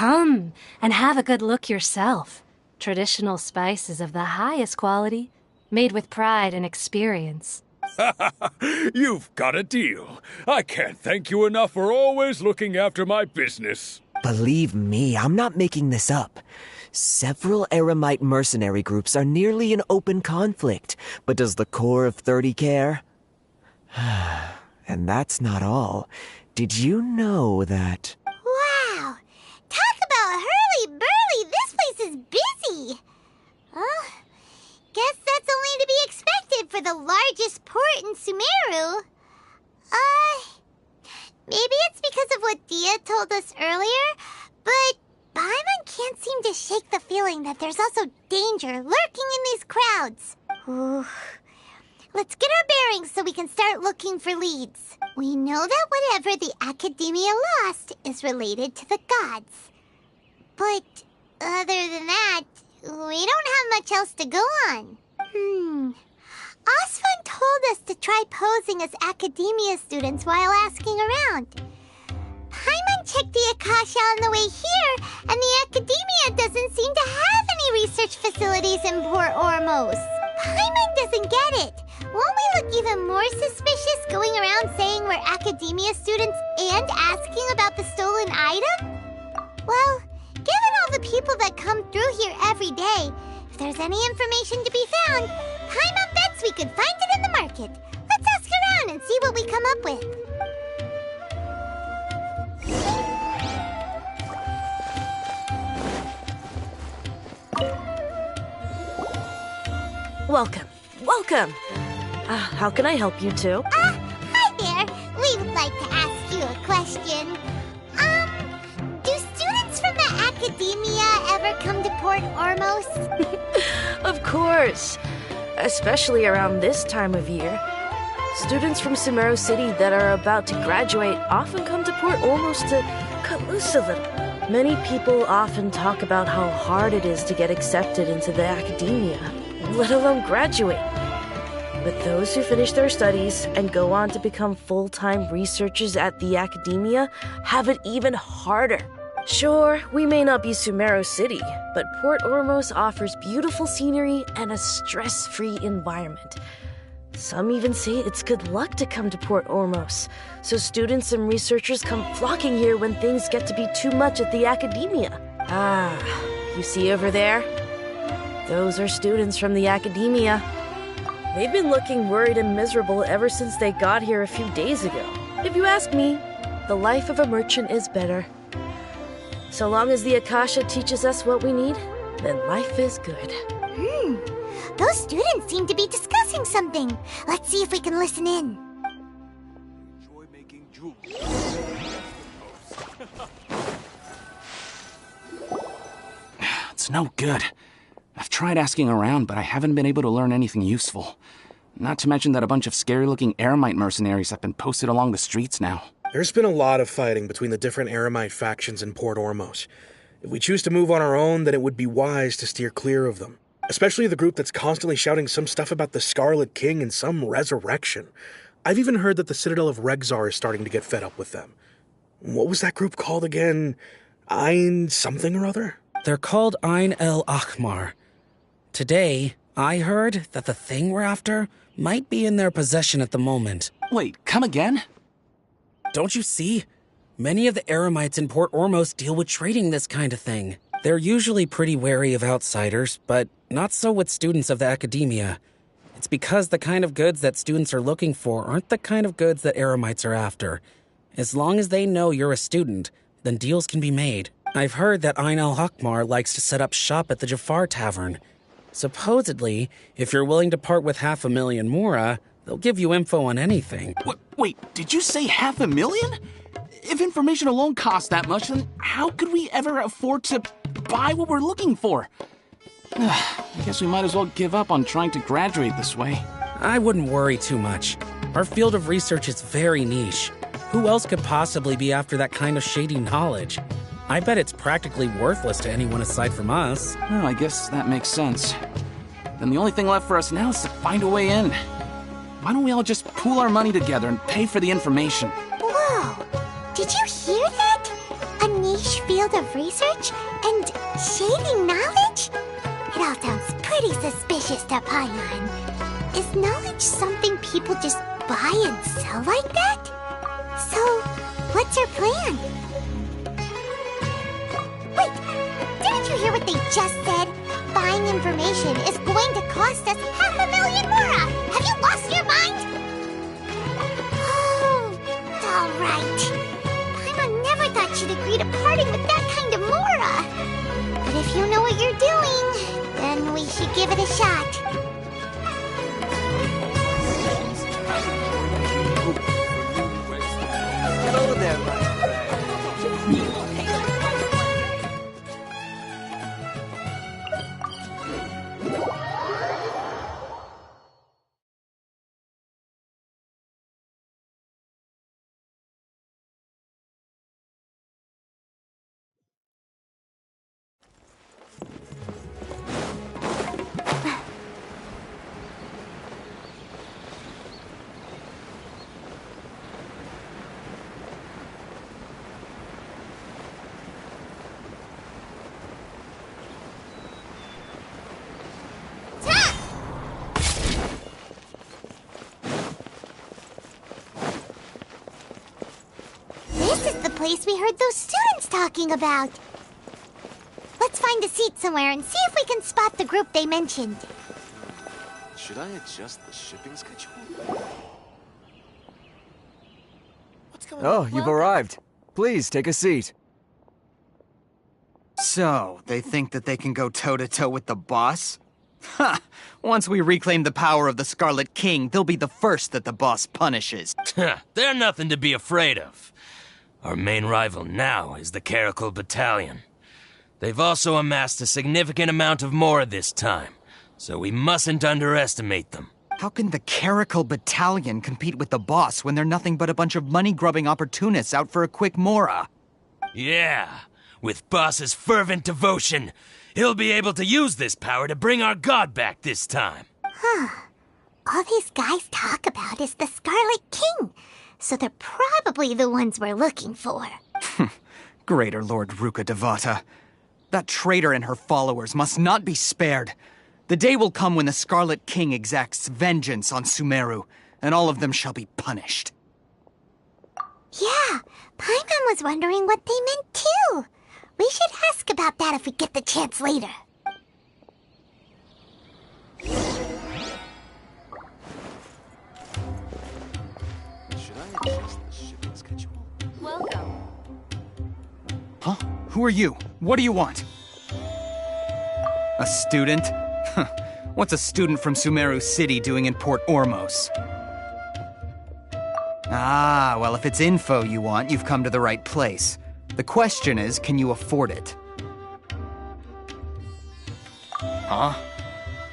Come and have a good look yourself. Traditional spices of the highest quality, made with pride and experience. You've got a deal. I can't thank you enough for always looking after my business. Believe me, I'm not making this up. Several Eremite mercenary groups are nearly in open conflict, but does the core of 30 care? And that's not all. Did you know that... Wow! Talk about hurly-burly! This place is busy! Guess that's only to be expected for the largest port in Sumeru. Maybe it's because of what Dia told us earlier, but Paimon can't seem to shake the feeling that there's also danger lurking in these crowds. Ooh. Let's get our bearings so we can start looking for leads. We know that whatever the Academia lost is related to the gods. But other than that, we don't have much else to go on. Osfun told us to try posing as Academia students while asking around. Paimon checked the Akasha on the way here, and the Academia doesn't seem to have any research facilities in Port Ormos. Paimon doesn't get it. Won't we look even more suspicious going around saying we're Academia students and asking about the stolen item? Well, given all the people that come through here every day, if there's any information to be found, Paimon bets we could find it in the market. Let's ask around and see what we come up with. Welcome. Welcome. How can I help you two? Hi there. We would like to ask you a question. Do students from the Academia ever come to Port Ormos? Of course. Especially around this time of year. Students from Sumeru City that are about to graduate often come to Port Ormos to cut loose a little. Many people often talk about how hard it is to get accepted into the Academia, let alone graduate. But those who finish their studies and go on to become full-time researchers at the Academia have it even harder. Sure, we may not be Sumeru City, but Port Ormos offers beautiful scenery and a stress-free environment. Some even say it's good luck to come to Port Ormos, so students and researchers come flocking here when things get to be too much at the Academia. You see over there? Those are students from the Academia. They've been looking worried and miserable ever since they got here a few days ago. If you ask me, the life of a merchant is better. So long as the Akasha teaches us what we need, then life is good. Those students seem to be discussing something. Let's see if we can listen in. Enjoy making jewels. It's no good. I've tried asking around, but I haven't been able to learn anything useful. Not to mention that a bunch of scary-looking Eremite mercenaries have been posted along the streets now. There's been a lot of fighting between the different Eremite factions in Port Ormos. If we choose to move on our own, then it would be wise to steer clear of them. Especially the group that's constantly shouting some stuff about the Scarlet King and some resurrection. I've even heard that the Citadel of Regzar is starting to get fed up with them. What was that group called again? Ein something or other? They're called Ein El Akhmar. Today, I heard that the thing we're after might be in their possession at the moment. Wait, come again? Don't you see? Many of the Eremites in Port Ormos deal with trading this kind of thing. They're usually pretty wary of outsiders, but not so with students of the Academia. It's because the kind of goods that students are looking for aren't the kind of goods that Eremites are after. As long as they know you're a student, then deals can be made. I've heard that Ein El Hakmar likes to set up shop at the Jafar Tavern. Supposedly, if you're willing to part with 500,000 Mora, they'll give you info on anything. Wait, did you say 500,000? If information alone costs that much, then how could we ever afford to buy what we're looking for? I guess we might as well give up on trying to graduate this way. I wouldn't worry too much. Our field of research is very niche. Who else could possibly be after that kind of shady knowledge? I bet it's practically worthless to anyone aside from us. Well, I guess that makes sense. Then the only thing left for us now is to find a way in. Why don't we all just pool our money together and pay for the information? Whoa! Did you hear that? A niche field field of research and shading knowledge? It all sounds pretty suspicious to Paimon. Is knowledge something people just buy and sell like that? So, what's your plan? Wait, didn't you hear what they just said? Buying information is going to cost us 500,000 mora! Have you lost your mind? Oh, alright. Paimon never thought she'd agree to parting with that kind of mora. But if you know what you're doing, then we should give it a shot. Hello there, my friend. This is the place we heard those students talking about. Let's find a seat somewhere and see if we can spot the group they mentioned. Should I adjust the shipping schedule? What's going on? Oh, you've arrived. Please, take a seat. So, they think that they can go toe-to-toe with the boss? Ha! Once we reclaim the power of the Scarlet King, they'll be the first that the boss punishes. They're nothing to be afraid of. Our main rival now is the Caracal Battalion. They've also amassed a significant amount of mora this time, so we mustn't underestimate them. How can the Caracal Battalion compete with the boss when they're nothing but a bunch of money-grubbing opportunists out for a quick mora? Yeah, with Boss's fervent devotion, he'll be able to use this power to bring our god back this time. All these guys talk about is the Scarlet King, so they're probably the ones we're looking for. Greater Lord Ruka Devata. That traitor and her followers must not be spared. The day will come when the Scarlet King exacts vengeance on Sumeru, and all of them shall be punished. Yeah, Paimon was wondering what they meant too. We should ask about that if we get the chance later. Should I adjust the shipping schedule? Welcome. Huh? Who are you? What do you want? A student? Huh. What's a student from Sumeru City doing in Port Ormos? Ah, well, if it's info you want, you've come to the right place. The question is, can you afford it? Huh?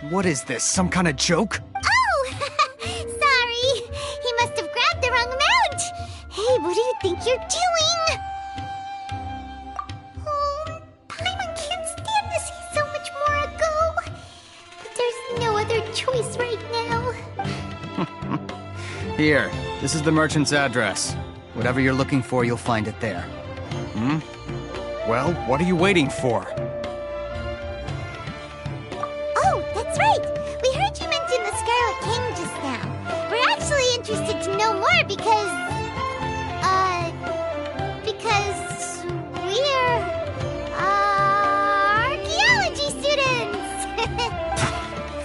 What is this, some kind of joke? Oh! Sorry! He must have grabbed the wrong amount! Hey, what do you think you're doing? Oh, Paimon can't stand to see so much more go. But there's no other choice right now. Here, this is the merchant's address. Whatever you're looking for, you'll find it there. Well, what are you waiting for? Oh, that's right! We heard you mention the Scarlet King just now. We're actually interested to know more because we're, archaeology students!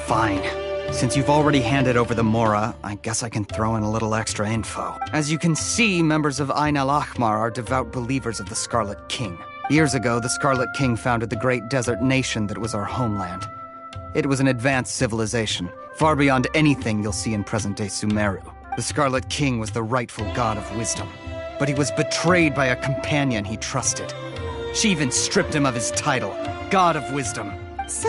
Fine. Since you've already handed over the Mora, I guess I can throw in a little extra info. As you can see, members of Ain al-Ahmar are devout believers of the Scarlet King. Years ago, the Scarlet King founded the great desert nation that was our homeland. It was an advanced civilization, far beyond anything you'll see in present-day Sumeru. The Scarlet King was the rightful god of wisdom, but he was betrayed by a companion he trusted. She even stripped him of his title, God of Wisdom. So,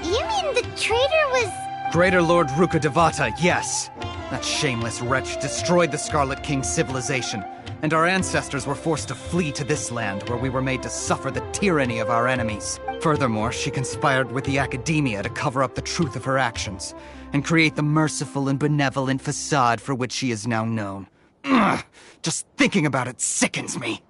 you mean the traitor was... Greater Lord Ruka Devata, yes. That shameless wretch destroyed the Scarlet King's civilization, and our ancestors were forced to flee to this land where we were made to suffer the tyranny of our enemies. Furthermore, she conspired with the Academia to cover up the truth of her actions, and create the merciful and benevolent facade for which she is now known. Ugh, just thinking about it sickens me.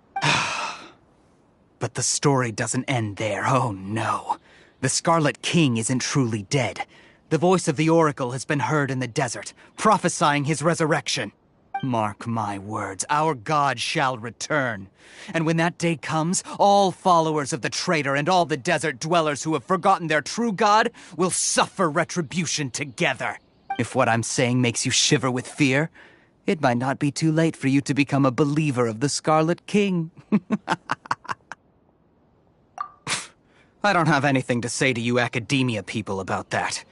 But the story doesn't end there, oh no. The Scarlet King isn't truly dead. The voice of the Oracle has been heard in the desert, prophesying his resurrection. Mark my words, our god shall return. And when that day comes, all followers of the traitor and all the desert dwellers who have forgotten their true god will suffer retribution together. If what I'm saying makes you shiver with fear, it might not be too late for you to become a believer of the Scarlet King. I don't have anything to say to you academia people about that.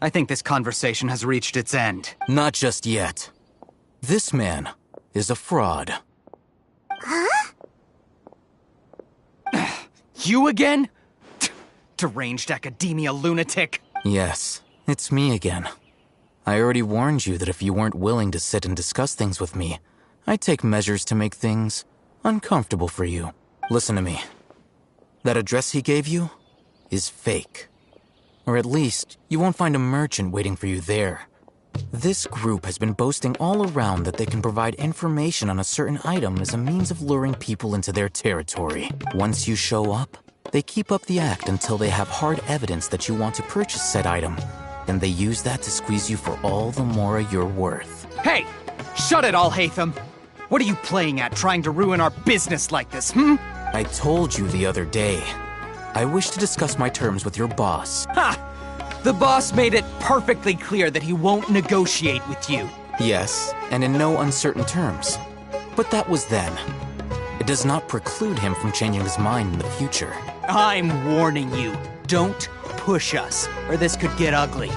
I think this conversation has reached its end. Not just yet. This man is a fraud. Huh? You again? Deranged academia lunatic. Yes, it's me again. I already warned you that if you weren't willing to sit and discuss things with me, I'd take measures to make things uncomfortable for you. Listen to me. That address he gave you is fake. Or at least, you won't find a merchant waiting for you there. This group has been boasting all around that they can provide information on a certain item as a means of luring people into their territory. Once you show up, they keep up the act until they have hard evidence that you want to purchase said item. Then they use that to squeeze you for all the more you're worth. Hey! Shut it, Alhaitham! What are you playing at, trying to ruin our business like this, I told you the other day. I wish to discuss my terms with your boss. Ha! The boss made it perfectly clear that he won't negotiate with you. Yes, and in no uncertain terms. But that was then. It does not preclude him from changing his mind in the future. I'm warning you. Don't push us, or this could get ugly.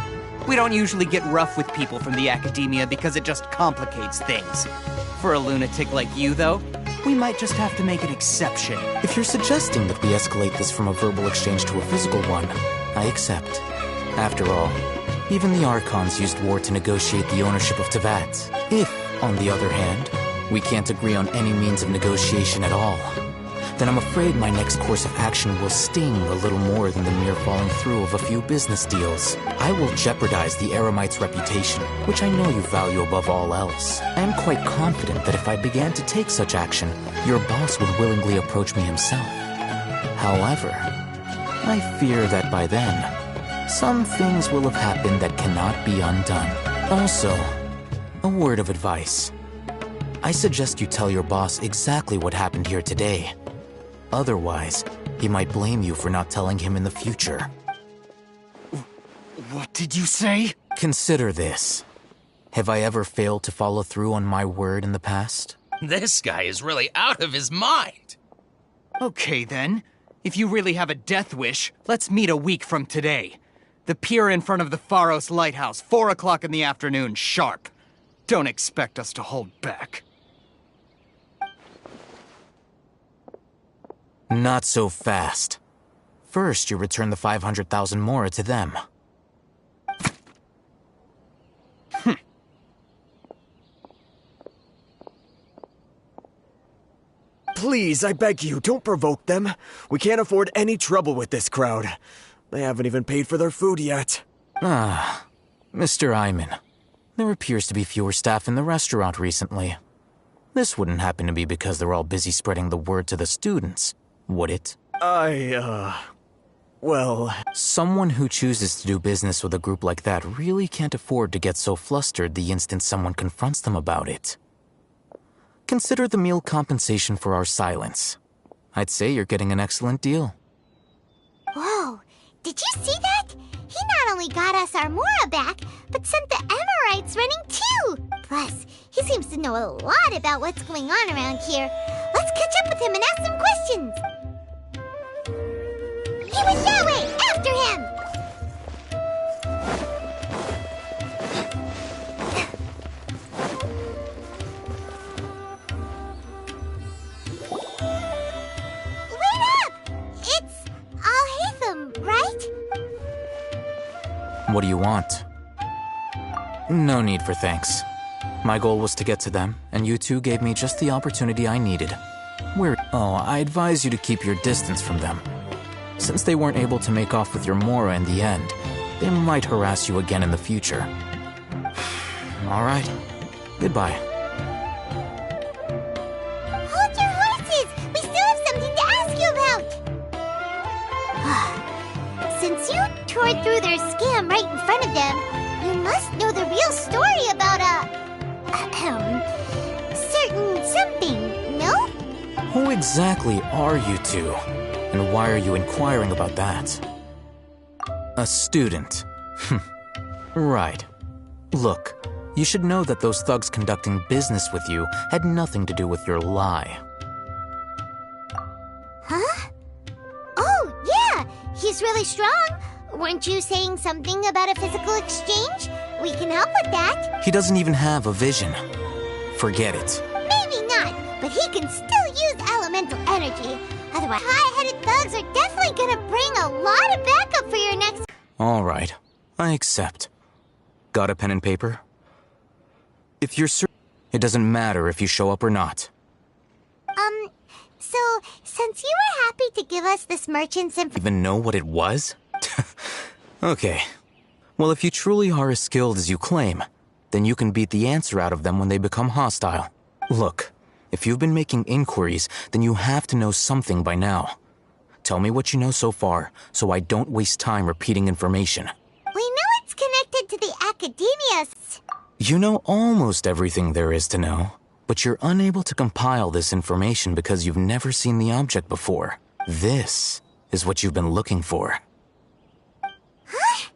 We don't usually get rough with people from the academia because it just complicates things. For a lunatic like you, though, we might just have to make an exception. If you're suggesting that we escalate this from a verbal exchange to a physical one, I accept. After all, even the Archons used war to negotiate the ownership of Teyvat. If, on the other hand, we can't agree on any means of negotiation at all, then I'm afraid my next course of action will sting a little more than the mere falling through of a few business deals. I will jeopardize the Eremite's reputation, which I know you value above all else. I am quite confident that if I began to take such action, your boss would willingly approach me himself. However, I fear that by then, some things will have happened that cannot be undone. Also, a word of advice. I suggest you tell your boss exactly what happened here today. Otherwise, he might blame you for not telling him in the future. What did you say? Consider this. Have I ever failed to follow through on my word in the past? This guy is really out of his mind. Okay, then. If you really have a death wish, let's meet a week from today. The pier in front of the Pharos Lighthouse, 4 o'clock in the afternoon, sharp. Don't expect us to hold back. Not so fast. First, you return the 500,000 mora to them. Please, I beg you, don't provoke them. We can't afford any trouble with this crowd. They haven't even paid for their food yet. Ah, Mr. Iman. There appears to be fewer staff in the restaurant recently. This wouldn't happen to be because they're all busy spreading the word to the students, would it? Well... Someone who chooses to do business with a group like that really can't afford to get so flustered the instant someone confronts them about it. Consider the meal compensation for our silence. I'd say you're getting an excellent deal. Whoa, did you see that? He not only got us our Mora back, but sent the Emirites running too! Plus, he seems to know a lot about what's going on around here. Let's catch up with him and ask some questions! He went that way! After him! Wait up! It's Alhaitham, right? What do you want? No need for thanks. My goal was to get to them, and you two gave me just the opportunity I needed. I advise you to keep your distance from them. Since they weren't able to make off with your Mora in the end, they might harass you again in the future. All right. Goodbye. Hold your horses! We still have something to ask you about! since you tore through their scam right in front of them, you must know the real story about certain something, no? Who exactly are you two? And why are you inquiring about that? A student. Right. Look, you should know that those thugs conducting business with you had nothing to do with your lie. Huh? Oh, yeah! He's really strong! Weren't you saying something about a physical exchange? We can help with that. He doesn't even have a vision. Forget it. Maybe not, but he can still use elemental energy. Otherwise, high-headed thugs are definitely gonna bring a lot of backup for your next... All right, I accept. Got a pen and paper? If you're certain, it doesn't matter if you show up or not. So, since you were happy to give us this merchant's Even know what it was? Okay. Well, if you truly are as skilled as you claim, then you can beat the answer out of them when they become hostile. Look, if you've been making inquiries, then you have to know something by now. Tell me what you know so far, so I don't waste time repeating information. We know it's connected to the academia. You know almost everything there is to know, but you're unable to compile this information because you've never seen the object before. This is what you've been looking for. Huh?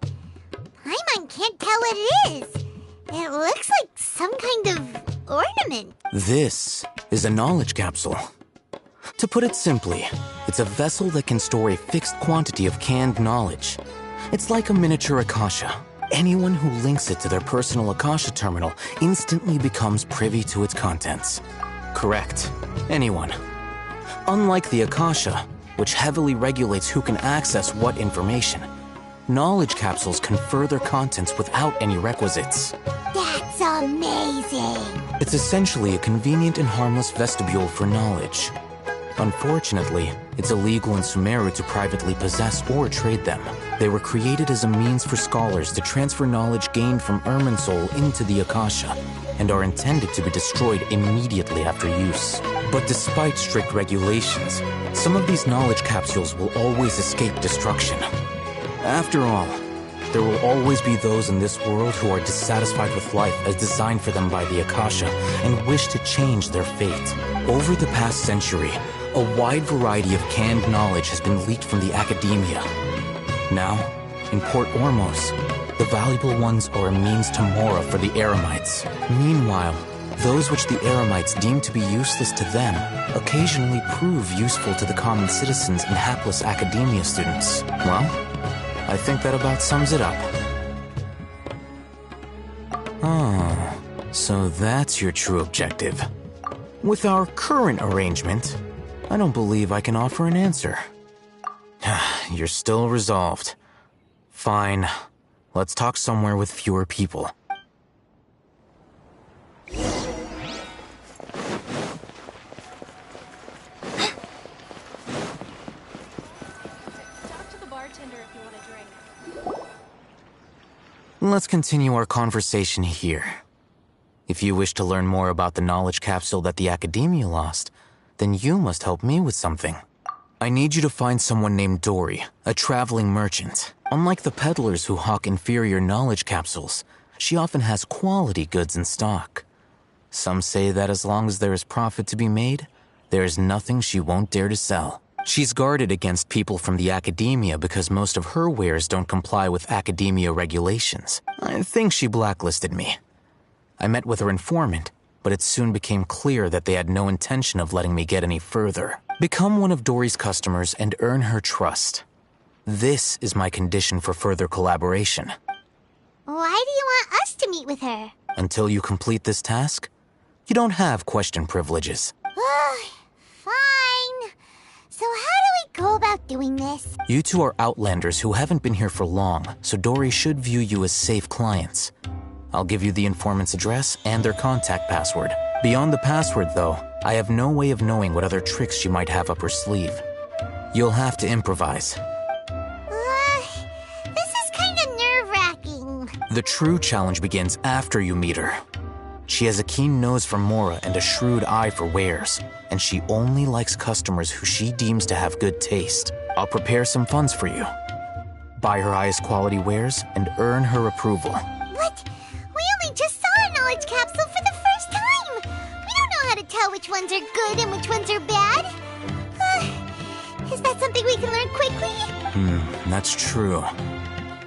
Paimon can't tell what it is. It looks like some kind of ornament. This is a knowledge capsule. To put it simply, it's a vessel that can store a fixed quantity of canned knowledge. It's like a miniature Akasha. Anyone who links it to their personal Akasha terminal instantly becomes privy to its contents. Correct. Anyone. Unlike the Akasha, which heavily regulates who can access what information, knowledge capsules confer their contents without any requisites. That's amazing! It's essentially a convenient and harmless vestibule for knowledge. Unfortunately, it's illegal in Sumeru to privately possess or trade them. They were created as a means for scholars to transfer knowledge gained from Irminsul into the Akasha, and are intended to be destroyed immediately after use. But despite strict regulations, some of these knowledge capsules will always escape destruction. After all, there will always be those in this world who are dissatisfied with life as designed for them by the Akasha and wish to change their fate. Over the past century, a wide variety of canned knowledge has been leaked from the academia. Now, in Port Ormos, the valuable ones are a means to Mora for the Eremites. Meanwhile, those which the Eremites deem to be useless to them occasionally prove useful to the common citizens and hapless academia students. Well, I think that about sums it up. Oh, so that's your true objective. With our current arrangement, I don't believe I can offer an answer. You're still resolved. Fine. Let's talk somewhere with fewer people. Let's continue our conversation here. If you wish to learn more about the knowledge capsule that the Academia lost, then you must help me with something. I need you to find someone named Dory, a traveling merchant. Unlike the peddlers who hawk inferior knowledge capsules, she often has quality goods in stock. Some say that as long as there is profit to be made, there is nothing she won't dare to sell. She's guarded against people from the Academia because most of her wares don't comply with Academia regulations. I think she blacklisted me. I met with her informant, but it soon became clear that they had no intention of letting me get any further. Become one of Dory's customers and earn her trust. This is my condition for further collaboration. Why do you want us to meet with her? Until you complete this task, you don't have question privileges. Fine. So how do we go about doing this? You two are outlanders who haven't been here for long, so Dory should view you as safe clients. I'll give you the informant's address and their contact password. Beyond the password, though, I have no way of knowing what other tricks she might have up her sleeve. You'll have to improvise. This is kind of nerve-wracking. The true challenge begins after you meet her. She has a keen nose for Mora and a shrewd eye for wares, and she only likes customers who she deems to have good taste. I'll prepare some funds for you. buy her highest quality wares and earn her approval. What? We only just saw a knowledge capsule for the first time! We don't know how to tell which ones are good and which ones are bad. Is that something we can learn quickly? That's true.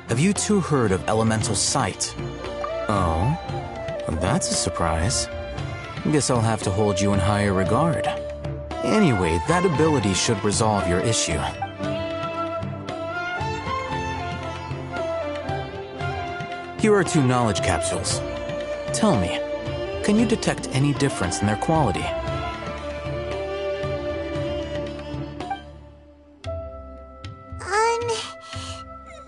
Have you two heard of elemental sight? Oh? Well, that's a surprise. Guess I'll have to hold you in higher regard. Anyway, that ability should resolve your issue. Here are 2 knowledge capsules. Tell me, can you detect any difference in their quality?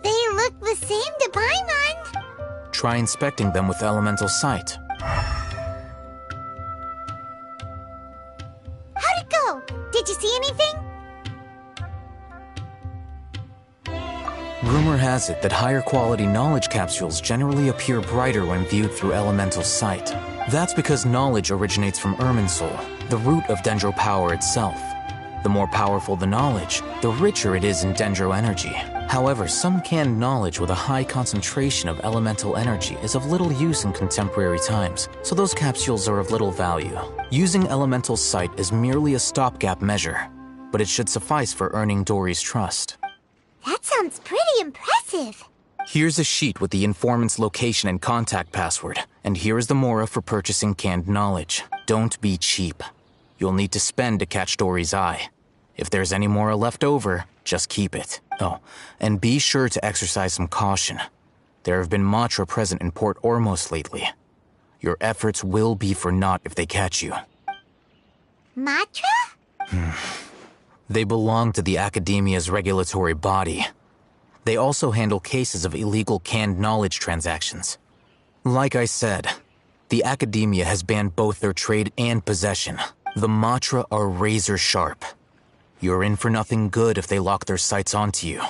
They look the same to Paimon. Try inspecting them with elemental sight. How'd it go? Did you see anything? Rumor has it that higher quality knowledge capsules generally appear brighter when viewed through elemental sight. That's because knowledge originates from Irminsul, the root of Dendro power itself. The more powerful the knowledge, the richer it is in Dendro energy. However, some canned knowledge with a high concentration of elemental energy is of little use in contemporary times, so those capsules are of little value. Using elemental sight is merely a stopgap measure, but it should suffice for earning Dory's trust. That sounds pretty impressive. Here's a sheet with the informant's location and contact password, and here is the mora for purchasing canned knowledge. Don't be cheap. You'll need to spend to catch Dory's eye. If there's any mora left over, just keep it. Oh, and be sure to exercise some caution. There have been Matra present in Port Ormos lately. Your efforts will be for naught if they catch you. Matra? They belong to the Academia's regulatory body. They also handle cases of illegal canned knowledge transactions. Like I said, the Academia has banned both their trade and possession. The Matra are razor sharp. You're in for nothing good if they lock their sights onto you.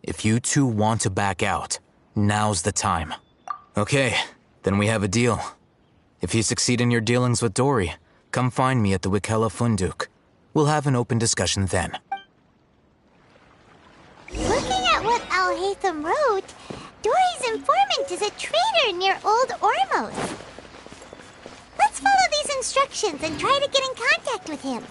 If you two want to back out, now's the time. Okay, then we have a deal. If you succeed in your dealings with Dory, come find me at the Wikela Funduk. We'll have an open discussion then. Looking at what Al-Haytham wrote, Dory's informant is a trader near Old Ormos. Let's follow these instructions and try to get in contact with him.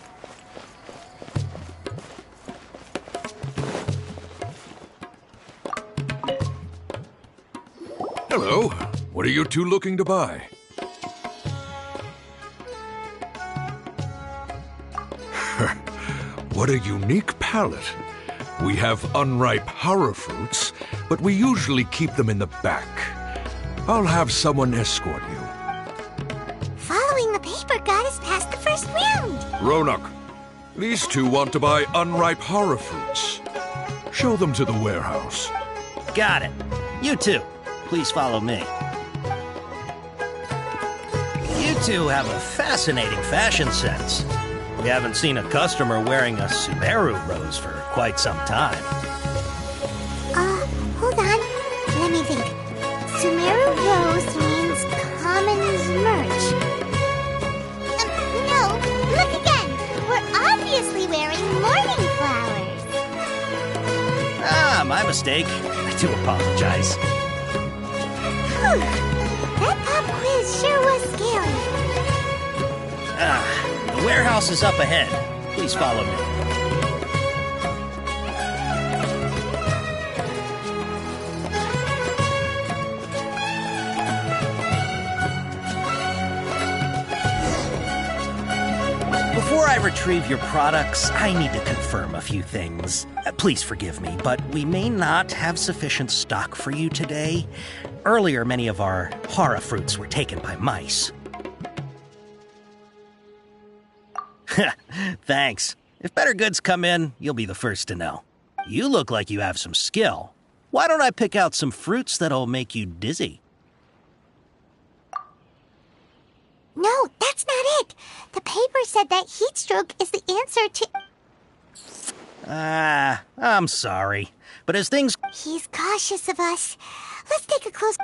Hello. What are you two looking to buy? What a unique palette. We have unripe horror fruits, but we usually keep them in the back. I'll have someone escort you. Following the paper got us past the first round. Ronak, these two want to buy unripe horror fruits. Show them to the warehouse. Got it. You two, please follow me. You two have a fascinating fashion sense. We haven't seen a customer wearing a Sumeru rose for quite some time. Hold on. Let me think. Sumeru rose means commons merch. No, look again. We're obviously wearing morning flowers. Ah, my mistake. I do apologize. Whew. That pop quiz sure was scary. The warehouse is up ahead. Please follow me. Before I retrieve your products, I need to confirm a few things. Please forgive me, but we may not have sufficient stock for you today. Earlier, many of our hara fruits were taken by mice. Thanks. If better goods come in, you'll be the first to know. You look like you have some skill. Why don't I pick out some fruits that'll make you dizzy? No, that's not it. The paper said that heat stroke is the answer to... I'm sorry. But as things... He's cautious of us. Let's take a close...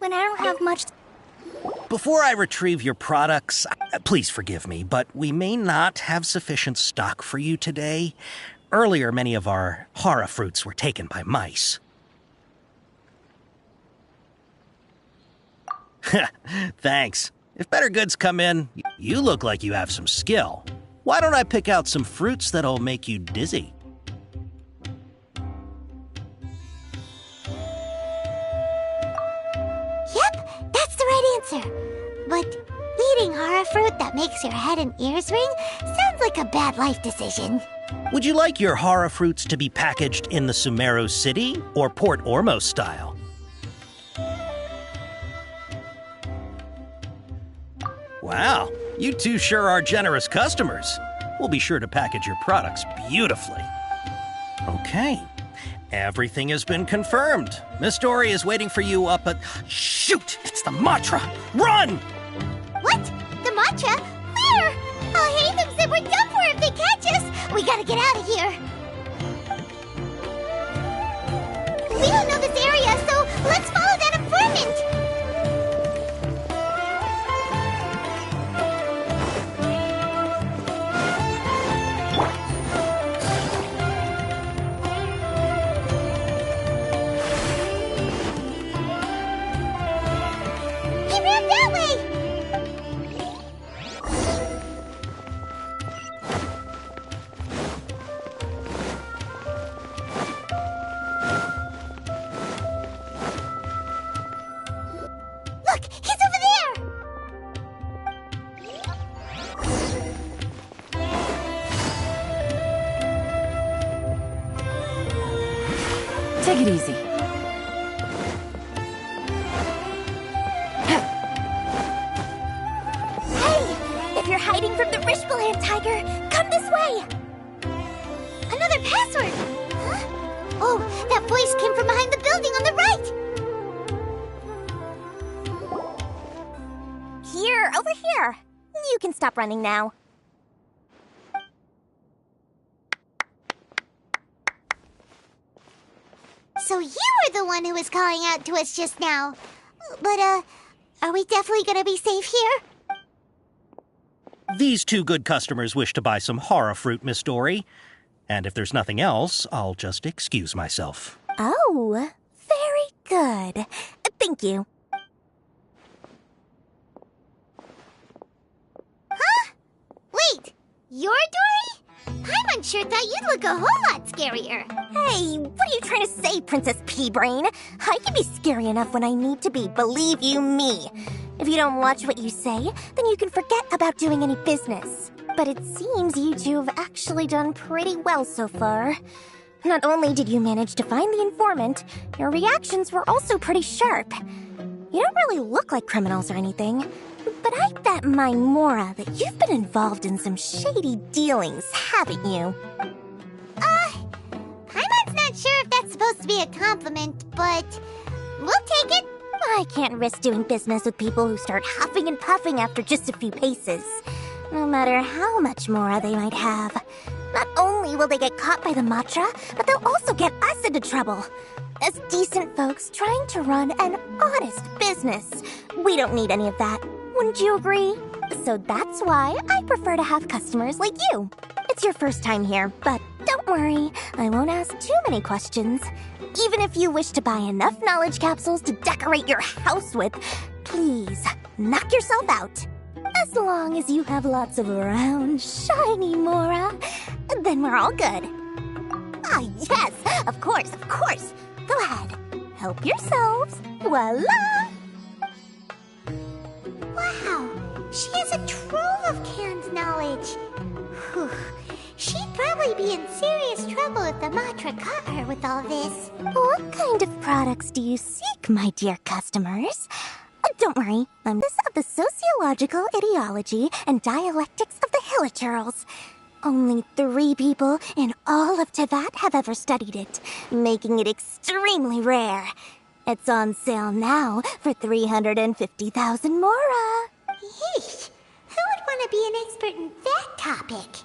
when I don't have much. Before I retrieve your products, please forgive me, but we may not have sufficient stock for you today. Earlier, many of our hara fruits were taken by mice. Thanks. If better goods come in, you look like you have some skill. Why don't I pick out some fruits that'll make you dizzy? Yep, that's the right answer. But eating hara fruit that makes your head and ears ring sounds like a bad life decision. Would you like your hara fruits to be packaged in the Sumeru City or Port Ormos style? Wow, you two sure are generous customers. We'll be sure to package your products beautifully. Okay, everything has been confirmed. Miss Dory is waiting for you up at... Shoot! It's the Matra! Run! What? The matcha? Where? I'll hate them said we're done for if they catch us. We gotta get out of here. We don't know this area, so let's follow that informant. He ran that way. Look, he's over there! Take it easy. Hey! If you're hiding from the Rishbaland tiger, come this way! Another password! Huh? Oh, that voice came from behind the building on the right! Here, over here. You can stop running now. So you were the one who was calling out to us just now. But, are we definitely gonna be safe here? These two good customers wish to buy some hara fruit, Miss Dory. And if there's nothing else, I'll just excuse myself. Oh, very good. Thank you. Huh? Wait, you're Dory? Paimon sure thought you'd look a whole lot scarier. Hey, what are you trying to say, Princess Pea-Brain? I can be scary enough when I need to be, believe you me. If you don't watch what you say, then you can forget about doing any business. But it seems you two have actually done pretty well so far. Not only did you manage to find the informant, your reactions were also pretty sharp. You don't really look like criminals or anything, but I bet my Mora that you've been involved in some shady dealings, haven't you? Paimon's not sure if that's supposed to be a compliment, but we'll take it. I can't risk doing business with people who start huffing and puffing after just a few paces. No matter how much Mora they might have. Not only will they get caught by the Matra, but they'll also get us into trouble. As decent folks trying to run an honest business, we don't need any of that. Wouldn't you agree? So that's why I prefer to have customers like you. It's your first time here, but don't worry, I won't ask too many questions. Even if you wish to buy enough knowledge capsules to decorate your house with, please, knock yourself out. As long as you have lots of round, shiny Mora, then we're all good. Ah, yes, of course, of course. Go ahead, help yourselves. Voila! Wow, she has a trove of canned knowledge. Whew. She'd probably be in serious trouble if the Matra caught her with all this. What kind of products do you seek, my dear customers? Don't worry, I'm this of the sociological ideology and dialectics of the Hilichurls. Only 3 people in all of Teyvat have ever studied it, making it extremely rare. It's on sale now for 350,000 Mora. Yeesh, who would want to be an expert in that topic?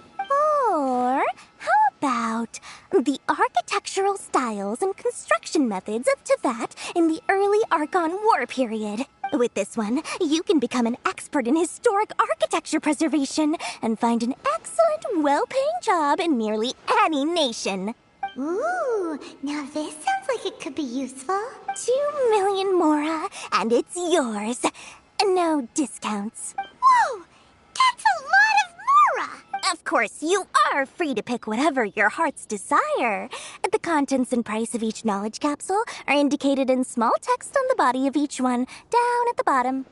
Or how about the architectural styles and construction methods of Teyvat in the early Archon War period. With this one, you can become an expert in historic architecture preservation and find an excellent, well-paying job in nearly any nation. Ooh, now this sounds like it could be useful. 2 million mora, and it's yours. No discounts. Whoa! That's a lot of mora! Of course, you are free to pick whatever your heart's desire. The contents and price of each knowledge capsule are indicated in small text on the body of each one, down at the bottom.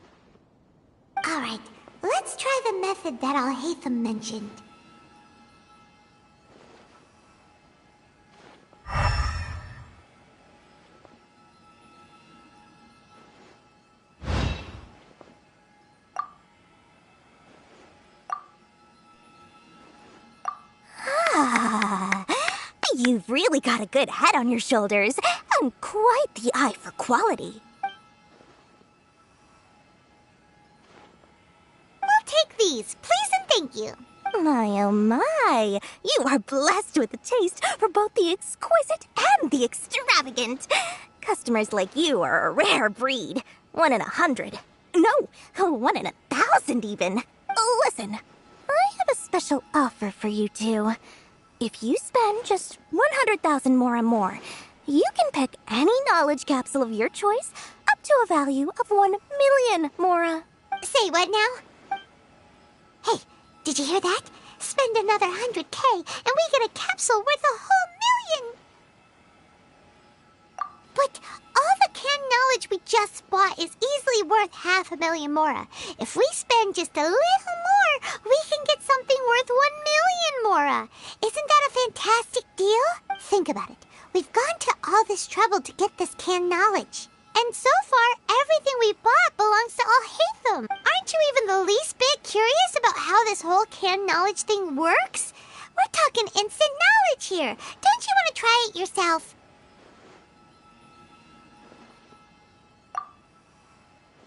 Alright, let's try the method that Al-Haytham mentioned. You've really got a good head on your shoulders, and quite the eye for quality. We'll take these, please and thank you. My oh my, you are blessed with a taste for both the exquisite and the extravagant. Customers like you are a rare breed. 1 in 100. No, 1 in 1,000 even. Listen, I have a special offer for you two. If you spend just 100,000 mora more, you can pick any knowledge capsule of your choice up to a value of 1 million mora. Say what now? Hey, did you hear that? Spend another 100K and we get a capsule worth a whole million! But all the canned knowledge we just bought is easily worth 500,000 mora. If we spend just a little more, we can get something worth 1 million mora. Isn't that a fantastic deal? Think about it. We've gone to all this trouble to get this canned knowledge. And so far, everything we bought belongs to Al-Haytham. Aren't you even the least bit curious about how this whole canned knowledge thing works? We're talking instant knowledge here. Don't you want to try it yourself?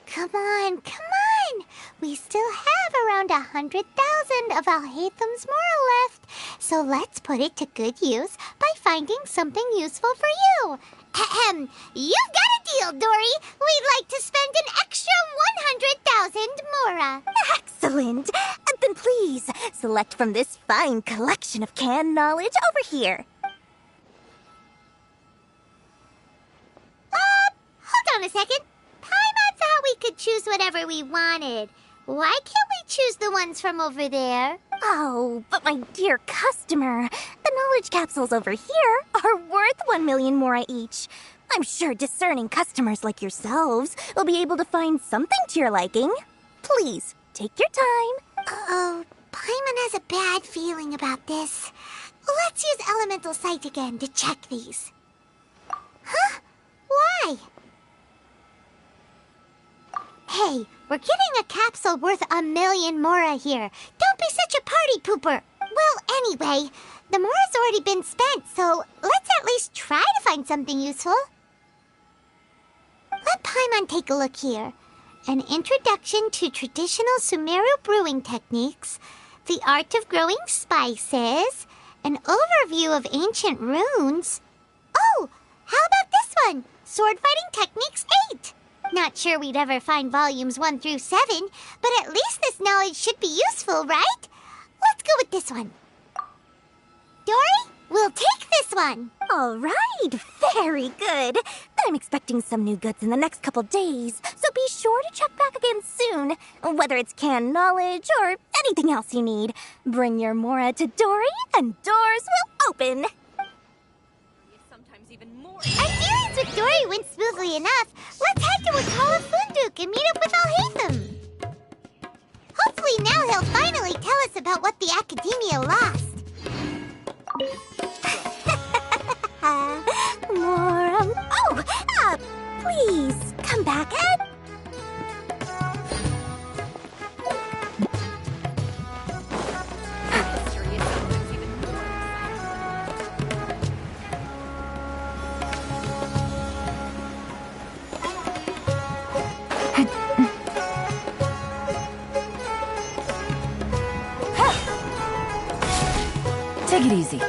Come on, come on! We still have around 100,000 of Al-Haytham's mora left, so let's put it to good use by finding something useful for you. Ahem, you've got a deal, Dory! We'd like to spend an extra 100,000 mora. Excellent! Then please, select from this fine collection of canned knowledge over here. Hold on a second. Paimon thought we could choose whatever we wanted. Why can't we choose the ones from over there? Oh, but my dear customer, the knowledge capsules over here are worth 1 million mora each. I'm sure discerning customers like yourselves will be able to find something to your liking. Please, take your time. Uh-oh, Paimon has a bad feeling about this. Let's use Elemental Sight again to check these. Huh? Why? Hey, we're getting a capsule worth 1 million mora here. Don't be such a party pooper. Well, anyway, the mora's already been spent, so let's at least try to find something useful. Let Paimon take a look here. An introduction to traditional Sumeru brewing techniques, the art of growing spices, an overview of ancient runes. Oh, how about this one? Sword Fighting Techniques 8. Not sure we'd ever find volumes 1 through 7, but at least this knowledge should be useful, right? Let's go with this one. Dory, we'll take this one. All right, very good. I'm expecting some new goods in the next couple days, so be sure to check back again soon. Whether it's canned knowledge or anything else you need, bring your mora to Dory and doors will open. Our dealings with Dory went smoothly enough. Let's head to Wakala Funduk and meet up with Al-Haytham. Hopefully now he'll finally tell us about what the Academia lost. More, please, come back, Ed. Take it easy.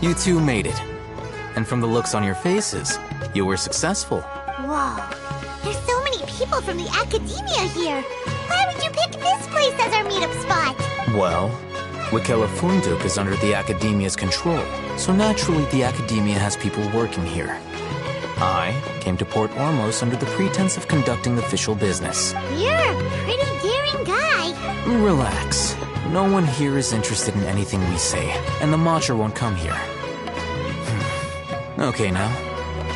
You two made it. And from the looks on your faces, you were successful. Whoa. There's so many people from the academia here. Why would you pick this place as our meetup spot? Well, Wikela Funduk is under the Academia's control, so naturally the Academia has people working here. I came to Port Ormos under the pretense of conducting official business. You're a pretty daring guy. Relax. No one here is interested in anything we say, and the Matcha won't come here. Okay now,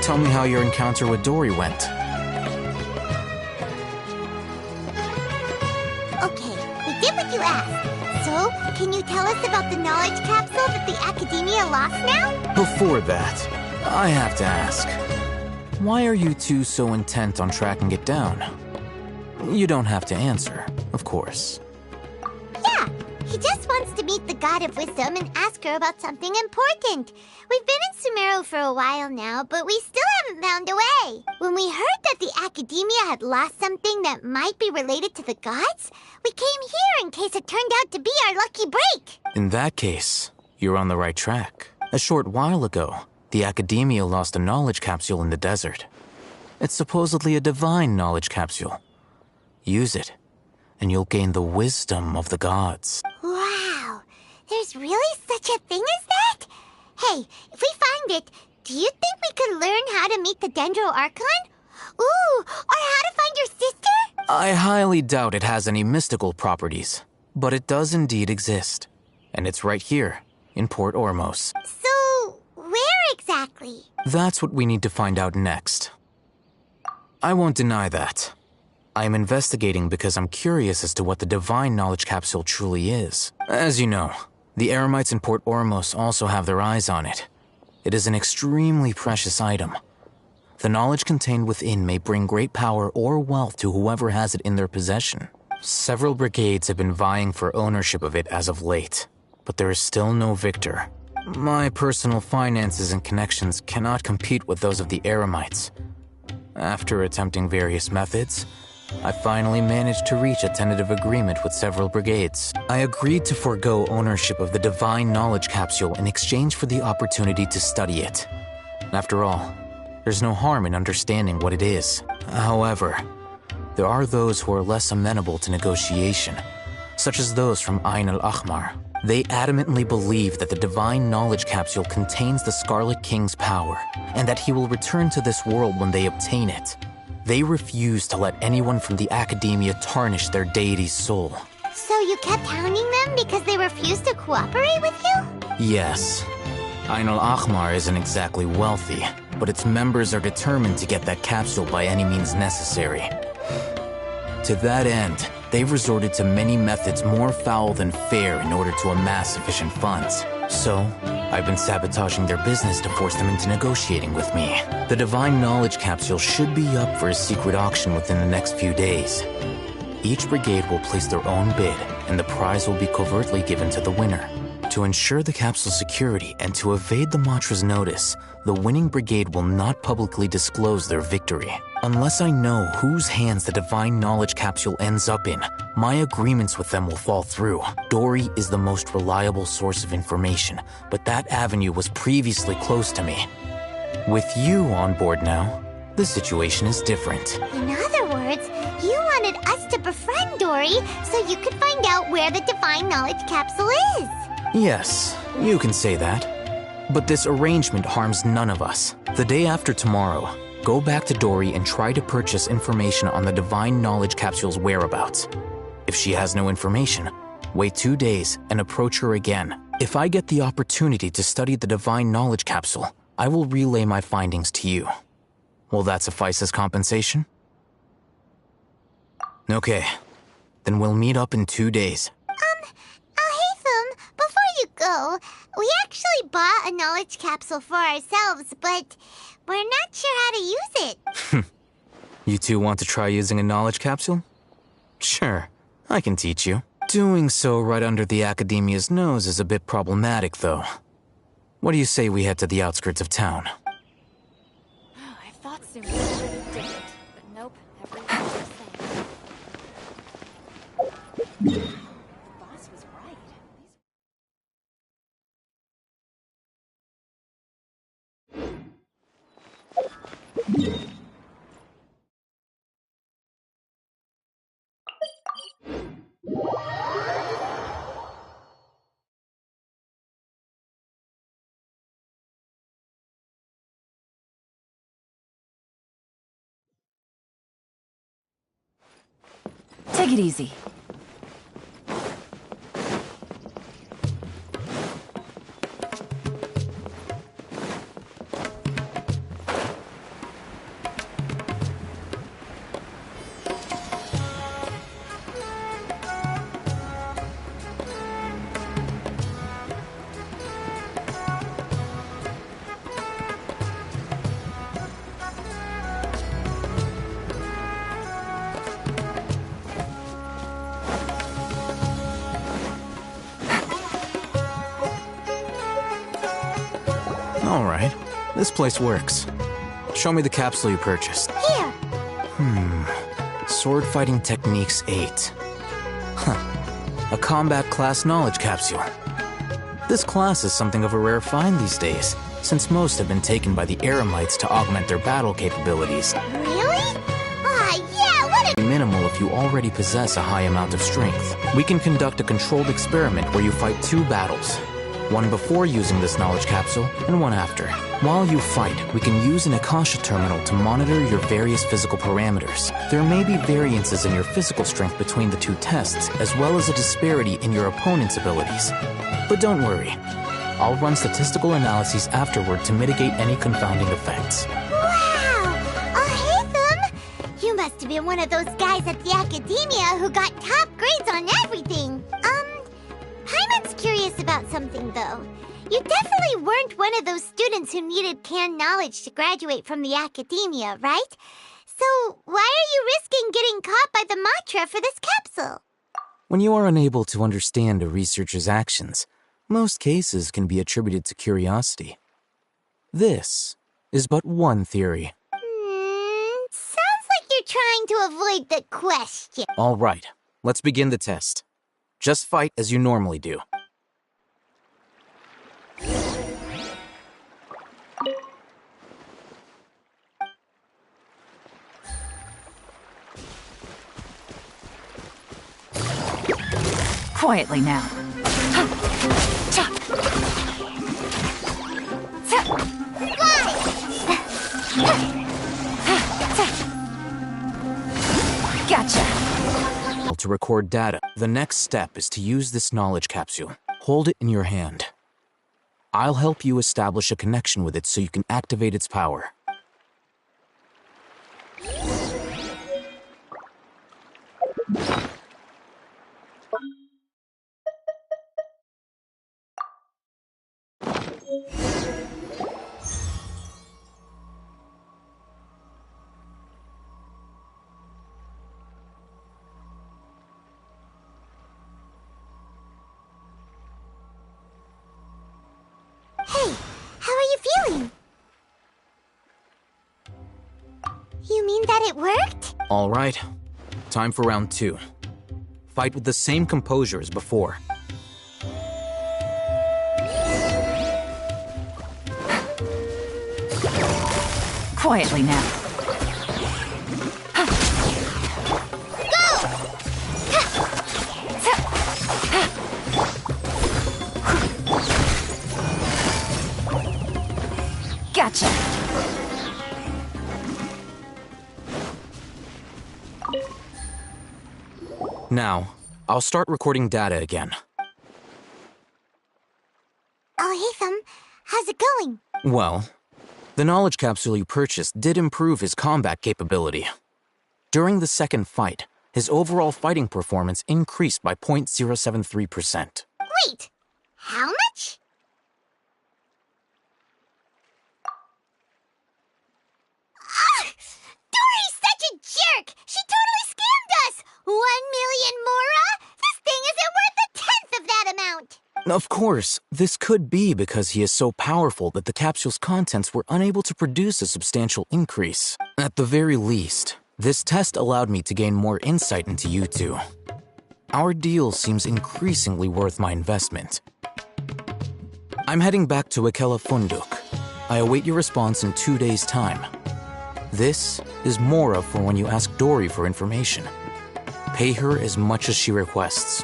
tell me how your encounter with Dory went. Okay, we did what you asked. So, can you tell us about the knowledge capsule that the Academia lost now? Before that, I have to ask, why are you two so intent on tracking it down? You don't have to answer, of course. Yeah, he just wants to meet the God of Wisdom and ask her about something important. We've been in Sumeru for a while now, but we still haven't found a way. When we heard that the Academia had lost something that might be related to the gods, we came here in case it turned out to be our lucky break. In that case, you're on the right track. A short while ago, the Academia lost a knowledge capsule in the desert. It's supposedly a divine knowledge capsule. Use it, and you'll gain the wisdom of the gods. Wow, there's really such a thing as that? Hey, if we find it, do you think we could learn how to meet the Dendro Archon? Ooh, or how to find your sister? I highly doubt it has any mystical properties, but it does indeed exist. And it's right here, in Port Ormos. So, where exactly? That's what we need to find out next. I won't deny that. I am investigating because I'm curious as to what the divine knowledge capsule truly is. As you know, the Eremites in Port Ormos also have their eyes on it. It is an extremely precious item. The knowledge contained within may bring great power or wealth to whoever has it in their possession. Several brigades have been vying for ownership of it as of late, but there is still no victor. My personal finances and connections cannot compete with those of the Eremites. After attempting various methods, I finally managed to reach a tentative agreement with several brigades. I agreed to forego ownership of the divine knowledge capsule in exchange for the opportunity to study it. After all, there's no harm in understanding what it is. However, there are those who are less amenable to negotiation, such as those from Ain al-Ahmar. They adamantly believe that the divine knowledge capsule contains the Scarlet King's power, and that he will return to this world when they obtain it. They refuse to let anyone from the Academia tarnish their deity's soul. So you kept hounding them because they refused to cooperate with you? Yes. Ain al-Ahmar isn't exactly wealthy, but its members are determined to get that capsule by any means necessary. To that end, they've resorted to many methods more foul than fair in order to amass sufficient funds. So, I've been sabotaging their business to force them into negotiating with me. The divine knowledge capsule should be up for a secret auction within the next few days. Each brigade will place their own bid, and the prize will be covertly given to the winner. To ensure the capsule's security and to evade the Matra's notice, the winning brigade will not publicly disclose their victory. Unless I know whose hands the divine knowledge capsule ends up in, my agreements with them will fall through. Dory is the most reliable source of information, but that avenue was previously closed to me. With you on board now, the situation is different. In other words, you wanted us to befriend Dory so you could find out where the divine knowledge capsule is. Yes, you can say that. But this arrangement harms none of us. The day after tomorrow, go back to Dory and try to purchase information on the divine knowledge capsule's whereabouts. If she has no information, wait 2 days and approach her again. If I get the opportunity to study the divine knowledge capsule, I will relay my findings to you. Will that suffice as compensation? Okay, then we'll meet up in 2 days. Before you go, we actually bought a knowledge capsule for ourselves, but we're not sure how to use it. You two want to try using a knowledge capsule? Sure, I can teach you. Doing so right under the Academia's nose is a bit problematic, though. What do you say we head to the outskirts of town? I thought Sumeru really did it, but nope, everyone's the same. Take it easy. All right. This place works. Show me the capsule you purchased. Here. Sword Fighting Techniques 8. Huh. A combat class knowledge capsule. This class is something of a rare find these days, since most have been taken by the Eremites to augment their battle capabilities. Really? Yeah, what a... Minimal if you already possess a high amount of strength. We can conduct a controlled experiment where you fight 2 battles. One before using this knowledge capsule, and one after. While you fight, we can use an Akasha terminal to monitor your various physical parameters. There may be variances in your physical strength between the 2 tests, as well as a disparity in your opponent's abilities. But don't worry. I'll run statistical analyses afterward to mitigate any confounding effects. Wow! Oh, hey, You must have been one of those guys at the Academia who got top grades on everything. Paimon's curious about something, though. You definitely weren't one of those students who needed canned knowledge to graduate from the Academia, right? So why are you risking getting caught by the Matra for this capsule? When you are unable to understand a researcher's actions, most cases can be attributed to curiosity. This is but one theory. Sounds like you're trying to avoid the question. All right, let's begin the test. Just fight as you normally do. Quietly now. Gotcha. To record data, the next step is to use this knowledge capsule. Hold it in your hand. I'll help you establish a connection with it so you can activate its power. Hey, how are you feeling? You mean that it worked? All right, time for round 2. Fight with the same composure as before. Quietly now. Gotcha. Now, I'll start recording data again. Oh, hey, how's it going? Well, the knowledge capsule you purchased did improve his combat capability. During the second fight, his overall fighting performance increased by 0.073%. Wait, how much? Dory's such a jerk! She totally scammed us! 1 million mora? This thing isn't worth a tenth of that amount! Of course, this could be because he is so powerful that the capsule's contents were unable to produce a substantial increase. At the very least, this test allowed me to gain more insight into you two. Our deal seems increasingly worth my investment. I'm heading back to Akela Funduk. I await your response in 2 days' time. This is Mora for when you ask Dory for information. Pay her as much as she requests.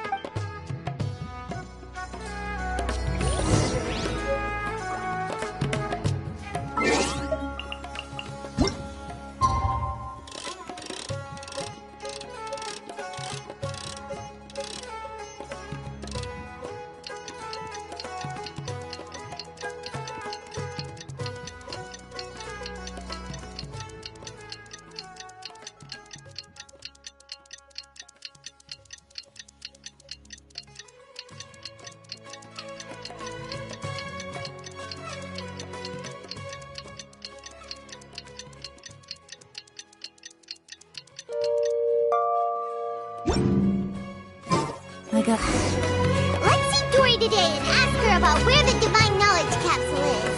Let's see Dory today and ask her about where the Divine Knowledge Capsule is.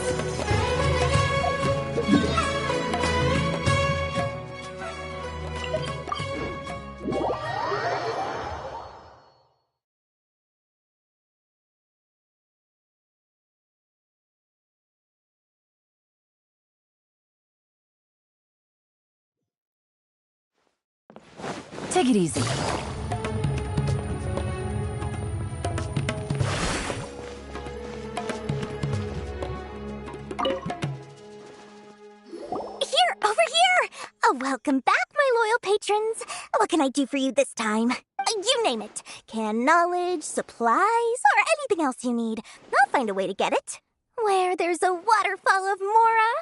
Take it easy. Welcome back, my loyal patrons. What can I do for you this time? You name it. Canned knowledge, supplies, or anything else you need. I'll find a way to get it. Where there's a waterfall of Mora,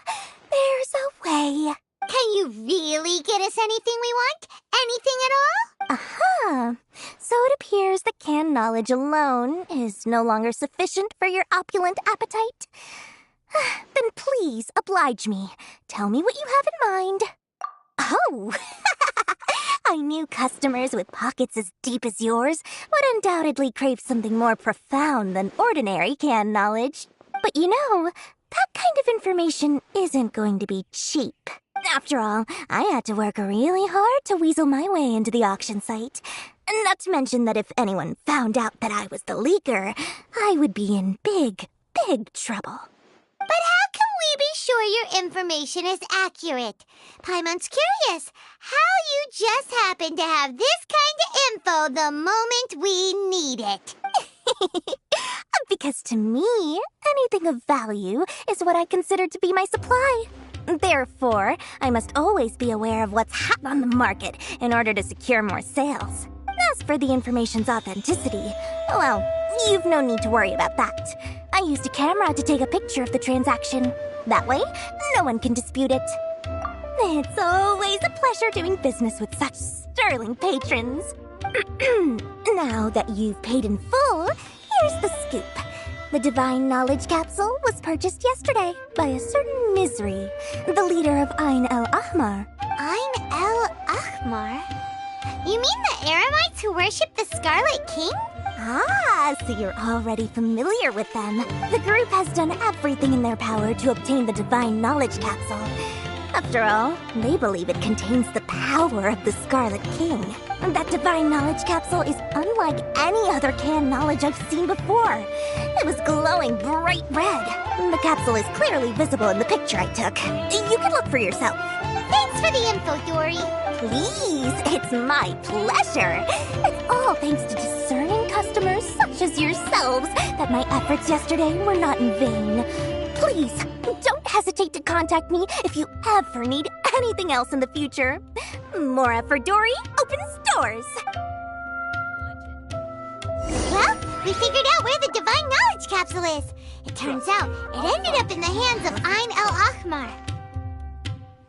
there's a way. Can you really get us anything we want? Anything at all? Uh-huh. So it appears that canned knowledge alone is no longer sufficient for your opulent appetite. Then please oblige me. Tell me what you have in mind. Oh, I knew customers with pockets as deep as yours would undoubtedly crave something more profound than ordinary canned knowledge. But you know, that kind of information isn't going to be cheap. After all, I had to work really hard to weasel my way into the auction site. Not to mention that if anyone found out that I was the leaker, I would be in big, big trouble. But how can we be sure your information is accurate? Paimon's curious how you just happen to have this kind of info the moment we need it. Because to me, anything of value is what I consider to be my supply. Therefore, I must always be aware of what's hot on the market in order to secure more sales. As for the information's authenticity, well, you've no need to worry about that. I used a camera to take a picture of the transaction. That way, no one can dispute it. It's always a pleasure doing business with such sterling patrons. Now that you've paid in full, here's the scoop. The Divine Knowledge Capsule was purchased yesterday by a certain Misery, the leader of Ain el-Ahmar. Ain el-Ahmar? You mean the Eremites who worship the Scarlet King? Ah, so you're already familiar with them. The group has done everything in their power to obtain the Divine Knowledge Capsule. After all, they believe it contains the power of the Scarlet King. That Divine Knowledge Capsule is unlike any other canned knowledge I've seen before. It was glowing bright red. The capsule is clearly visible in the picture I took. You can look for yourself. Thanks for the info, Dory. Please, it's my pleasure. It's all thanks to discerning customers such as yourselves that my efforts yesterday were not in vain. Please, don't hesitate to contact me if you ever need anything else in the future. Mora for Dory opens doors. Well, we figured out where the Divine Knowledge Capsule is. It turns out it ended up in the hands of Ain el-Ahmar.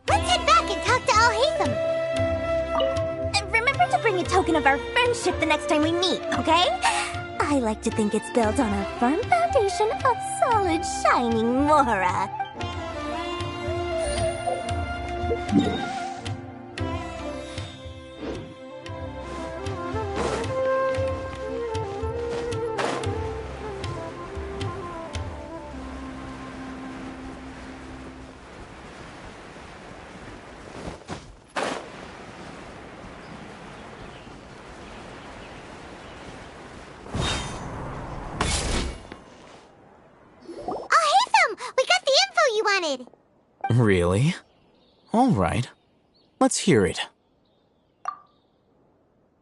Let's head back and talk to Al-Haytham. Remember to bring a token of our friendship the next time we meet, okay? I like to think it's built on a firm foundation of solid, shining Mora. We got the info you wanted. Really? All right. Let's hear it.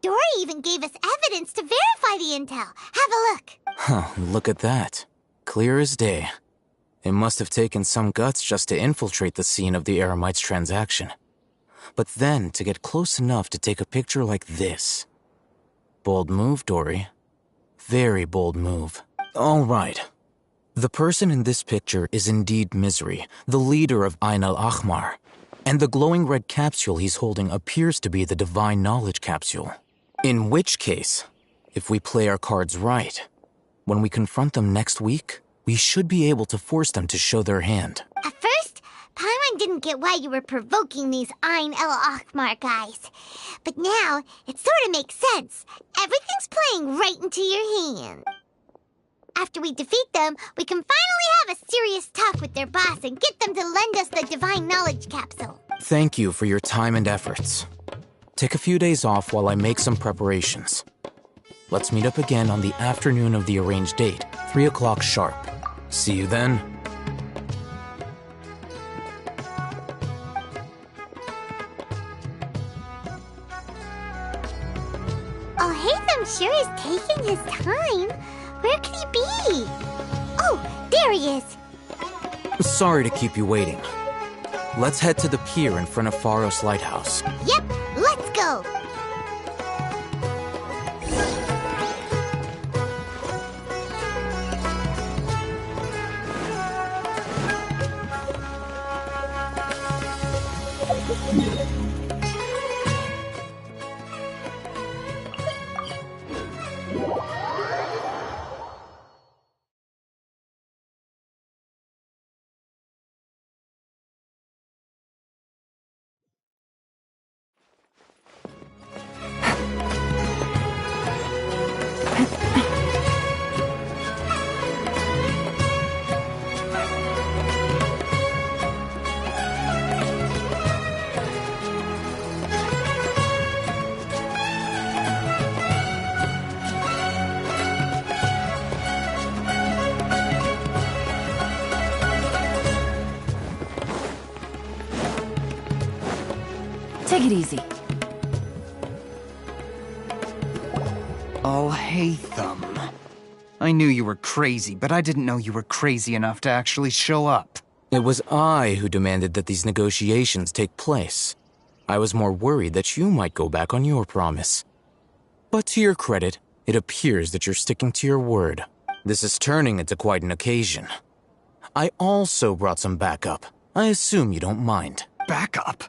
Dory even gave us evidence to verify the intel. Have a look. Huh, look at that. Clear as day. It must have taken some guts just to infiltrate the scene of the Eremites' transaction. But then to get close enough to take a picture like this. Bold move, Dory. Very bold move. All right. The person in this picture is indeed Misery, the leader of Ain al-Ahmar. And the glowing red capsule he's holding appears to be the Divine Knowledge capsule. In which case, if we play our cards right, when we confront them next week, we should be able to force them to show their hand. At first, Paimon didn't get why you were provoking these Ain el-Ahmar guys. But now, it sort of makes sense. Everything's playing right into your hand. After we defeat them, we can finally have a serious talk with their boss and get them to lend us the Divine Knowledge capsule. Thank you for your time and efforts. Take a few days off while I make some preparations. Let's meet up again on the afternoon of the arranged date, 3 o'clock sharp. See you then. Oh, Hatham sure is taking his time. Where could he be? Oh, there he is. Sorry to keep you waiting. Let's head to the pier in front of Pharos Lighthouse. Yep, let's go. Take it easy. Oh, Hatham. I knew you were crazy, but I didn't know you were crazy enough to actually show up. It was I who demanded that these negotiations take place. I was more worried that you might go back on your promise. But to your credit, it appears that you're sticking to your word. This is turning into quite an occasion. I also brought some backup. I assume you don't mind. Backup?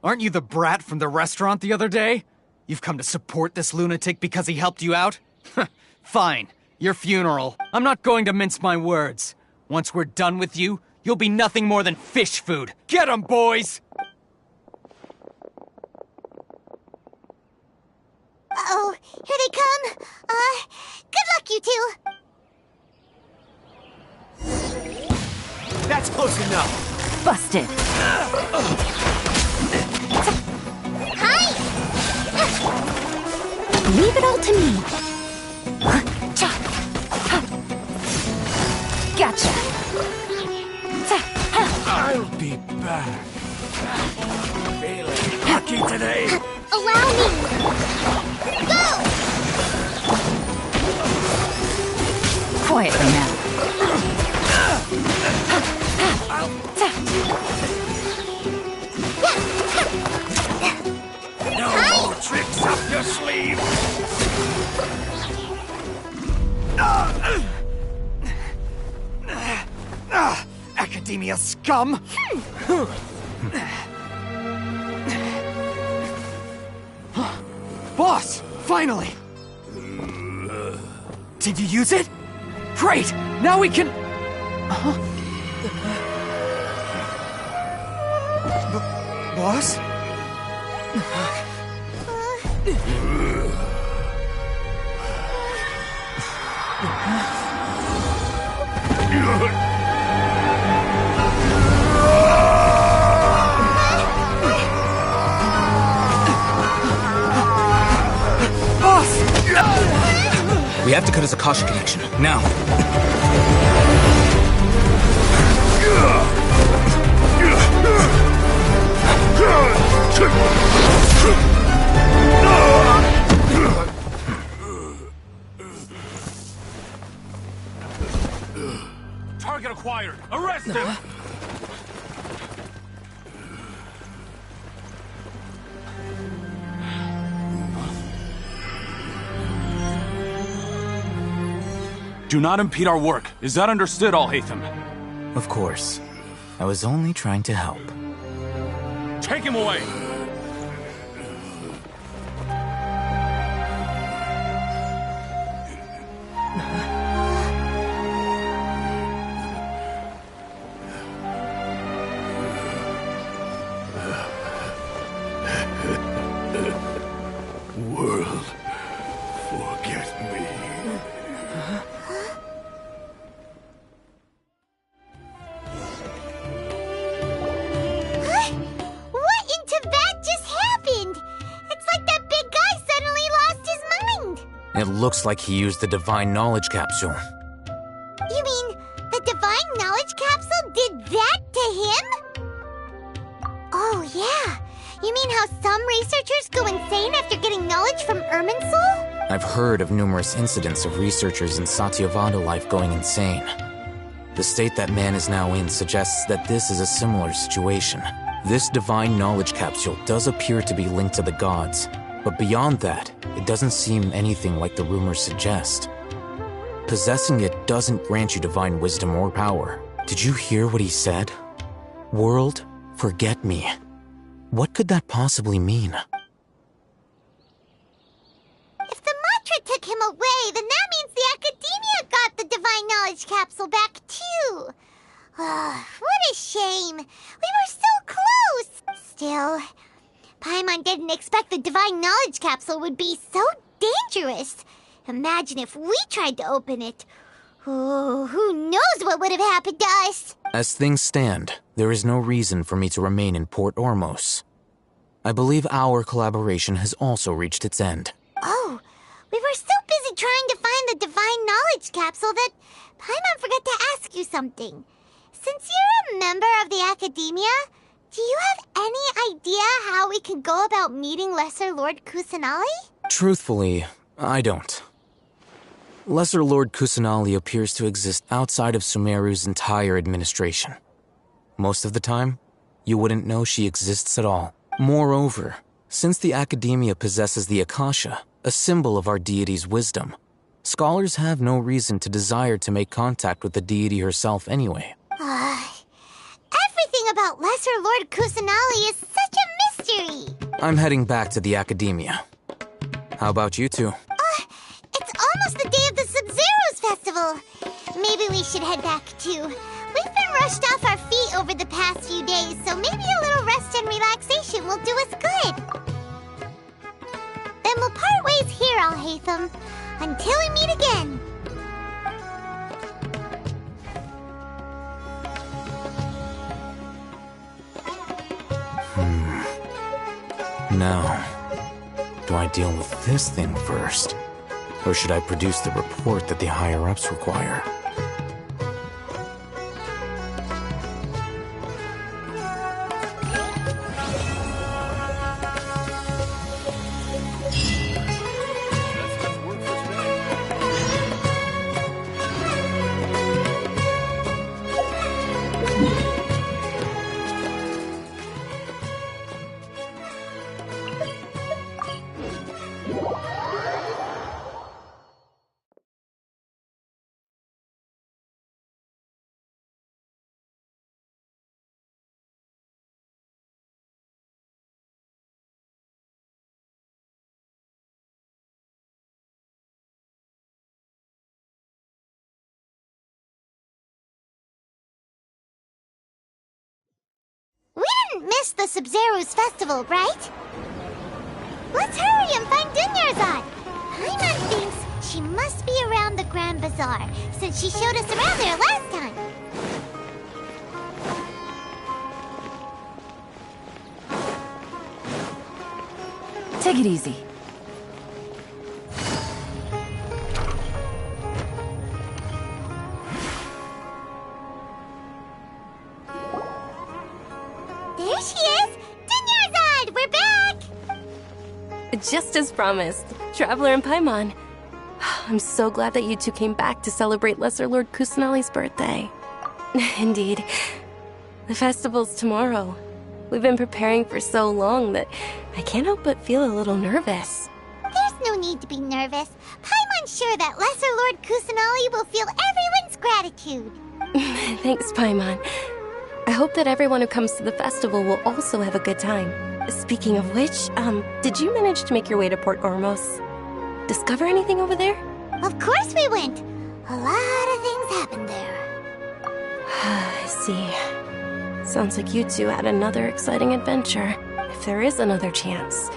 Aren't you the brat from the restaurant the other day? You've come to support this lunatic because he helped you out? Fine. Your funeral. I'm not going to mince my words. Once we're done with you, you'll be nothing more than fish food. Get 'em, boys! Uh-oh, here they come. Good luck, you two. That's close enough. Busted. Hi! Leave it all to me. Gotcha. I'll be back. Feeling lucky today. Allow me. Go! Quietly now. No more tricks up your sleeve. Academia scum! Boss! Finally! Did you use it? Great! Now we can... Boss? We have to cut his Akasha connection, now. Do not impede our work. Is that understood, Alhaitham? Of course. I was only trying to help. Take him away! World, forget me. What in Tibet just happened? It's like that big guy suddenly lost his mind. It looks like he used the Divine Knowledge Capsule. You mean the Divine Knowledge Capsule did that to him? Oh, yeah. You mean how some researchers go insane after getting knowledge from Irminsul? I've heard of numerous incidents of researchers in Satyavada life going insane. The state that man is now in suggests that this is a similar situation. This Divine Knowledge Capsule does appear to be linked to the gods, but beyond that, it doesn't seem anything like the rumors suggest. Possessing it doesn't grant you divine wisdom or power. Did you hear what he said? World, forget me. What could that possibly mean? If the mantra took him away, then that means the Academia got the Divine Knowledge Capsule back too. What a shame. We were so close. Still, Paimon didn't expect the Divine Knowledge Capsule would be so dangerous. Imagine if we tried to open it. Oh, who knows what would have happened to us? As things stand, there is no reason for me to remain in Port Ormos. I believe our collaboration has also reached its end. Oh, we were so busy trying to find the Divine Knowledge Capsule that Paimon forgot to ask you something. Since you're a member of the Academia, do you have any idea how we can go about meeting Lesser Lord Kusanali? Truthfully, I don't. Lesser Lord Kusanali appears to exist outside of Sumeru's entire administration. Most of the time, you wouldn't know she exists at all. Moreover, since the Academia possesses the Akasha, a symbol of our deity's wisdom, scholars have no reason to desire to make contact with the deity herself anyway. Everything about Lesser Lord Kusanali is such a mystery. I'm heading back to the Academia. How about you two? It's almost the day of the Sub-Zeros Festival. Maybe we should head back too. We've been rushed off our feet over the past few days, so maybe a little rest and relaxation will do us good. Then we'll part ways here, Alhaitham, until we meet again. Now, do I deal with this thing first? Or should I produce the report that the higher-ups require? We didn't miss the Sub-Zeros Festival, right? Let's hurry and find Dunyarzad. Paimon thinks she must be around the Grand Bazaar, since she showed us around there last time. Take it easy. There she is! Dunyarzad, we're back! Just as promised, Traveler and Paimon. I'm so glad that you two came back to celebrate Lesser Lord Kusanali's birthday. Indeed. The festival's tomorrow. We've been preparing for so long that I can't help but feel a little nervous. There's no need to be nervous. Paimon ensure that Lesser Lord Kusanali will feel everyone's gratitude. Thanks, Paimon. I hope that everyone who comes to the festival will also have a good time. Speaking of which, did you manage to make your way to Port Ormos? Discover anything over there? Of course we went. A lot of things happened there. I see. Sounds like you two had another exciting adventure. If there is another chance,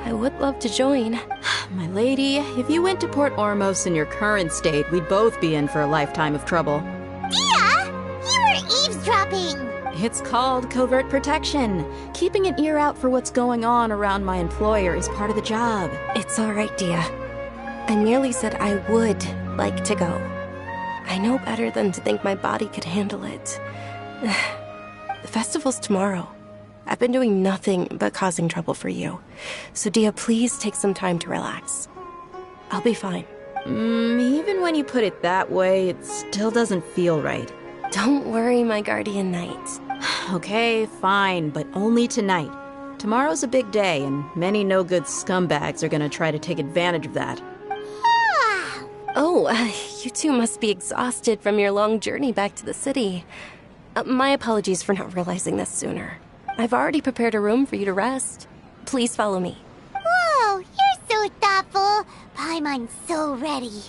I would love to join. My lady, if you went to Port Ormos in your current state, we'd both be in for a lifetime of trouble. Dia! You were eavesdropping! It's called covert protection. Keeping an ear out for what's going on around my employer is part of the job. It's all right, Dia. I merely said I would like to go. I know better than to think my body could handle it. The festival's tomorrow. I've been doing nothing but causing trouble for you. So, Dia, please take some time to relax. I'll be fine. Even when you put it that way, it still doesn't feel right. Don't worry, my guardian knight. Okay, fine, but only tonight. Tomorrow's a big day, and many no-good scumbags are gonna try to take advantage of that. Oh, you two must be exhausted from your long journey back to the city. My apologies for not realizing this sooner. I've already prepared a room for you to rest. Please follow me. Whoa, you're so thoughtful. Paimon's so ready.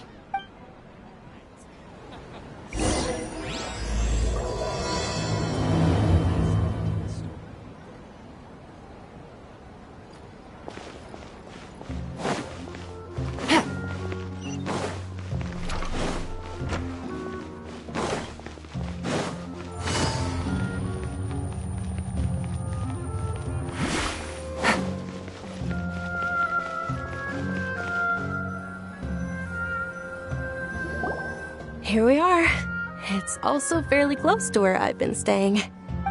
Here we are. It's also fairly close to where I've been staying. It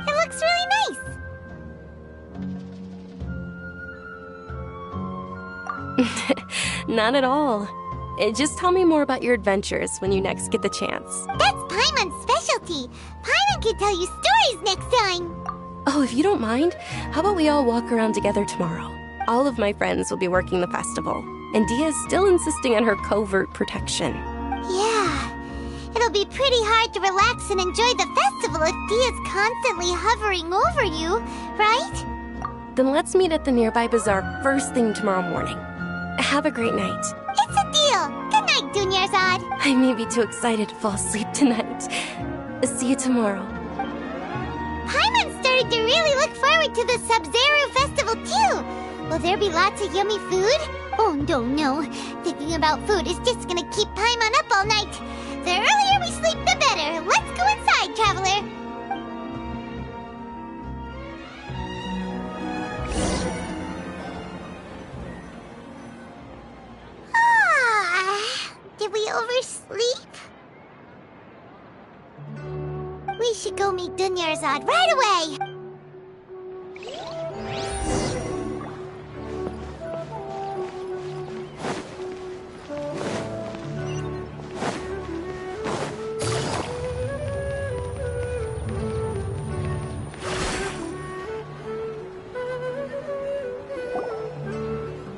looks really nice. Not at all. Just tell me more about your adventures when you next get the chance. That's Paimon's specialty. Paimon can tell you stories next time. Oh, if you don't mind, how about we all walk around together tomorrow? All of my friends will be working the festival, and Dia's still insisting on her covert protection. Yeah. It'll be pretty hard to relax and enjoy the festival if Dia's constantly hovering over you, right? Then let's meet at the nearby bazaar first thing tomorrow morning. Have a great night. It's a deal. Good night, Dunyarzad. I may be too excited to fall asleep tonight. See you tomorrow. Paimon started to really look forward to the Sub-Zero festival too. Will there be lots of yummy food? Oh, no. Thinking about food is just gonna keep Paimon up all night. The earlier we sleep, the better. Let's go inside, traveler. Did we oversleep? We should go meet Dunyarzad right away.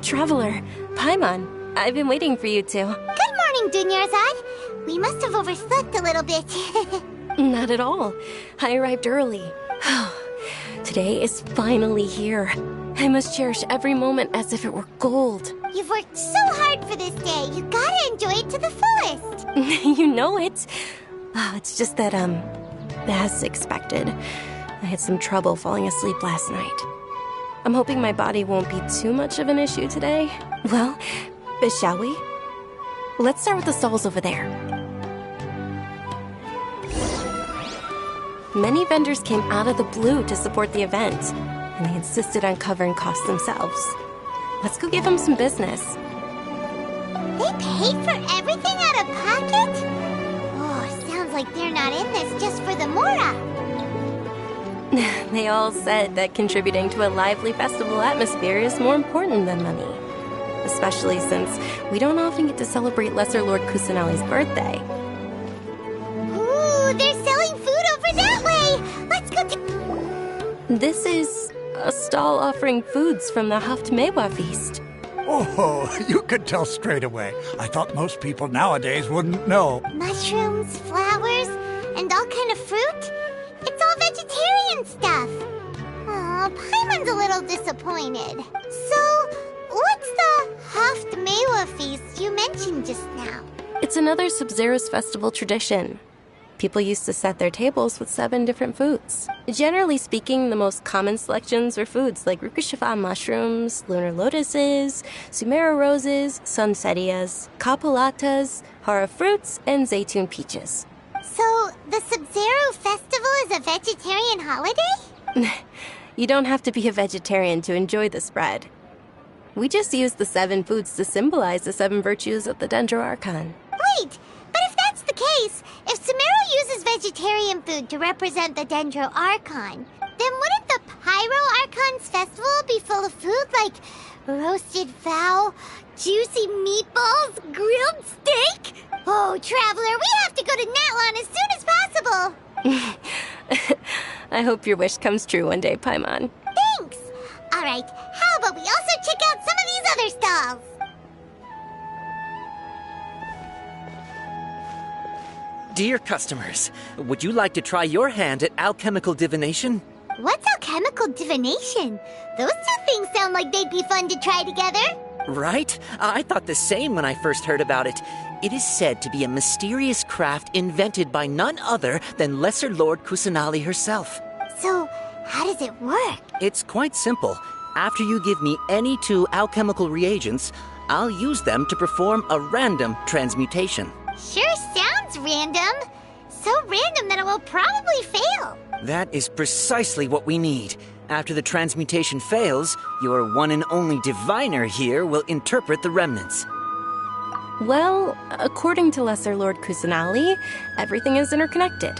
Traveler, Paimon, I've been waiting for you two. Good morning, Dunyarzad. We must have overslept a little bit. Not at all. I arrived early. Today is finally here. I must cherish every moment as if it were gold. You've worked so hard for this day. You gotta enjoy it to the fullest. You know it. It's just that, as expected, I had some trouble falling asleep last night. I'm hoping my body won't be too much of an issue today. Well, shall we? Let's start with the stalls over there. Many vendors came out of the blue to support the event, and they insisted on covering costs themselves. Let's go give them some business. They paid for everything out of pocket? Oh, sounds like they're not in this just for the Mora. They all said that contributing to a lively festival atmosphere is more important than money. Especially since we don't often get to celebrate Lesser Lord Kusanali's birthday. Ooh, they're selling food over that way! Let's go to... This is a stall offering foods from the Haft Mewa feast. Oh, you could tell straight away. I thought most people nowadays wouldn't know. Mushrooms, flowers, and all kind of fruit? It's all vegetarian stuff. Aw, Paimon's a little disappointed. So, what's the Haft feast you mentioned just now? It's another Sub-Zero's festival tradition. People used to set their tables with 7 different foods. Generally speaking, the most common selections were foods like Rukkhashava mushrooms, lunar lotuses, Sumera roses, sunsetias, kapulatas, hara fruits, and zaytun peaches. So, the Sub-Zero festival is a vegetarian holiday? You don't have to be a vegetarian to enjoy the spread. We just use the 7 foods to symbolize the 7 virtues of the Dendro Archon. Wait, but if that's the case, if Sumero uses vegetarian food to represent the Dendro Archon, then wouldn't the Pyro Archon's festival be full of food like roasted fowl, juicy meatballs, grilled steak? Oh, Traveler, we have to go to Natlan as soon as possible. I hope your wish comes true one day, Paimon. Thanks. All right, how about we also check out some of these other stalls? Dear customers, would you like to try your hand at alchemical divination? What's alchemical divination? Those two things sound like they'd be fun to try together. Right? I thought the same when I first heard about it. It is said to be a mysterious craft invented by none other than Lesser Lord Kusanali herself. So, how does it work? It's quite simple. After you give me any 2 alchemical reagents, I'll use them to perform a random transmutation. Sure sounds random. So random that it will probably fail. That is precisely what we need. After the transmutation fails, your one and only diviner here will interpret the remnants. Well, according to Lesser Lord Kusanali, everything is interconnected,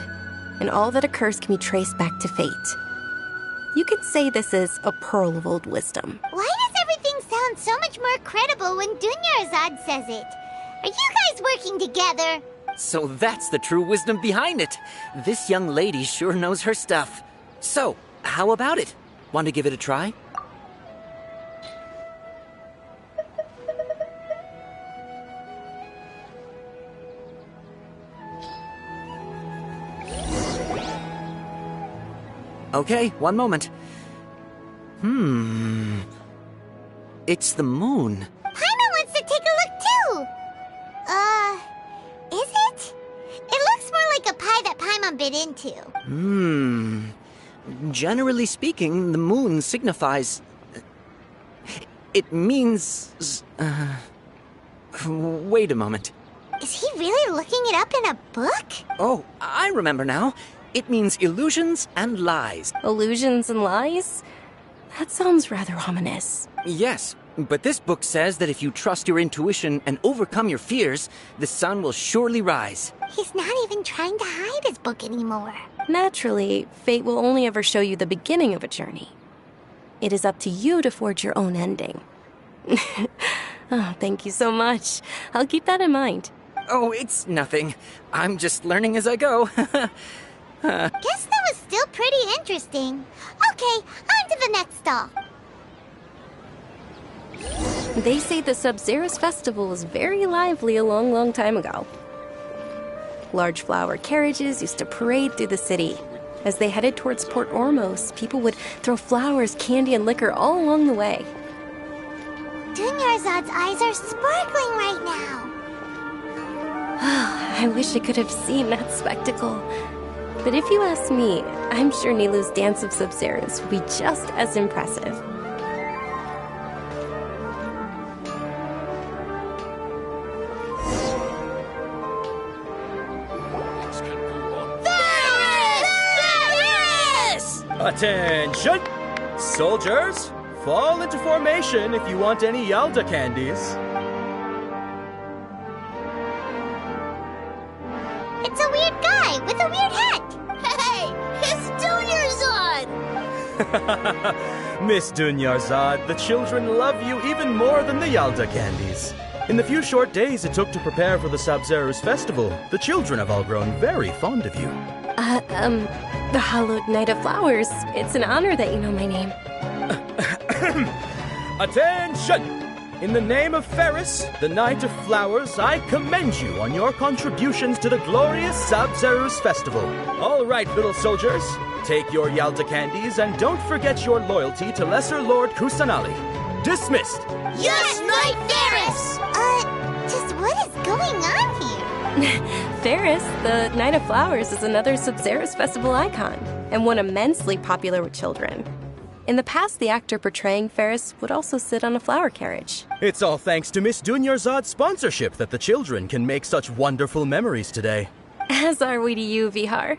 and all that occurs can be traced back to fate. You could say this is a pearl of old wisdom. Why does everything sound so much more credible when Dunyarzad says it? Are you guys working together? So that's the true wisdom behind it. This young lady sure knows her stuff. So, how about it? Want to give it a try? Okay, one moment. It's the moon. Paimon wants to take a look too! Is it? It looks more like a pie that Paimon bit into. Generally speaking, the moon signifies... It means... Wait a moment. Is he really looking it up in a book? Oh, I remember now. It means illusions and lies. Illusions and lies? That sounds rather ominous. Yes, but this book says that if you trust your intuition and overcome your fears, the sun will surely rise. He's not even trying to hide his book anymore. Naturally, fate will only ever show you the beginning of a journey. It is up to you to forge your own ending. Oh, thank you so much. I'll keep that in mind. Oh, it's nothing. I'm just learning as I go. Guess that was still pretty interesting. Okay, on to the next stall. They say the Sub-Zero's festival was very lively a long, long time ago. Large flower carriages used to parade through the city. As they headed towards Port Ormos, people would throw flowers, candy, and liquor all along the way. Dunyarzad's eyes are sparkling right now. I wish I could have seen that spectacle. But if you ask me, I'm sure Nilu's Dance of Sub-Zeros would be just as impressive. Attention! Soldiers, fall into formation if you want any Yalda candies. It's a weird guy with a weird hat. Hey, it's Dunyarzad! Miss Dunyarzad, the children love you even more than the Yalda candies. In the few short days it took to prepare for the Sub-Zero's festival, the children have all grown very fond of you. The Hallowed Night of Flowers. It's an honor that you know my name. Attention! In the name of Ferris, the Knight of Flowers, I commend you on your contributions to the glorious Sabzeruz festival. All right, little soldiers, take your Yalta candies and don't forget your loyalty to Lesser Lord Kusanali. Dismissed! Yes, Knight Ferris! Just what is going on here? Ferris, the Knight of Flowers, is another Sabzeruz festival icon, and one immensely popular with children. In the past, the actor portraying Ferris would also sit on a flower carriage. It's all thanks to Miss Dunyarzad's sponsorship that the children can make such wonderful memories today. As are we to you, Vihar.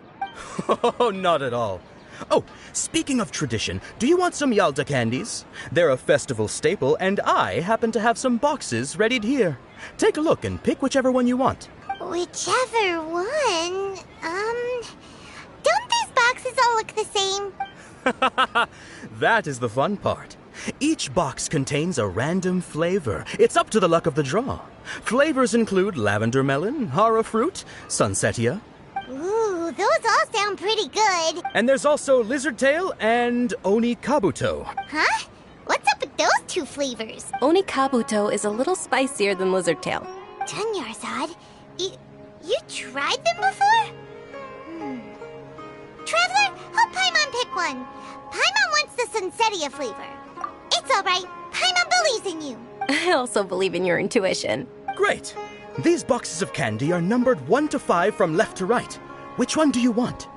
Oh, not at all. Oh, speaking of tradition, do you want some Yalta candies? They're a festival staple, and I happen to have some boxes readied here. Take a look and pick whichever one you want. Whichever one? Don't these boxes all look the same? That is the fun part. Each box contains a random flavor. It's up to the luck of the draw. Flavors include lavender melon, hara fruit, sunsetia. Ooh, those all sound pretty good. And there's also lizard tail and oni kabuto. Huh? What's up with those two flavors? Oni kabuto is a little spicier than lizard tail. Dunyarzad, you tried them before? Traveler, help Paimon pick one. Paimon wants the Sunsetia flavor. It's all right. Paimon believes in you. I also believe in your intuition. Great. These boxes of candy are numbered 1 to 5 from left to right. Which one do you want?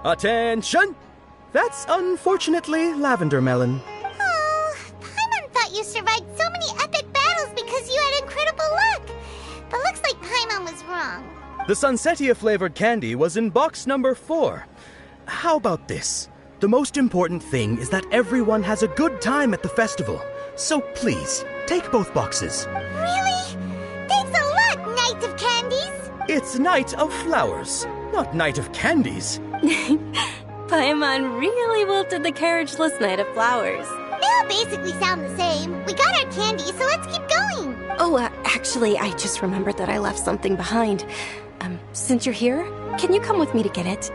Attention! That's unfortunately lavender melon. Oh, Paimon thought you survived so many epic battles because you had incredible luck. But looks like Paimon was wrong. The Sunsetia flavored candy was in box number 4. How about this? The most important thing is that everyone has a good time at the festival. So please, take both boxes. Really? Thanks a lot, Knight of Candies. It's Knight of Flowers, not Knight of Candies. Paimon really wilted the carriageless Knight of Flowers. They all basically sound the same. We got our candy, so let's keep going. Oh, actually, I just remembered that I left something behind. Since you're here, can you come with me to get it?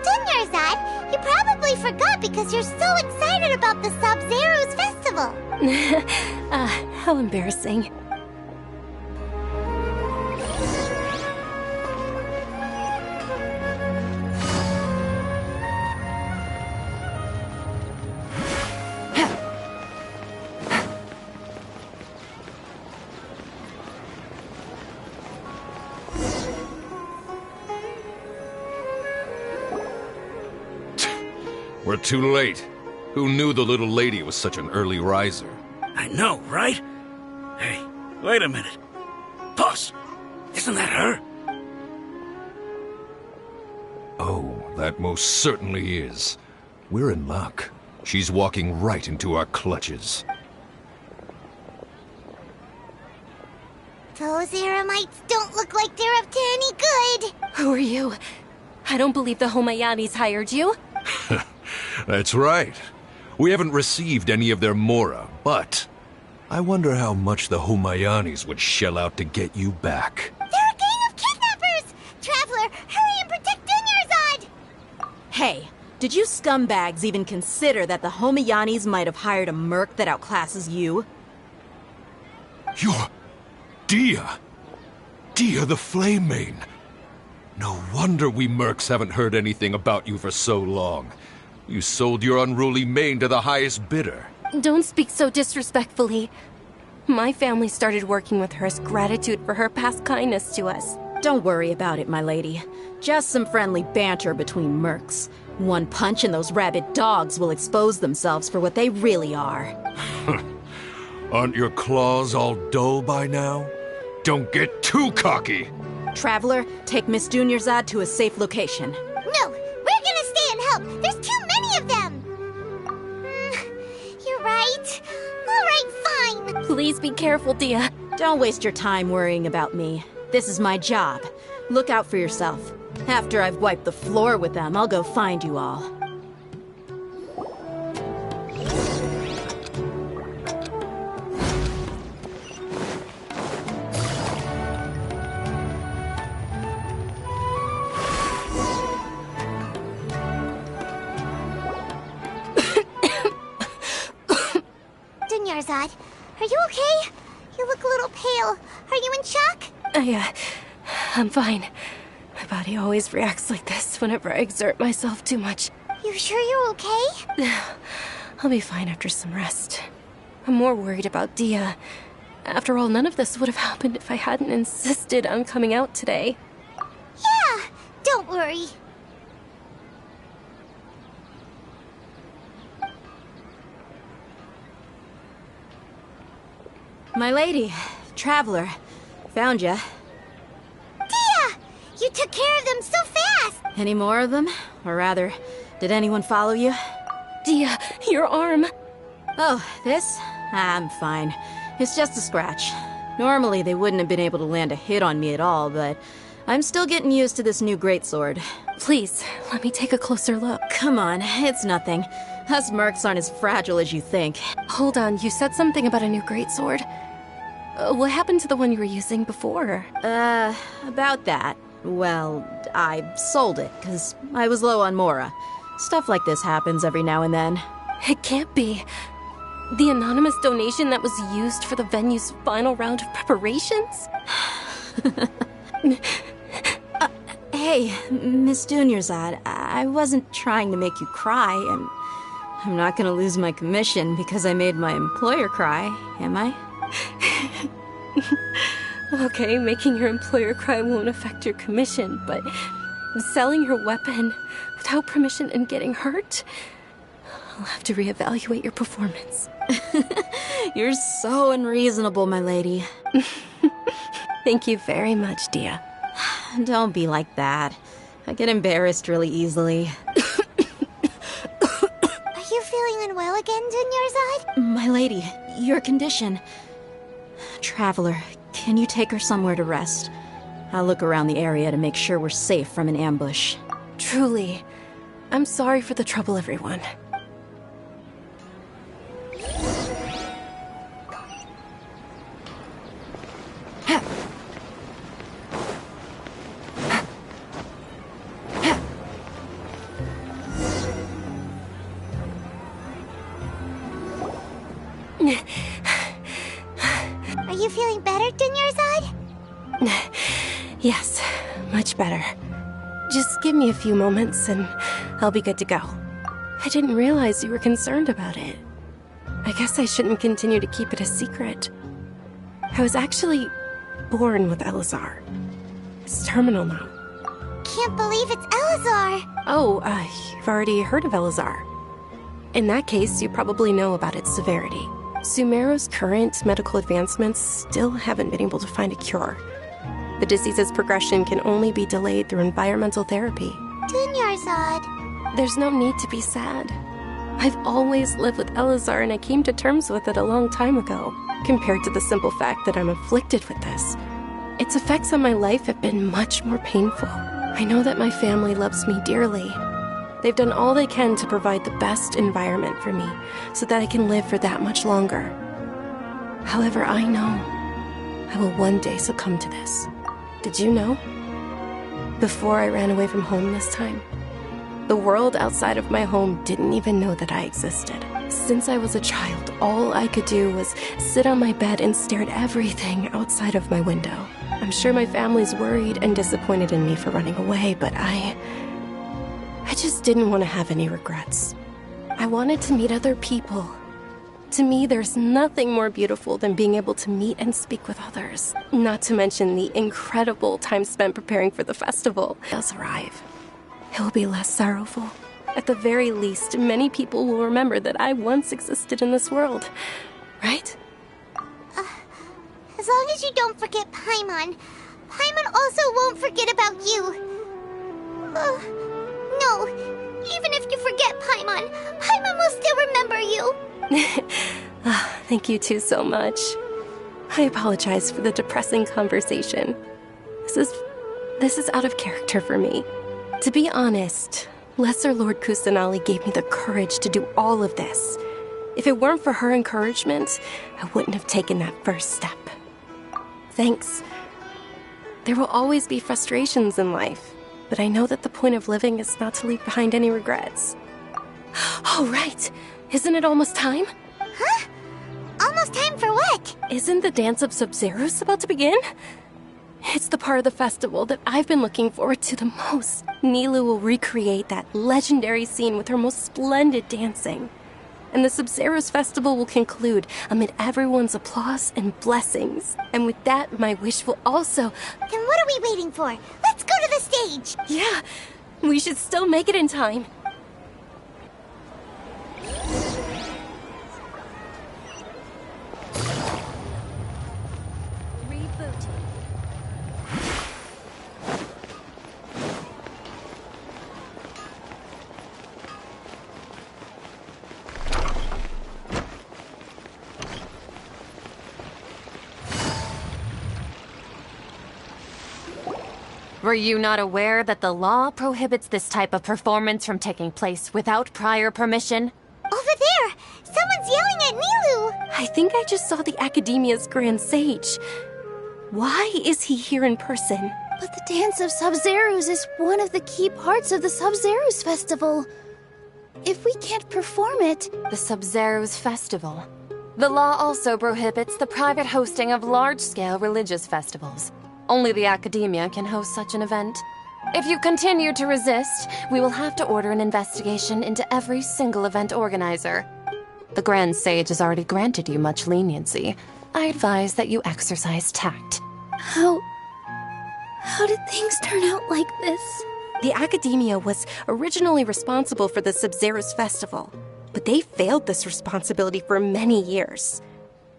Dunyarzad, you probably forgot because you're so excited about the Sabzeruz festival. How embarrassing. We're too late. Who knew the little lady was such an early riser? I know, right? Hey, wait a minute. Boss, isn't that her? Oh, that most certainly is. We're in luck. She's walking right into our clutches. Those Eremites don't look like they're up to any good. Who are you? I don't believe the Homayanis hired you. That's right. We haven't received any of their mora, but I wonder how much the Humayanis would shell out to get you back. They're a gang of kidnappers! Traveler, hurry and protect Dunyarzad! Hey, did you scumbags even consider that the Homayanis might have hired a merc that outclasses you? You're Dia! Dia the Flame Mane! No wonder we mercs haven't heard anything about you for so long. You sold your unruly mane to the highest bidder. Don't speak so disrespectfully. My family started working with her as gratitude for her past kindness to us. Don't worry about it, my lady. Just some friendly banter between mercs. One punch and those rabid dogs will expose themselves for what they really are. Aren't your claws all dull by now? Don't get too cocky! Traveler, take Miss Dunyarzad to a safe location. No, we're gonna stay and help. There's too many of them. You're right. All right, fine. Please be careful, Dia. Don't waste your time worrying about me. This is my job. Look out for yourself. After I've wiped the floor with them, I'll go find you all. Are you okay? You look a little pale. Are you in shock? I'm fine. My body always reacts like this whenever I exert myself too much. You sure you're okay? I'll be fine after some rest. I'm more worried about Dia. After all, none of this would have happened if I hadn't insisted on coming out today. Yeah, don't worry. My lady, Traveler, found ya. Dia! You took care of them so fast! Any more of them? Or rather, did anyone follow you? Dia, your arm. Oh, this? I'm fine. It's just a scratch. Normally, they wouldn't have been able to land a hit on me at all, but I'm still getting used to this new greatsword. Please, let me take a closer look. Come on, it's nothing. Us mercs aren't as fragile as you think. Hold on, you said something about a new greatsword. What happened to the one you were using before? About that. Well, I sold it, because I was low on Mora. Stuff like this happens every now and then. It can't be. The anonymous donation that was used for the venue's final round of preparations? Hey, Miss Dunyarzad, I wasn't trying to make you cry, and I'm not gonna lose my commission because I made my employer cry, am I? Okay, making your employer cry won't affect your commission, but selling your weapon without permission and getting hurt? I'll have to reevaluate your performance. You're so unreasonable, my lady. Thank you very much, Dia. Don't be like that. I get embarrassed really easily. Are you feeling unwell again, Dunyarzad? My lady, your condition. Traveler, can you take her somewhere to rest? I'll look around the area to make sure we're safe from an ambush. Truly, I'm sorry for the trouble, everyone. Are you feeling better, Dunyarzad? Yes, much better. Just give me a few moments and I'll be good to go. I didn't realize you were concerned about it. I guess I shouldn't continue to keep it a secret. I was actually born with Elazar. It's terminal now. Can't believe it's Elazar! Oh, you've already heard of Elazar. In that case, you probably know about its severity. Sumeru's current medical advancements still haven't been able to find a cure. The disease's progression can only be delayed through environmental therapy. Dunyarzad. There's no need to be sad. I've always lived with Elazar and I came to terms with it a long time ago. Compared to the simple fact that I'm afflicted with this, its effects on my life have been much more painful. I know that my family loves me dearly. They've done all they can to provide the best environment for me so that I can live for that much longer. However, I know I will one day succumb to this. Did you know? Before I ran away from home this time, the world outside of my home didn't even know that I existed. Since I was a child, all I could do was sit on my bed and stare at everything outside of my window. I'm sure my family's worried and disappointed in me for running away, but I just didn't want to have any regrets. I wanted to meet other people. To me, there's nothing more beautiful than being able to meet and speak with others. Not to mention the incredible time spent preparing for the festival. It does arrive. It will be less sorrowful. At the very least, many people will remember that I once existed in this world. Right? As long as you don't forget Paimon. Paimon also won't forget about you. No, even if you forget Paimon, Paimon will still remember you. Thank you two so much. I apologize for the depressing conversation. This is out of character for me. To be honest, Lesser Lord Kusanali gave me the courage to do all of this. If it weren't for her encouragement, I wouldn't have taken that first step. Thanks. There will always be frustrations in life, but I know that the point of living is not to leave behind any regrets. Oh, right. Isn't it almost time? Huh? Almost time for what? Isn't the Dance of Sub-Zerus about to begin? It's the part of the festival that I've been looking forward to the most. Nilou will recreate that legendary scene with her most splendid dancing. And the Sub-Zerus festival will conclude amid everyone's applause and blessings. And with that, my wish will also... Then what are we waiting for? Let's go to the stage! Yeah, we should still make it in time. Were you not aware that the law prohibits this type of performance from taking place without prior permission? Over there! Someone's yelling at Nilou! I think I just saw the Academia's Grand Sage. Why is he here in person? But the Dance of Sub-Zerus is one of the key parts of the Sub-Zerus Festival. If we can't perform it... The Sub-Zerus Festival. The law also prohibits the private hosting of large-scale religious festivals. Only the Academia can host such an event. If you continue to resist, we will have to order an investigation into every single event organizer. The Grand Sage has already granted you much leniency. I advise that you exercise tact. How did things turn out like this? The Academia was originally responsible for the Sub-Zerus Festival, but they failed this responsibility for many years.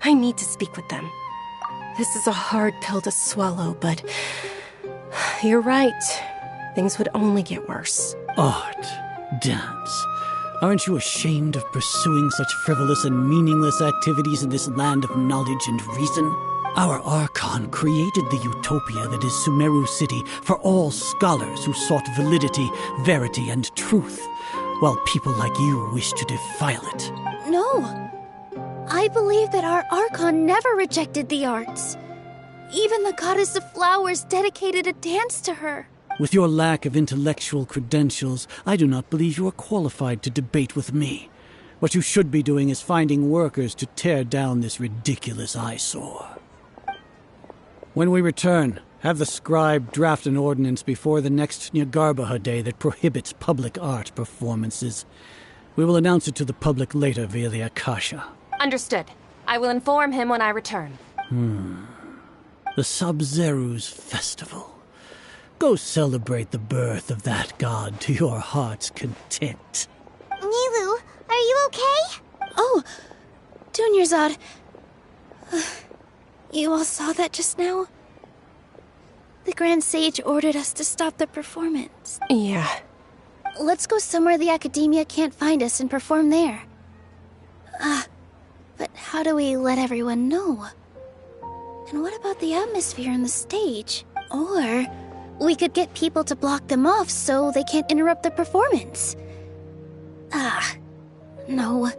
I need to speak with them. This is a hard pill to swallow, but you're right. Things would only get worse. Art, dance. Aren't you ashamed of pursuing such frivolous and meaningless activities in this land of knowledge and reason? Our Archon created the utopia that is Sumeru City for all scholars who sought validity, verity, and truth, while people like you wish to defile it. No. I believe that our Archon never rejected the arts. Even the goddess of flowers dedicated a dance to her. With your lack of intellectual credentials, I do not believe you are qualified to debate with me. What you should be doing is finding workers to tear down this ridiculous eyesore. When we return, have the scribe draft an ordinance before the next Nyagarbha day that prohibits public art performances. We will announce it to the public later via the Akasha. Understood. I will inform him when I return. The Sub-Zerus Festival. Go celebrate the birth of that god to your heart's content. Nilou, are you okay? Oh, Dunyarzad. You all saw that just now? The Grand Sage ordered us to stop the performance. Yeah. Let's go somewhere the Academia can't find us and perform there. But how do we let everyone know? And what about the atmosphere and the stage? Or we could get people to block them off so they can't interrupt the performance. No.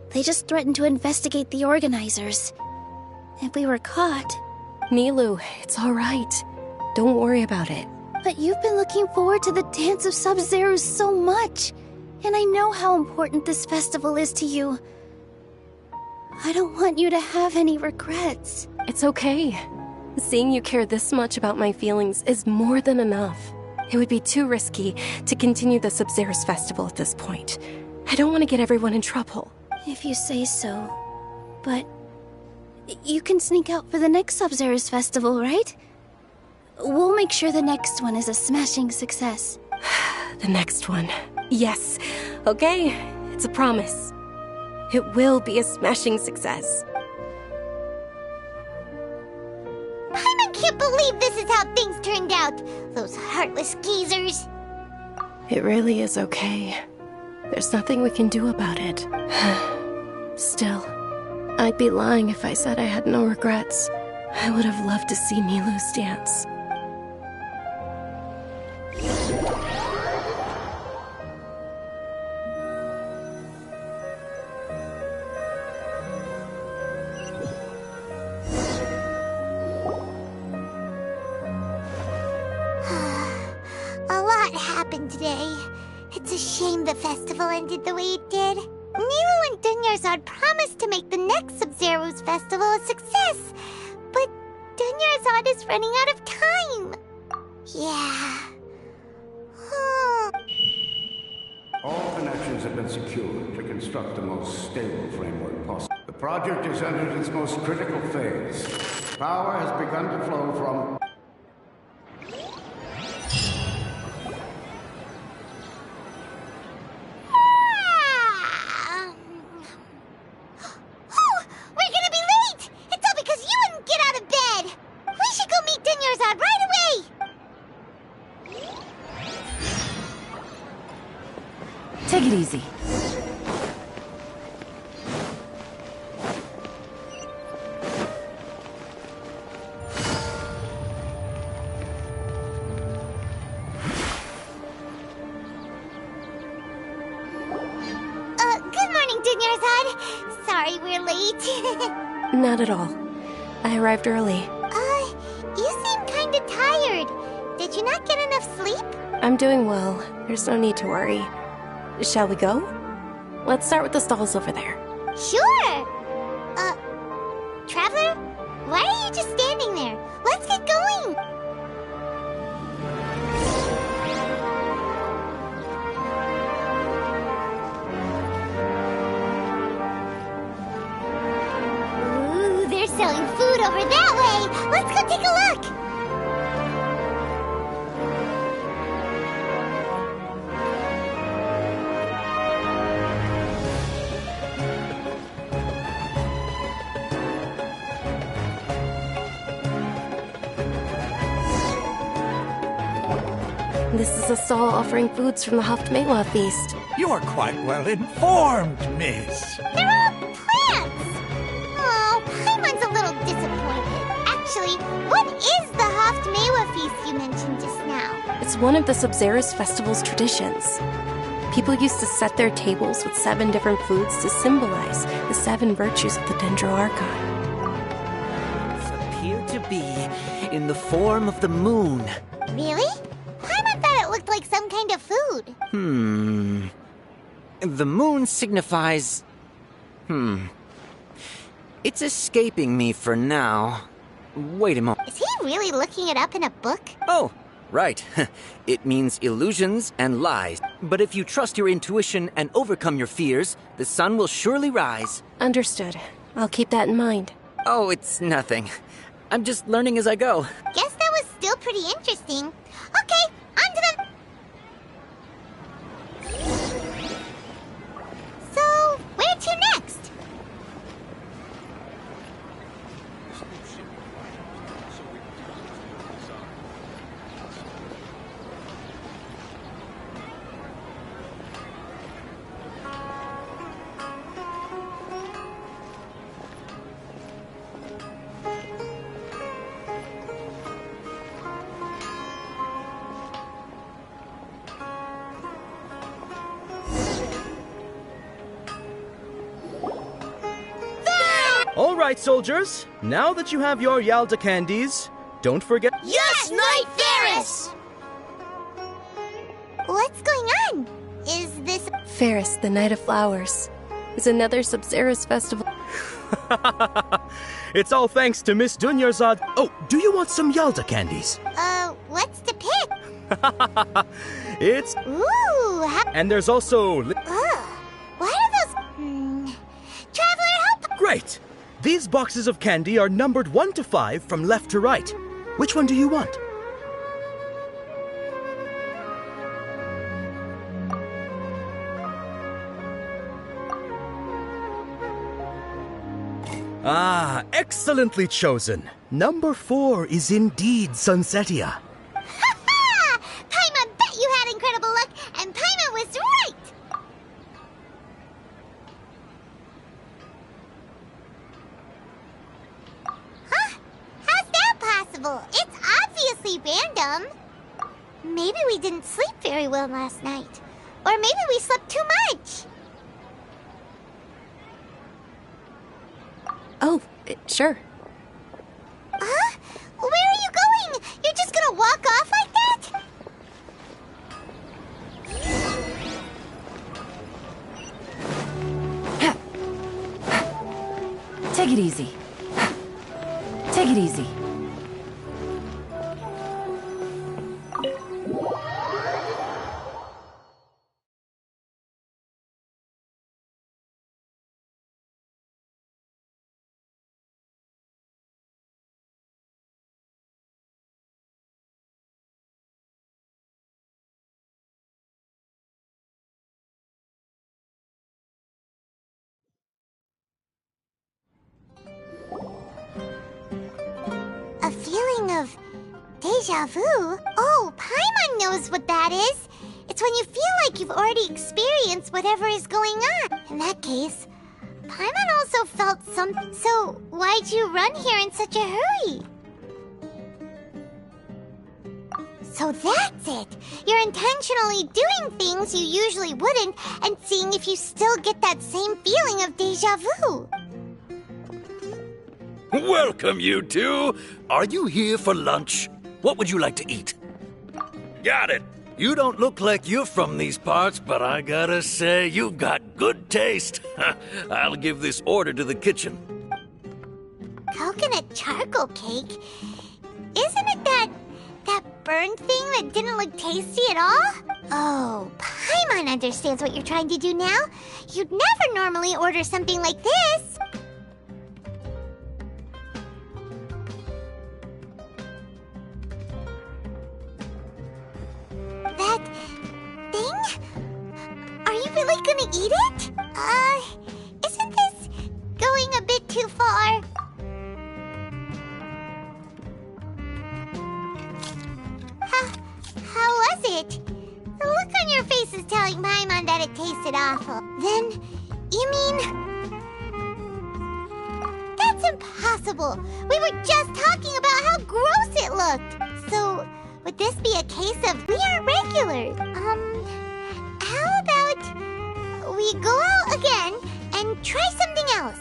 They just threatened to investigate the organizers. If we were caught... Nilou, it's all right. Don't worry about it. But you've been looking forward to the Dance of Sub-Zerus so much. And I know how important this festival is to you. I don't want you to have any regrets. It's okay. Seeing you care this much about my feelings is more than enough. It would be too risky to continue the Sub-Zerus festival at this point. I don't want to get everyone in trouble. If you say so. But you can sneak out for the next Sub-Zerus festival, right? We'll make sure the next one is a smashing success. The next one. Yes. Okay, it's a promise. It will be a smashing success. I can't believe this is how things turned out. Those heartless geezers. It really is okay. There's nothing we can do about it. Still, I'd be lying if I said I had no regrets. I would have loved to see Nilou's dance. A lot happened today. It's a shame the festival ended the way it did. Nilou and Dunyarzad promised to make the next Sub-Zero's festival a success, but Dunyarzad is running out of time. Yeah. All connections have been secured to construct the most stable framework possible. The project has entered its most critical phase. Power has begun to flow from... We're gonna be late! It's all because you wouldn't get out of bed! We should go meet Dunyarzad right away! Take it easy. Good morning, Dunyarzad. Sorry we're late. Not at all. I arrived early. You seem kinda tired. Did you not get enough sleep? I'm doing well. There's no need to worry. Shall we go? Let's start with the stalls over there. Sure! Traveler? Why are you just standing there? Let's get going! Ooh, they're selling food over that way! Let's go take a look! This is a stall offering foods from the Haftmewa feast. You're quite well informed, miss. They're all plants! Oh, Paimon's a little disappointed. Actually, what is the Haftmewa feast you mentioned just now? It's one of the Sub-Zero's festival's traditions. People used to set their tables with 7 different foods to symbolize the 7 virtues of the Dendro Archon. Appear to be in the form of the moon. Really? Paimon thought it looked like some kind of food. The moon signifies... It's escaping me for now. Wait a moment. Is he really looking it up in a book? Oh, right. It means illusions and lies. But if you trust your intuition and overcome your fears, the sun will surely rise. Understood. I'll keep that in mind. Oh, it's nothing. I'm just learning as I go. Guess that was still pretty interesting. Okay, on to the... So, where to next? All right, soldiers. Now that you have your Yalda candies, don't forget... Yes, Knight Ferris! What's going on? Is this... Ferris, the Night of Flowers, is another Sub-Zero's festival. It's all thanks to Miss Dunyarzad. Oh, do you want some Yalda candies? What's the pick? It's... Ooh, And there's also... What are those... Traveler, help... Great! These boxes of candy are numbered 1 to 5 from left to right. Which one do you want? Ah, excellently chosen. Number 4 is indeed Sunsetia. Ha-ha! Paimon bet you had incredible luck, and Paimon was right! Huh? How's that possible? It's obviously random. Maybe we didn't sleep very well last night. Or maybe we slept too much. Oh, sure. Huh? Where are you going? You're just gonna walk off like that? Take it easy. A feeling of deja vu? Oh, Paimon knows what that is. It's when you feel like you've already experienced whatever is going on. In that case, Paimon also felt something. So, why'd you run here in such a hurry? So that's it. You're intentionally doing things you usually wouldn't and seeing if you still get that same feeling of deja vu. Welcome, you two. Are you here for lunch? What would you like to eat? Got it. You don't look like you're from these parts, but I gotta say, you've got good taste. I'll give this order to the kitchen. Coconut charcoal cake? Isn't it that burned thing that didn't look tasty at all? Oh, Paimon understands what you're trying to do now. You'd never normally order something like this. That thing? Are you really gonna eat it? Isn't this going a bit too far? How was it? The look on your face is telling Paimon that it tasted awful. Then, you mean... That's impossible! We were just talking about how gross it looked! So, would this be a case of we aren't regulars? How about we go out again and try something else?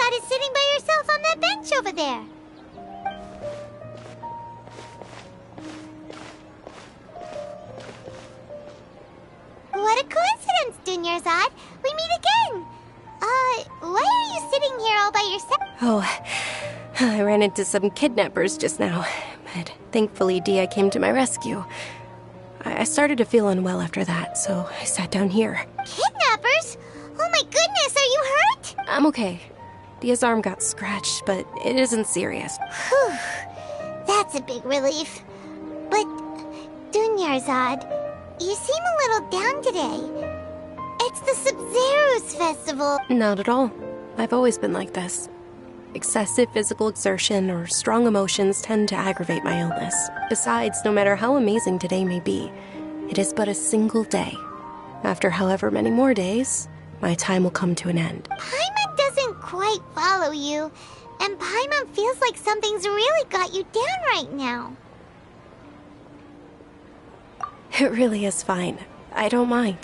Is sitting by yourself on that bench over there. What a coincidence, Dunyarzad. We meet again. Why are you sitting here all by yourself? Oh, I ran into some kidnappers just now, but thankfully Dia came to my rescue. I started to feel unwell after that, so I sat down here. Kidnappers? Oh my goodness, are you hurt? I'm okay. Dia's arm got scratched, but it isn't serious. Whew. That's a big relief. But, Dunyarzad, you seem a little down today. It's the Sub-Zero's festival. Not at all. I've always been like this. Excessive physical exertion or strong emotions tend to aggravate my illness. Besides, no matter how amazing today may be, it is but a single day. After however many more days, my time will come to an end. Paimon doesn't quite follow you, and Paimon feels like something's really got you down right now. It really is fine. I don't mind.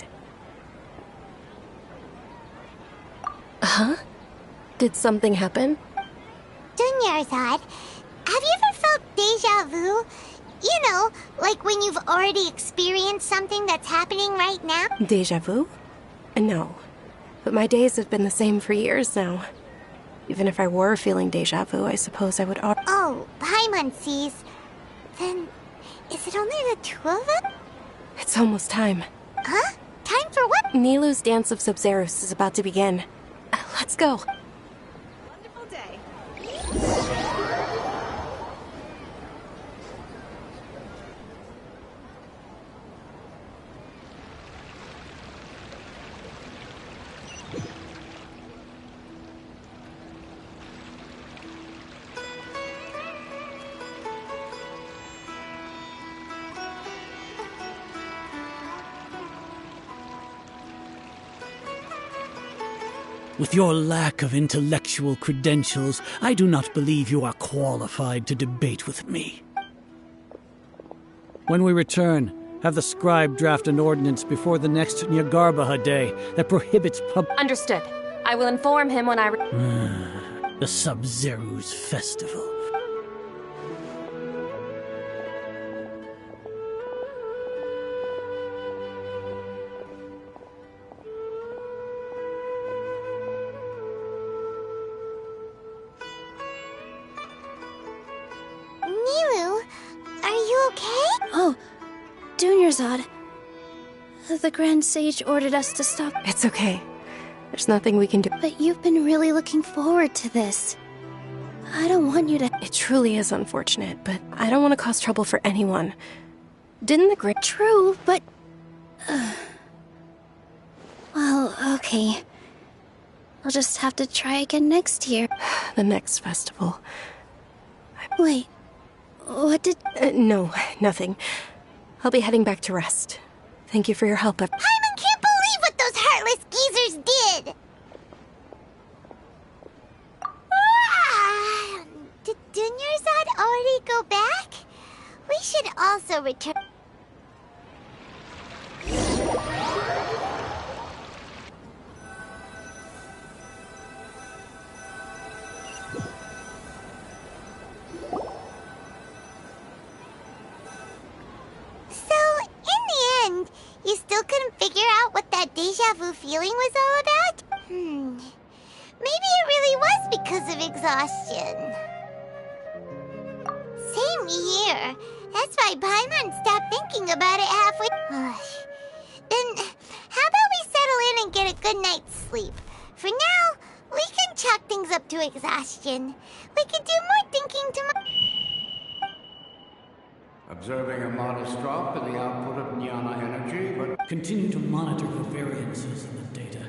Huh? Did something happen? Dunyarzad, have you ever felt deja vu? You know, like when you've already experienced something that's happening right now? Deja vu? No. But my days have been the same for years now. Even if I were feeling deja vu, I suppose I would... Oh, Paimon sees. Then, is it only the two of them? It's almost time. Huh? time for what? Nilu's Dance of Sub-Zerus is about to begin. Let's go. Wonderful day. With your lack of intellectual credentials, I do not believe you are qualified to debate with me. When we return, have the scribe draft an ordinance before the next Nyagarbha day that prohibits Understood. I will inform him when I... the Sub-Zerus Festival. Nilu, are you okay? Oh, Dunyarzad. The Grand Sage ordered us to stop. It's okay. There's nothing we can do. But you've been really looking forward to this. I don't want you to... It truly is unfortunate, but I don't want to cause trouble for anyone. Didn't the Great... True, but... Well, okay. I'll just have to try again next year. The next festival. Wait, what did... No, nothing. I'll be heading back to rest. Thank you for your help. Paimon can't believe what those heartless geezers did! Did Dunyarzad already go back? We should also return... You still couldn't figure out what that deja vu feeling was all about? Maybe it really was because of exhaustion. Same here. That's why Paimon stopped thinking about it halfway. Then, how about we settle in and get a good night's sleep? For now, we can chalk things up to exhaustion. We can do more thinking tomorrow. Observing a modest drop in the output of Jnana energy, but... Continue to monitor the variances in the data.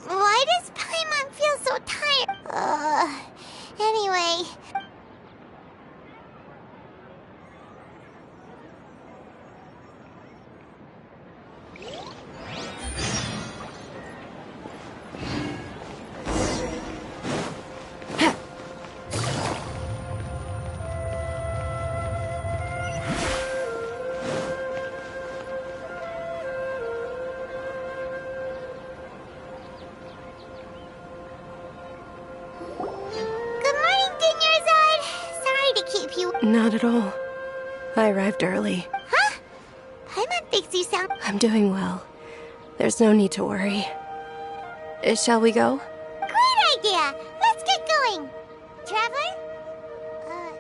Why does Paimon feel so tired? Anyway... Not at all. I arrived early. Huh? Paimon thinks you sound... I'm doing well. There's no need to worry. Shall we go? Great idea! Let's get going! Traveler? Hey.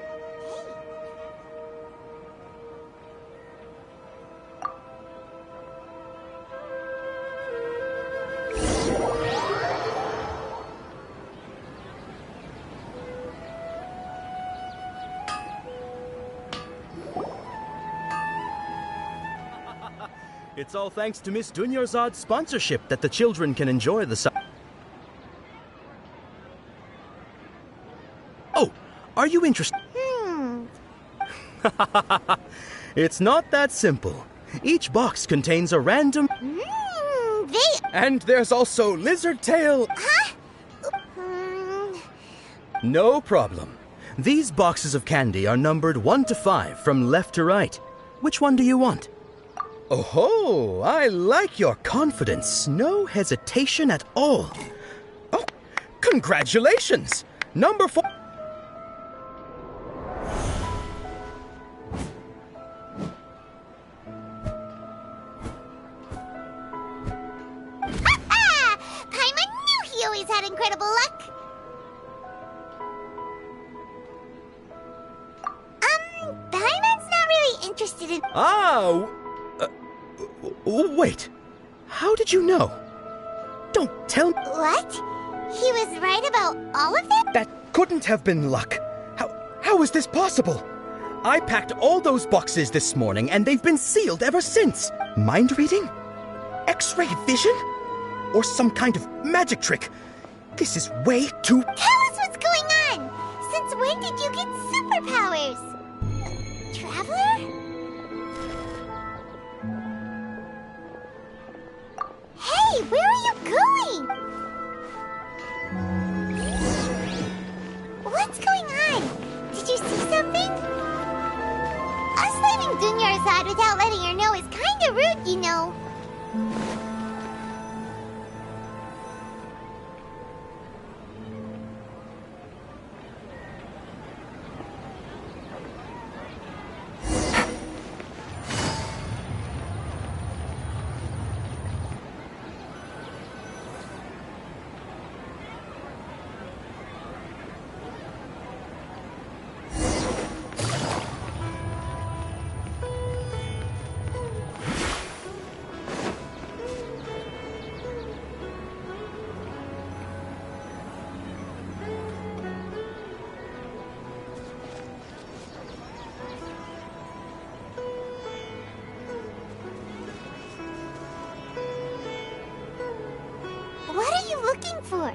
It's all thanks to Miss Dunyarzad's sponsorship that the children can enjoy the... Oh, are you interested? It's not that simple. Each box contains a random... And there's also lizard tail... Huh? No problem. These boxes of candy are numbered 1 to 5 from left to right. Which one do you want? Oh, I like your confidence. No hesitation at all. Oh, congratulations! Number 4... Paimon knew he always had incredible luck! interested in... Wait. How did you know? Don't tell me... What? He was right about all of it? That couldn't have been luck. How is this possible? I packed all those boxes this morning, and they've been sealed ever since. Mind reading? X-ray vision? Or some kind of magic trick? This is way too... Tell us what's going on! Since when did you get superpowers? Traveler? Hey, where are you going? What's going on? Did you see something? Us leaving Dunyarzad without letting her know is kinda rude, you know. What are you looking for?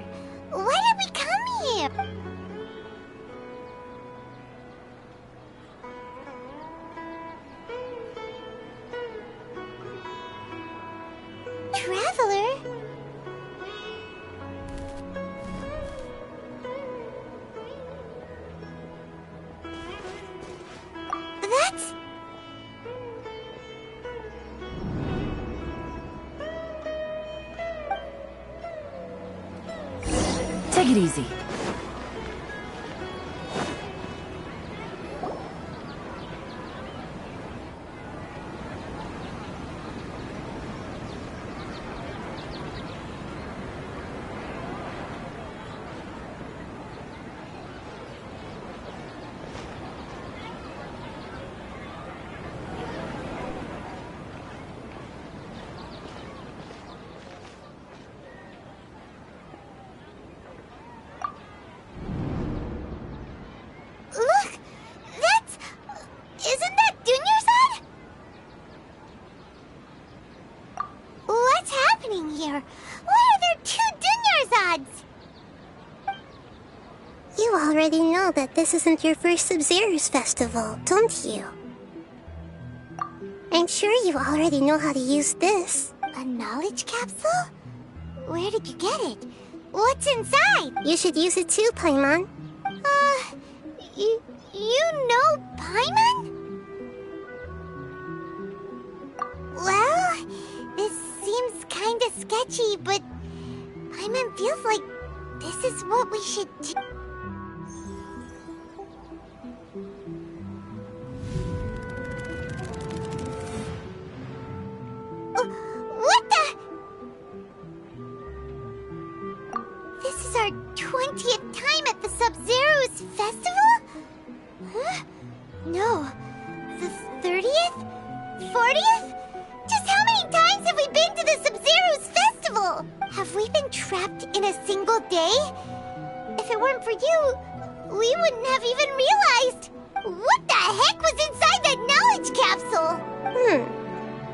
Why did we come here? Traveler? That's... Take it easy. Look! That's... Isn't that Dunyarzad? What's happening here? Why are there two Dunyarzads? You already know that this isn't your first Sub-Zero's festival, don't you? I'm sure you already know how to use this. A knowledge capsule? Where did you get it? What's inside? You should use it too, Paimon. You know Paimon? Well, this seems kinda sketchy, but Paimon feels like this is what we should do. What the? This is our 20th time at the Sub-Zero's festival? Huh? No. The 30th? 40th? Just how many times have we been to the Sub-Zero's festival? Have we been trapped in a single day? If it weren't for you, we wouldn't have even realized. What the heck was inside that knowledge capsule?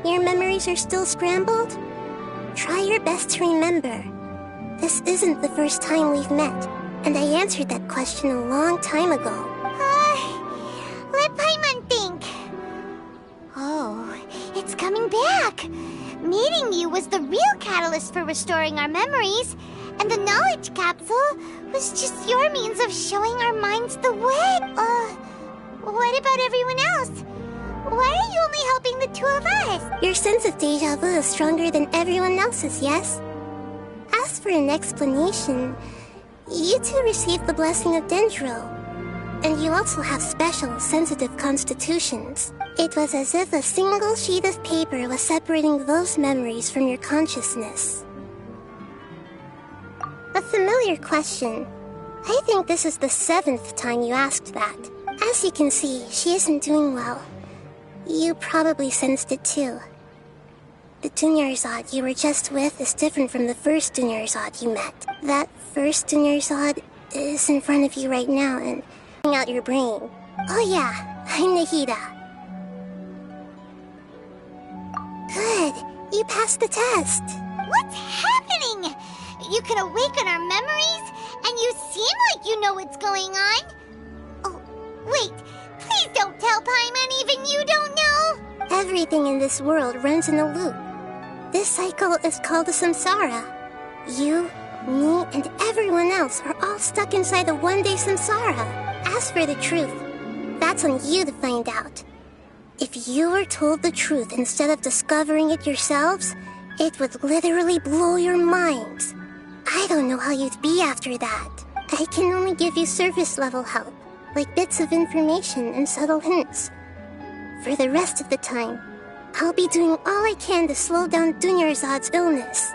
Your memories are still scrambled? Try your best to remember. This isn't the first time we've met, and I answered that question a long time ago. Let Paimon think. Oh, it's coming back. Meeting you was the real catalyst for restoring our memories, and the knowledge capsule was just your means of showing our minds the way. What about everyone else? Why are you only helping the two of us? Your sense of deja vu is stronger than everyone else's, yes? As for an explanation, you two received the blessing of Dendro, and you also have special, sensitive constitutions. It was as if a single sheet of paper was separating those memories from your consciousness. A familiar question. I think this is the 7th time you asked that. As you can see, she isn't doing well. You probably sensed it too. The Dunyarzad you were just with is different from the first Dunyarzad you met. That first Dunyarzad is in front of you right now and out your brain. Oh yeah, I'm Nahida. Good, you passed the test. What's happening? You can awaken our memories, and you seem like you know what's going on. Oh, wait, please don't tell Paimon even you don't know. Everything in this world runs in a loop. This cycle is called a samsara. You, me, and everyone else are all stuck inside a one-day samsara. As for the truth, that's on you to find out. If you were told the truth instead of discovering it yourselves, it would literally blow your minds. I don't know how you'd be after that. I can only give you surface-level help, like bits of information and subtle hints. For the rest of the time, I'll be doing all I can to slow down Dunyarzad's illness.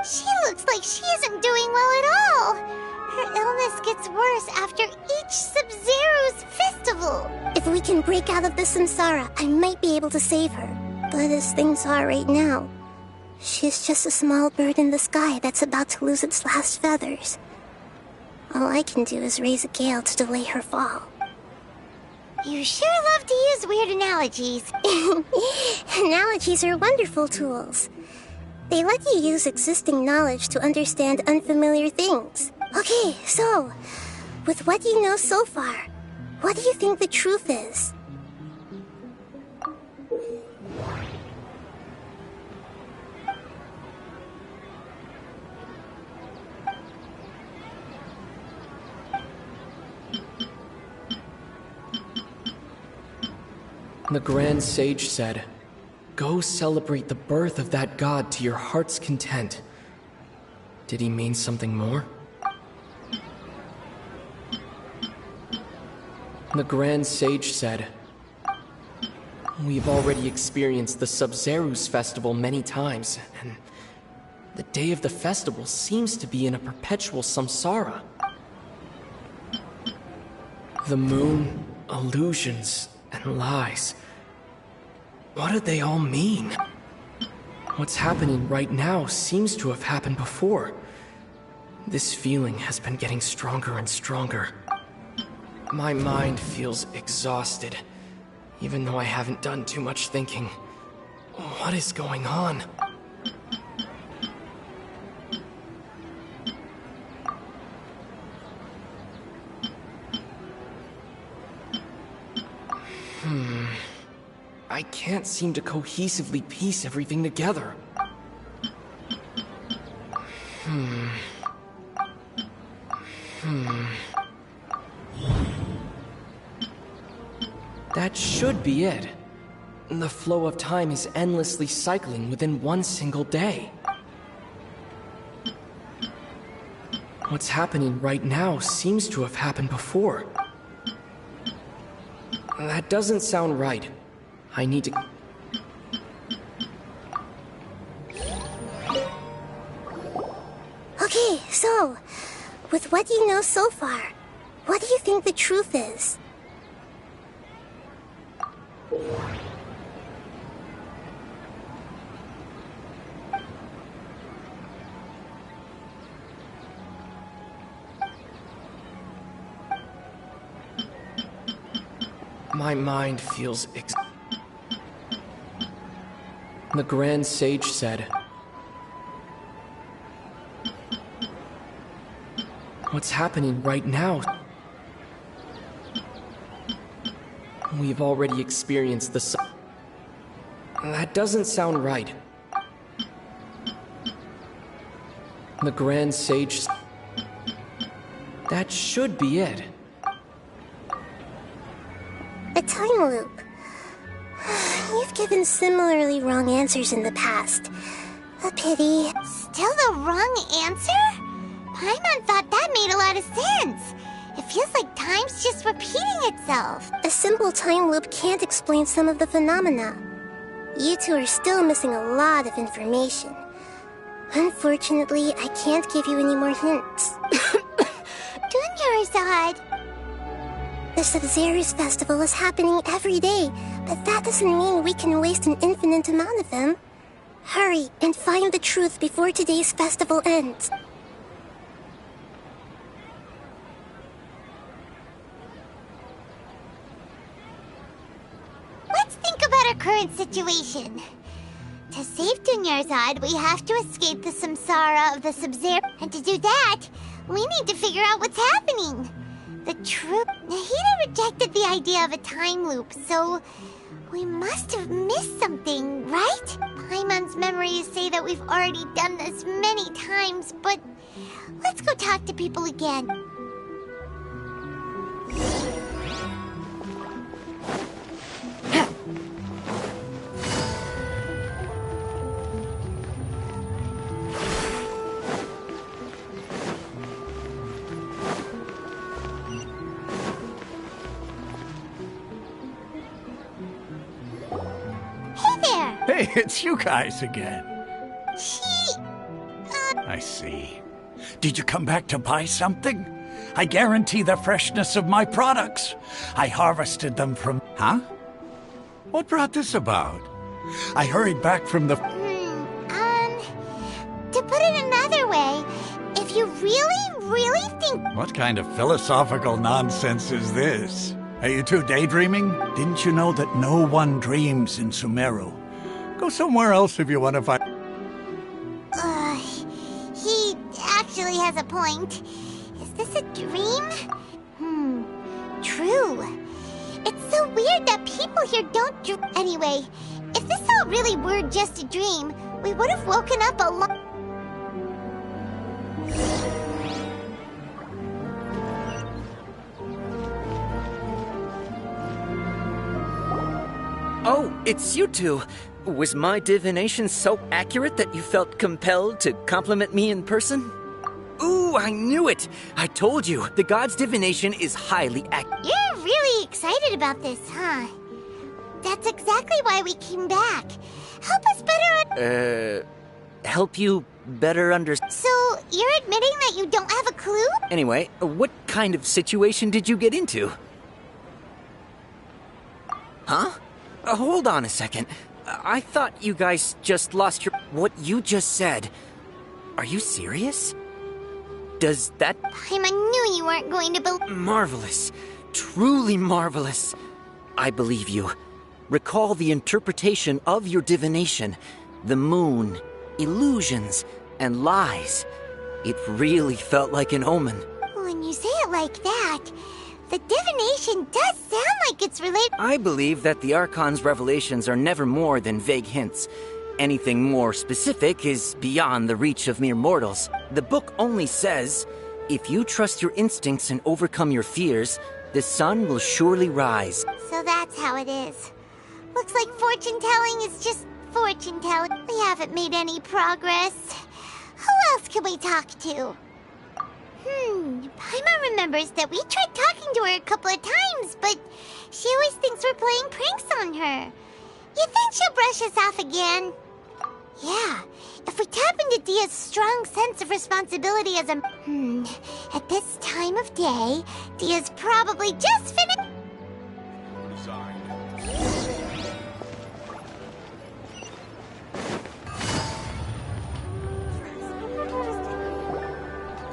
She looks like she isn't doing well at all. Her illness gets worse after each Sub-Zero's festival. If we can break out of the samsara, I might be able to save her. But as things are right now, she's just a small bird in the sky that's about to lose its last feathers. All I can do is raise a gale to delay her fall. You sure love to use weird analogies. Analogies are wonderful tools. They let you use existing knowledge to understand unfamiliar things. Okay, so, with what you know so far, what do you think the truth is? The Grand Sage said, "Go celebrate the birth of that god to your heart's content." Did he mean something more? The Grand Sage said, "We've already experienced the Sub-Zero's festival many times, and the day of the festival seems to be in a perpetual samsara. The moon, illusions, and lies. What do they all mean? What's happening right now seems to have happened before. This feeling has been getting stronger and stronger. My mind feels exhausted, even though I haven't done too much thinking. What is going on?" I can't seem to cohesively piece everything together. That should be it. The flow of time is endlessly cycling within one single day. What's happening right now seems to have happened before. That doesn't sound right. I need to... Okay, so, with what you know so far, what do you think the truth is? My mind feels The Grand Sage said, "What's happening right now? We've already experienced the That doesn't sound right. The Grand Sage... That should be it. A time loop. You've given similarly wrong answers in the past. A pity. Still the wrong answer? Paimon thought that made a lot of sense. It feels like time's just repeating itself. A simple time loop can't explain some of the phenomena. You two are still missing a lot of information. Unfortunately, I can't give you any more hints. Dunyarzad. The Sub-Zero's festival is happening every day, but that doesn't mean we can waste an infinite amount of them. Hurry and find the truth before today's festival ends. Let's think about our current situation. To save Dunyarzad, we have to escape the samsara of the Sub-Zero. And to do that, we need to figure out what's happening. The truth... Nahida rejected the idea of a time loop, so... we must have missed something, right? Paimon's memories say that we've already done this many times, but... let's go talk to people again. Hey, it's you guys again. She... I see. Did you come back to buy something? I guarantee the freshness of my products. I harvested them from... Huh? What brought this about? I hurried back from the... To put it another way, if you really think... What kind of philosophical nonsense is this? Are you two daydreaming? Didn't you know that no one dreams in Sumeru? Go somewhere else if you want to find... He actually has a point. Is this a dream? True. It's so weird that people here don't dream. Anyway, if this all really were just a dream, we would have woken up a lot... Oh, it's you two. Was my divination so accurate that you felt compelled to compliment me in person? Ooh, I knew it! I told you, the god's divination is highly accurate. You're really excited about this, huh? That's exactly why we came back. Help us better... help you better understand? So, you're admitting that you don't have a clue? Anyway, what kind of situation did you get into? Huh? Hold on a second. I thought you guys just lost your... What you just said... Are you serious? Does that... Paimon knew you weren't going to believe... Marvelous. Truly marvelous. I believe you. Recall the interpretation of your divination. The moon, illusions, and lies. It really felt like an omen. When you say it like that... the divination does sound like it's related... I believe that the Archon's revelations are never more than vague hints. Anything more specific is beyond the reach of mere mortals. The book only says, if you trust your instincts and overcome your fears, the sun will surely rise. So that's how it is. Looks like fortune-telling is just fortune-telling. We haven't made any progress. Who else can we talk to? Paimon remembers that we tried talking to her a couple of times, but she always thinks we're playing pranks on her. You think she'll brush us off again? Yeah, if we tap into Dia's strong sense of responsibility as a... At this time of day, Dia's probably just finished... Sorry.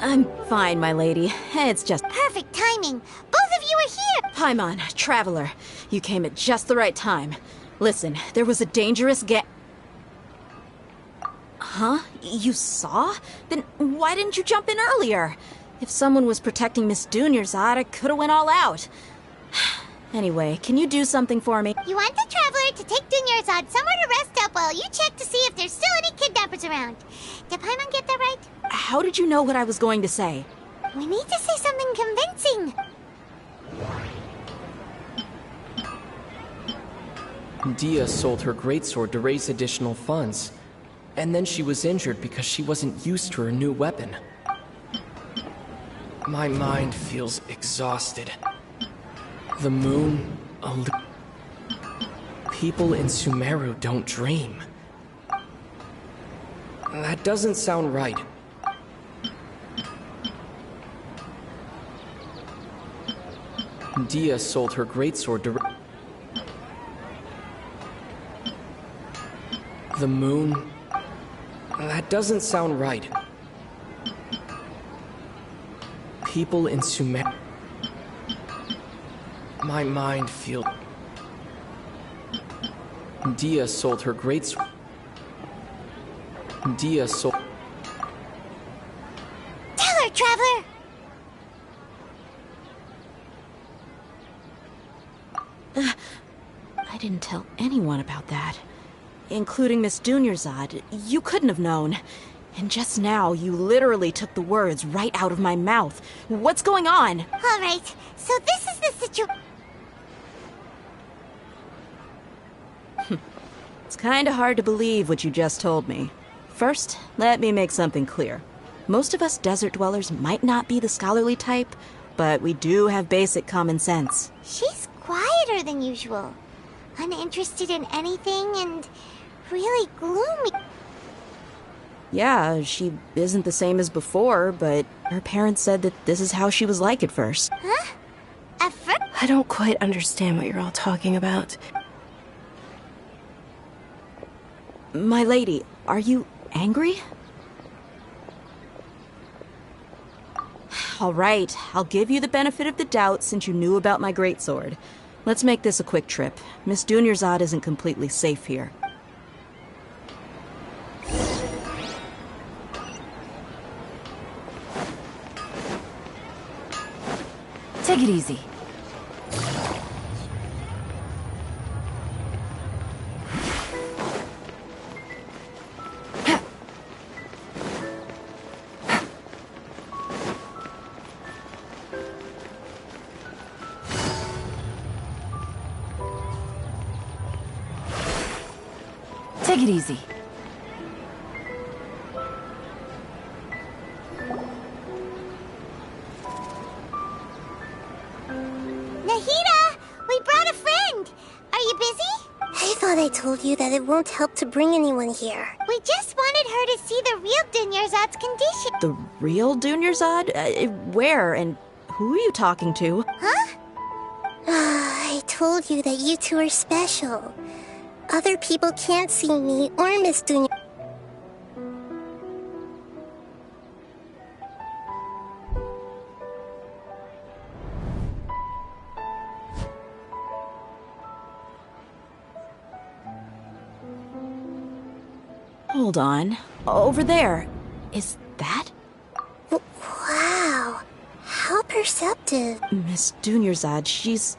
I'm fine, my lady. It's just... Perfect timing. Both of you are here. Paimon, Traveler, you came at just the right time. Listen, there was a dangerous Huh? You saw? Then why didn't you jump in earlier? If someone was protecting Miss Dunyarzad, I could have went all out. Anyway, can you do something for me? You want the Traveler to take Dunyarzad somewhere to rest up while you check to see if there's still any kidnappers around. Did Paimon get that right? How did you know what I was going to say? We need to say something convincing. Dia sold her greatsword to raise additional funds. And then she was injured because she wasn't used to her new weapon. My mind feels exhausted. The moon... People in Sumeru don't dream. That doesn't sound right. Dia sold her greatsword direct. The moon? That doesn't sound right. People in Sumer. My mind feels. Dia sold her greatsword. Dia sold. Tell her, Traveler! I didn't tell anyone about that. Including Miss Dunyarzad. You couldn't have known. And just now, you literally took the words right out of my mouth. What's going on? All right, so this is the situation. It's kinda hard to believe what you just told me. First, let me make something clear. Most of us desert dwellers might not be the scholarly type, but we do have basic common sense. She's quieter than usual. Uninterested in anything and really gloomy. Yeah, she isn't the same as before, but her parents said that this is how she was like at first. Huh? At first? I don't quite understand what you're all talking about. My lady, are you angry? All right, I'll give you the benefit of the doubt since you knew about my greatsword. Let's make this a quick trip. Miss Dunyarzad isn't completely safe here. Take it easy. Take it easy. Nahida! We brought a friend! Are you busy? I thought I told you that it won't help to bring anyone here. We just wanted her to see the real Dunyarzad's condition. The real Dunyarzad? Where and who are you talking to? Huh? I told you that you two are special. Other people can't see me or Miss Dunya. Hold on. Over there. Is that? Wow. How perceptive. Miss Dunyarzad, she's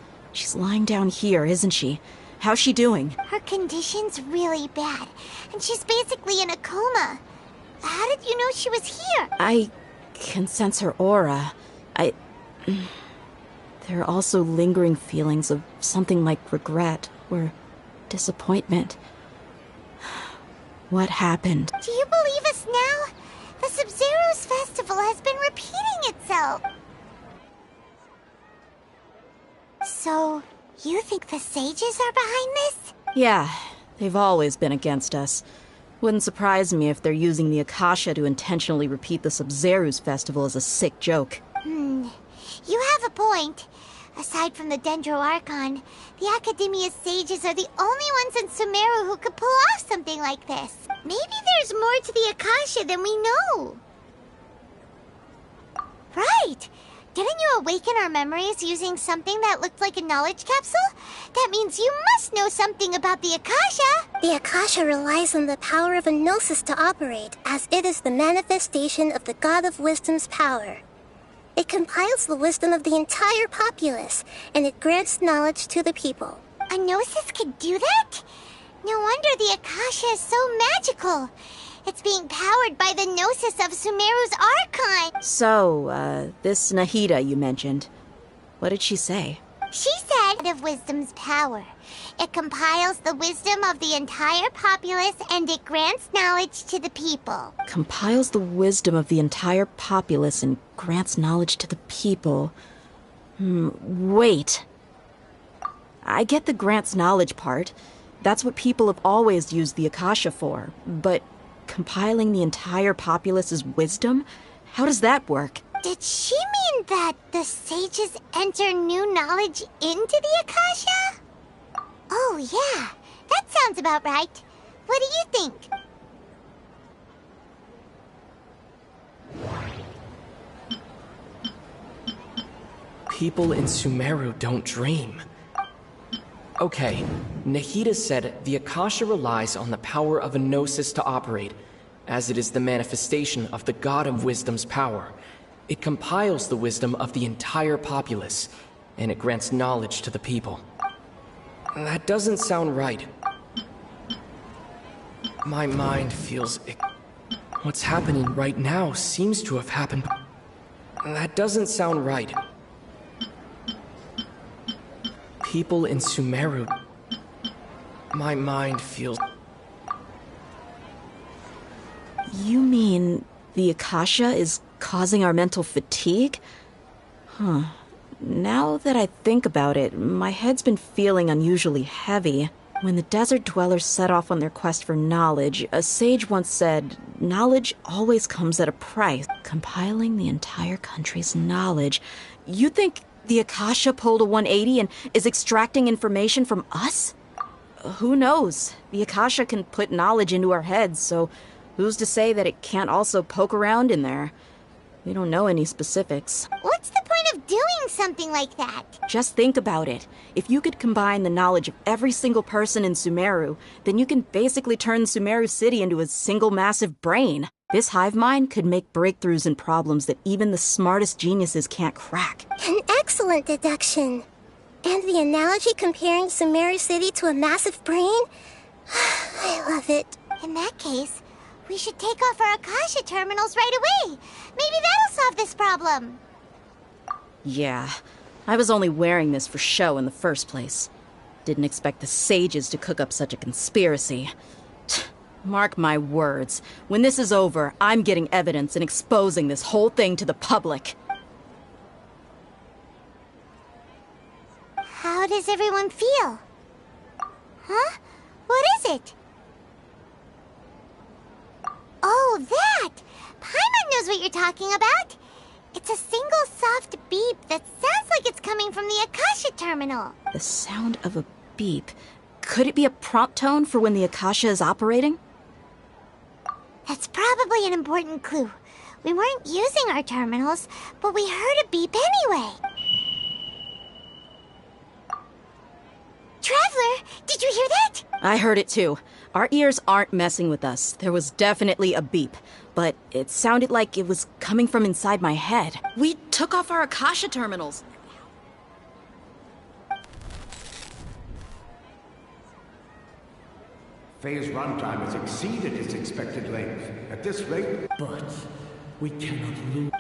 lying down here, isn't she? How's she doing? Her condition's really bad, and she's basically in a coma. How did you know she was here? I can sense her aura. There are also lingering feelings of something like regret or disappointment. What happened? Do you believe us now? The Sub-Zero's festival has been repeating itself. So, you think the sages are behind this? Yeah, they've always been against us. Wouldn't surprise me if they're using the Akasha to intentionally repeat the Sub-Zero's festival as a sick joke. You have a point. Aside from the Dendro Archon, the Academia's sages are the only ones in Sumeru who could pull off something like this. Maybe there's more to the Akasha than we know. Right! Didn't you awaken our memories using something that looked like a knowledge capsule? That means you must know something about the Akasha! The Akasha relies on the power of a gnosis to operate, as it is the manifestation of the God of Wisdom's power. It compiles the wisdom of the entire populace, and it grants knowledge to the people. A gnosis could do that? No wonder the Akasha is so magical. It's being powered by the gnosis of Sumeru's Archon. So, this Nahida you mentioned, what did she say? She said of wisdom's power. It compiles the wisdom of the entire populace and it grants knowledge to the people. Compiles the wisdom of the entire populace and grants knowledge to the people. Wait. I get the grants knowledge part. That's what people have always used the Akasha for. But compiling the entire populace's wisdom? How does that work? Did she mean that the sages enter new knowledge into the Akasha? Oh, yeah. That sounds about right. What do you think? People in Sumeru don't dream. Okay, Nahida said the Akasha relies on the power of a gnosis to operate, as it is the manifestation of the God of Wisdom's power. It compiles the wisdom of the entire populace, and it grants knowledge to the people. That doesn't sound right. My mind feels... What's happening right now seems to have happened... That doesn't sound right. People in Sumeru... My mind feels... You mean the Akasha is causing our mental fatigue? Huh. Now that I think about it, my head's been feeling unusually heavy. When the desert dwellers set off on their quest for knowledge, a sage once said, knowledge always comes at a price. Compiling the entire country's knowledge. You think the Akasha pulled a 180 and is extracting information from us? Who knows? The Akasha can put knowledge into our heads, so who's to say that it can't also poke around in there? We don't know any specifics. What's the point of doing something like that? Just think about it. If you could combine the knowledge of every single person in Sumeru, then you can basically turn Sumeru City into a single massive brain. This hive mind could make breakthroughs in problems that even the smartest geniuses can't crack. An excellent deduction. And the analogy comparing Sumeru City to a massive brain? I love it. In that case, we should take off our Akasha terminals right away. Maybe that'll solve this problem. Yeah, I was only wearing this for show in the first place. Didn't expect the sages to cook up such a conspiracy. Mark my words, when this is over, I'm getting evidence and exposing this whole thing to the public. How does everyone feel? Huh? What is it? Oh, that! Paimon knows what you're talking about. It's a single soft beep that sounds like it's coming from the Akasha terminal. The sound of a beep. Could it be a prompt tone for when the Akasha is operating? That's probably an important clue. We weren't using our terminals, but we heard a beep anyway. Traveler, did you hear that? I heard it too. Our ears aren't messing with us. There was definitely a beep, but it sounded like it was coming from inside my head. We took off our Akasha terminals. Phase runtime has exceeded its expected length. At this rate... But we cannot lose...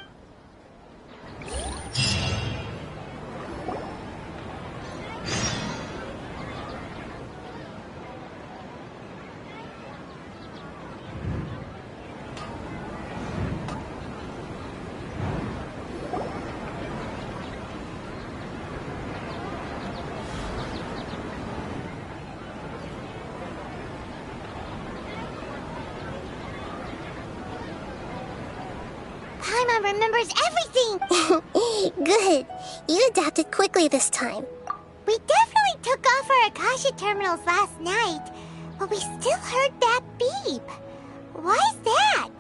Paimon remembers everything! Good. You adapted quickly this time. We definitely took off our Akasha terminals last night, but we still heard that beep. Why is that?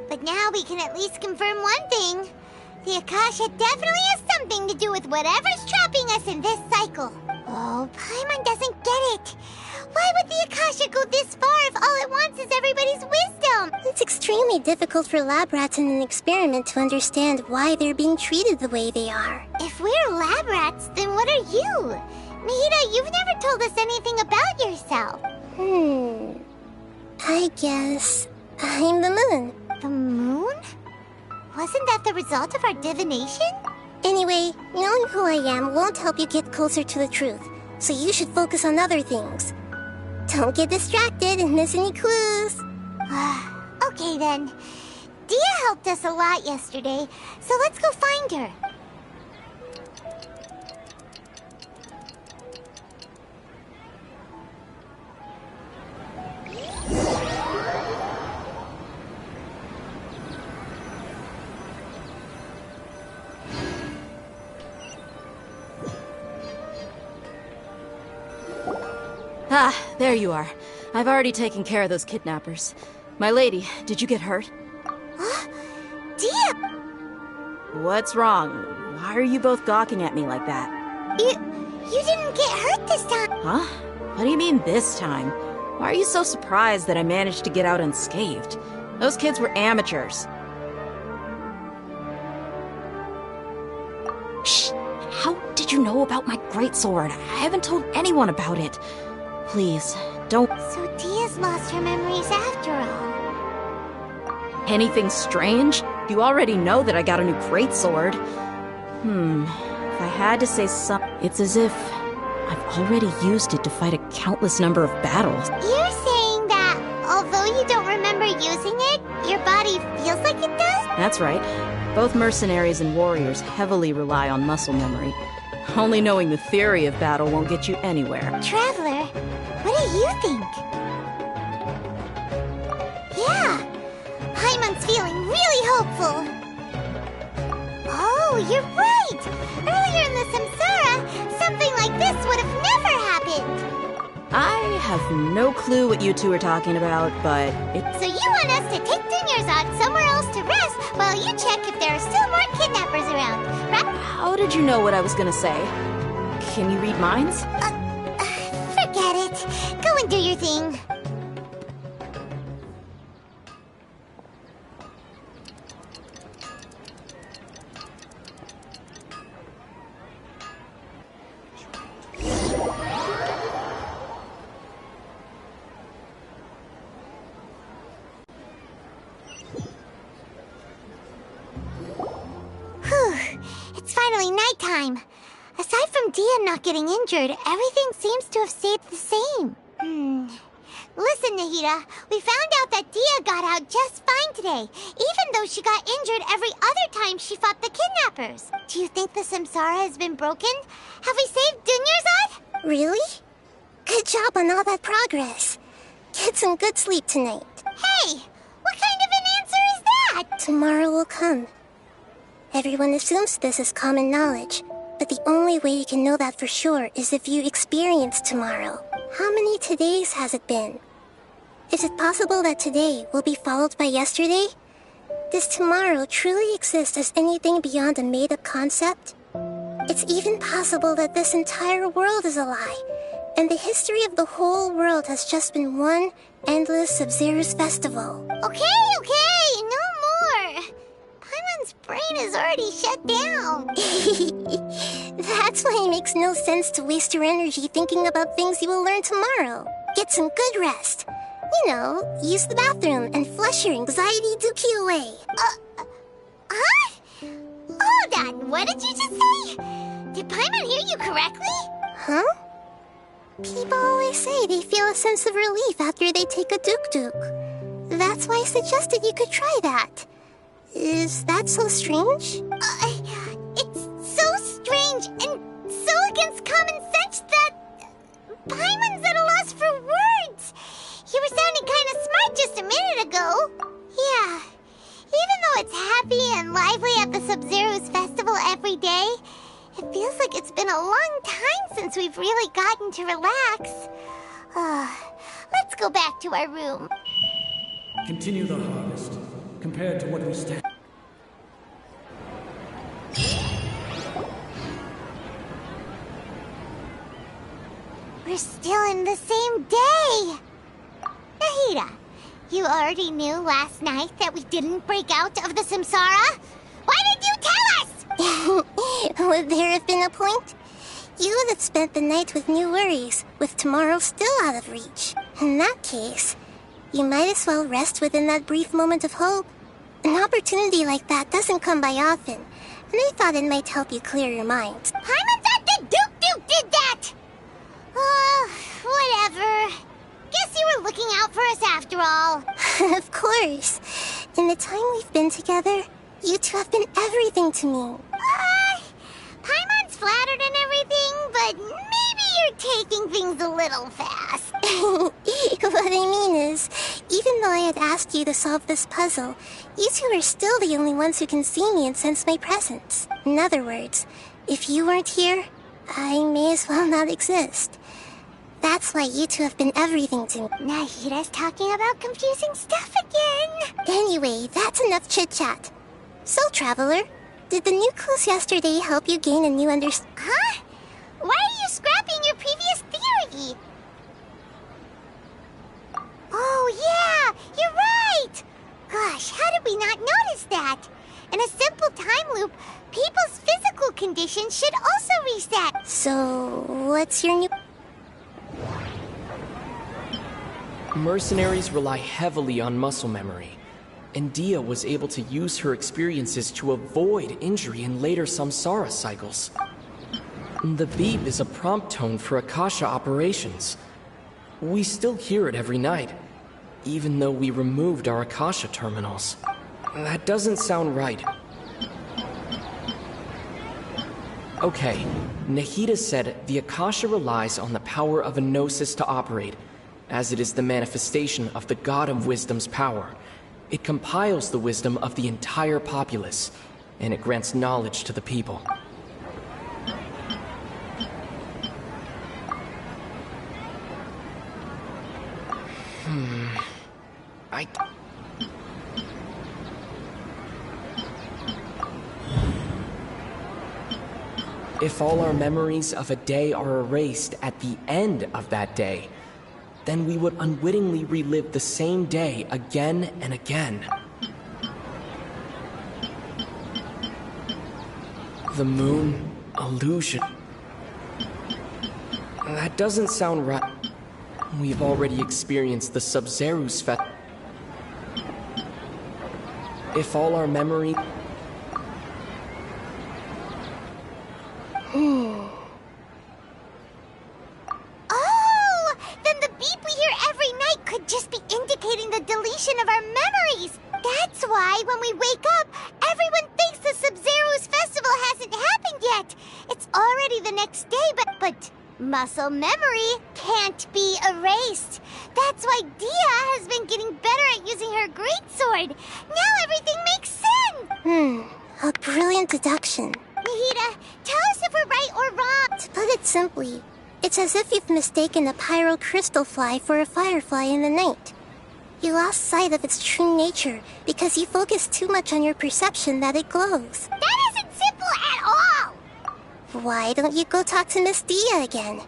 But now we can at least confirm one thing. The Akasha definitely has something to do with whatever's trapping us in this cycle. Oh, Paimon doesn't get it. Why would the Akasha go this far if all it wants is everybody's wisdom? It's extremely difficult for lab rats in an experiment to understand why they're being treated the way they are. If we're lab rats, then what are you? Nahida, you've never told us anything about yourself. I guess I'm the moon. The moon? Wasn't that the result of our divination? Anyway, knowing who I am won't help you get closer to the truth, so you should focus on other things. Don't get distracted and miss any clues. Okay then. Dia helped us a lot yesterday, so let's go find her. Ah, there you are. I've already taken care of those kidnappers. My lady, did you get hurt? Dia! What's wrong? Why are you both gawking at me like that? You didn't get hurt this time! Huh? What do you mean this time? Why are you so surprised that I managed to get out unscathed? Those kids were amateurs. Shh! How did you know about my greatsword? I haven't told anyone about it. Please, don't... So Dia's lost her memories after all. Anything strange? You already know that I got a new greatsword. If I had to say something, it's as if I've already used it to fight a countless number of battles. You're saying that, although you don't remember using it, your body feels like it does? That's right. Both mercenaries and warriors heavily rely on muscle memory. Only knowing the theory of battle won't get you anywhere. Traveler, what do you think? Yeah, Paimon's feeling really hopeful. Oh, you're right! Earlier in the Samsara, something like this would have never happened! I have no clue what you two are talking about, but it's... So you want us to take Dunyarzad somewhere else to rest while you check if there are still more kidnappers around, right? How did you know what I was gonna say? Can you read minds? Forget it. Go and do your thing. It's finally nighttime. Aside from Dia not getting injured, everything seems to have stayed the same. Listen, Nahida, we found out that Dia got out just fine today, even though she got injured every other time she fought the kidnappers. Do you think the Samsara has been broken? Have we saved Dunyarzad? Really? Good job on all that progress. Get some good sleep tonight. Hey, what kind of an answer is that? Tomorrow will come. Everyone assumes this is common knowledge, but the only way you can know that for sure is if you experience tomorrow. How many todays has it been? Is it possible that today will be followed by yesterday? Does tomorrow truly exist as anything beyond a made-up concept? It's even possible that this entire world is a lie, and the history of the whole world has just been one endless Sub-Zero's festival. Okay, no more. Paimon's brain is already shut down. That's why it makes no sense to waste your energy thinking about things you will learn tomorrow. Get some good rest. You know, use the bathroom and flush your anxiety dookie away. Huh? Hold on, what did you just say? Did Paimon hear you correctly? Huh? People always say they feel a sense of relief after they take a duk-duk. That's why I suggested you could try that. Is that so strange? It's so strange and so against common sense that Paimon's at a loss for words. You were sounding kind of smart just a minute ago. Yeah, even though it's happy and lively at the Sub-Zero's festival every day, it feels like it's been a long time since we've really gotten to relax. Let's go back to our room. Continue the harvest. Compared to what we stand... We're still in the same day! Nahida, you already knew last night that we didn't break out of the Samsara? Why did you tell us? Would there have been a point? You would have spent the night with new worries, with tomorrow still out of reach. In that case, you might as well rest within that brief moment of hope. An opportunity like that doesn't come by often, and I thought it might help you clear your mind. Paimon thought the Duke did that! Whatever. Guess you were looking out for us after all. Of course. In the time we've been together, you two have been everything to me. Paimon's flattered and everything, but maybe you're taking things a little fast. What I mean is, even though I had asked you to solve this puzzle, you two are still the only ones who can see me and sense my presence. In other words, if you weren't here, I may as well not exist. That's why you two have been everything to me. Nahira's talking about confusing stuff again. Anyway, that's enough chit-chat. So, Traveler, did the new clues yesterday help you gain a new understanding? Huh? Why are you scrapping your previous theory? Oh, yeah, you're right. Gosh, how did we not notice that? In a simple time loop, people's physical conditions should also reset. So, what's your new... Mercenaries rely heavily on muscle memory, and Dia was able to use her experiences to avoid injury in later samsara cycles. The beep is a prompt tone for Akasha operations. We still hear it every night, even though we removed our Akasha terminals. That doesn't sound right. Okay, Nahida said the Akasha relies on the power of a gnosis to operate, as it is the manifestation of the God of Wisdom's power. It compiles the wisdom of the entire populace, and it grants knowledge to the people. If all our memories of a day are erased at the end of that day, then we would unwittingly relive the same day again and again. The moon illusion. That doesn't sound right. We've already experienced the Sub-Zeru's festival. If all our memory... Oh! Then the beep we hear every night could just be indicating the deletion of our memories. That's why when we wake up, everyone thinks the Sub-Zeru's festival hasn't happened yet. It's already the next day, but muscle memory can't be erased. That's why Dia has been getting better at using her greatsword. Now everything makes sense. A brilliant deduction. Nahida, tell us if we're right or wrong. To put it simply, it's as if you've mistaken a pyro crystal fly for a firefly in the night. You lost sight of its true nature because you focused too much on your perception that it glows. That isn't simple at all! Why don't you go talk to Miss Dia again?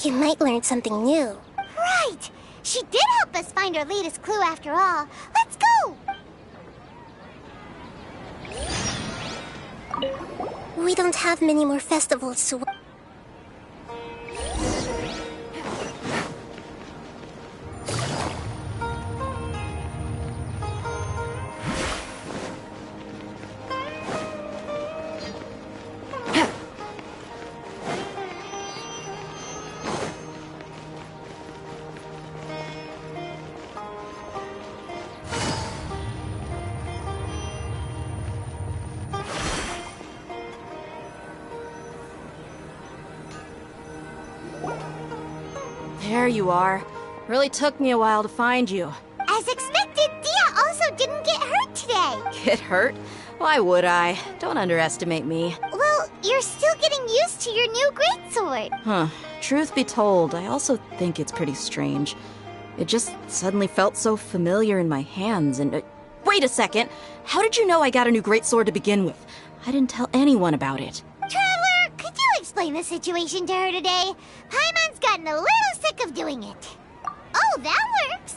You might learn something new. Right! She did help us find our latest clue after all. Let's go! We don't have many more festivals to... There you are. Really took me a while to find you. As expected, Dia also didn't get hurt today. Get hurt? Why would I? Don't underestimate me. Well, you're still getting used to your new greatsword. Huh. Truth be told, I also think it's pretty strange. It just suddenly felt so familiar in my hands and... wait a second! How did you know I got a new greatsword to begin with? I didn't tell anyone about it. Traveler, could you explain the situation to her today? Paimon's gotten a little sick of doing it. Oh, that works.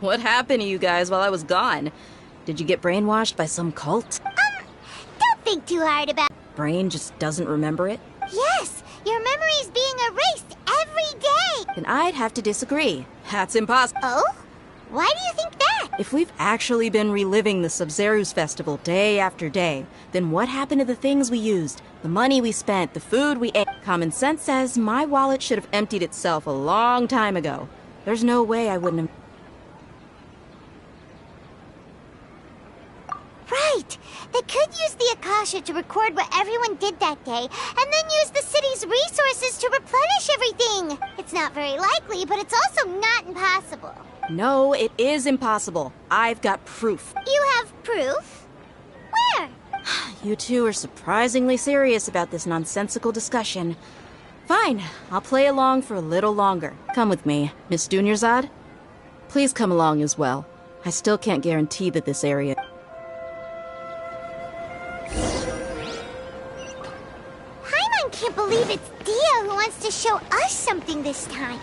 What happened to you guys while I was gone? Did you get brainwashed by some cult? Don't think too hard about... Brain just doesn't remember it? Yes, your memory's being erased every day. Then I'd have to disagree. That's impossible. Oh? Why do you think that? If we've actually been reliving the Sub-Zeru's festival day after day, then what happened to the things we used? The money we spent, the food we ate? Common sense says my wallet should have emptied itself a long time ago. There's no way I wouldn't have... Right! They could use the Akasha to record what everyone did that day, and then use the city's resources to replenish everything! It's not very likely, but it's also not impossible. No, it is impossible. I've got proof. You have proof? You two are surprisingly serious about this nonsensical discussion. Fine, I'll play along for a little longer. Come with me, Miss Dunyarzad. Please come along as well. I still can't guarantee that this area... Paimon can't believe it's Dia who wants to show us something this time.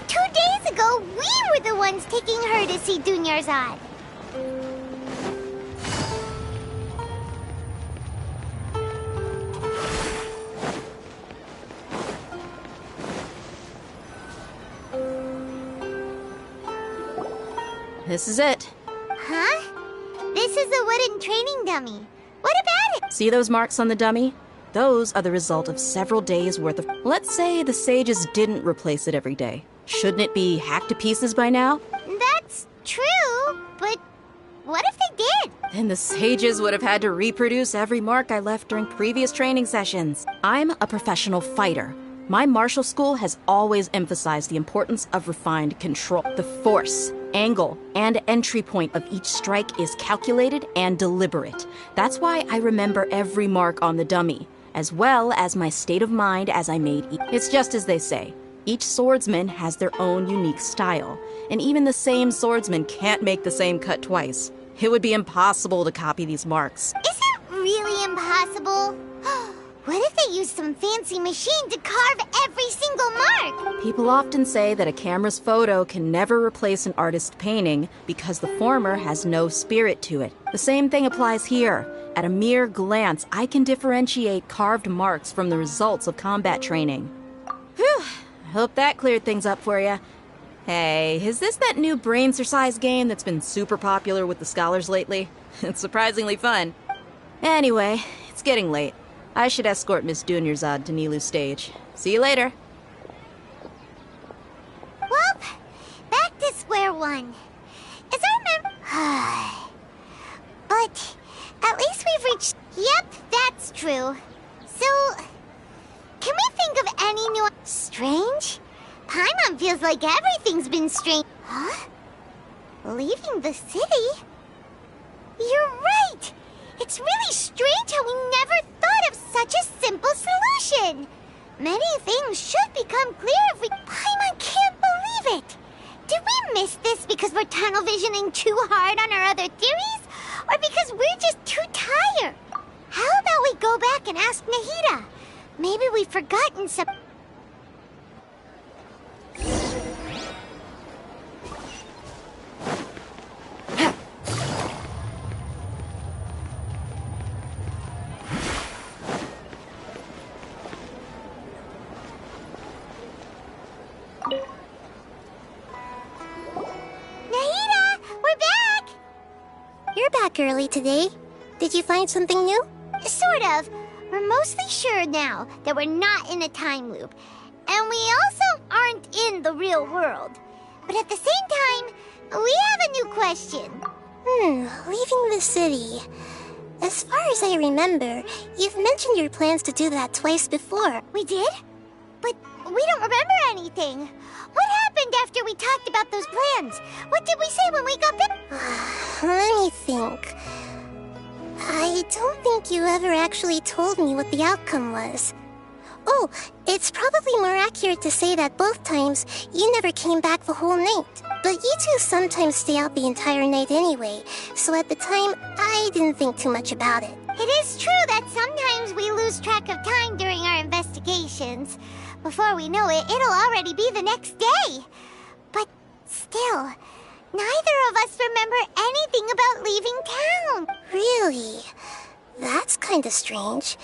2 days ago, we were the ones taking her to see Dunyarzad. This is it. Huh? This is a wooden training dummy. What about it? See those marks on the dummy? Those are the result of several days' worth of... Let's say the sages didn't replace it every day. Shouldn't it be hacked to pieces by now? That's true, but what if they did? Then the sages would have had to reproduce every mark I left during previous training sessions. I'm a professional fighter. My martial school has always emphasized the importance of refined control. The force, angle, and entry point of each strike is calculated and deliberate. That's why I remember every mark on the dummy, as well as my state of mind as I made each. It's just as they say. Each swordsman has their own unique style, and even the same swordsman can't make the same cut twice. It would be impossible to copy these marks. Is it really impossible? What if they used some fancy machine to carve every single mark? People often say that a camera's photo can never replace an artist's painting because the former has no spirit to it. The same thing applies here. At a mere glance, I can differentiate carved marks from the results of combat training. Whew, I hope that cleared things up for you. Hey, is this that new brain-exercise game that's been super popular with the scholars lately? It's surprisingly fun. Anyway, it's getting late. I should escort Miss Dunyarzad to Nilu's stage. See you later. Well, back to square one. As I remember... But at least we've reached... Yep, that's true. So, can we think of any new... Strange? Paimon feels like everything's been strange. Huh? Leaving the city? You're right! It's really strange how we never thought of such a simple solution. Many things should become clear if we... Paimon can't believe it! Did we miss this because we're tunnel visioning too hard on our other theories? Or because we're just too tired? How about we go back and ask Nahida? Maybe we've forgotten some... Nahida, we're back! You're back early today. Did you find something new? Sort of. We're mostly sure now that we're not in a time loop. And we also aren't in the real world. But at the same time, we have a new question. Leaving the city. As far as I remember, you've mentioned your plans to do that twice before. We did? But we don't remember anything. What happened after we talked about those plans? What did we say when we got back? Let me think. I don't think you ever actually told me what the outcome was. Oh, it's probably more accurate to say that both times you never came back the whole night. But you two sometimes stay out the entire night anyway, so at the time, I didn't think too much about it. It is true that sometimes we lose track of time during our investigations. Before we know it, it'll already be the next day. But still, neither of us remember anything about leaving town. Really? That's kinda strange.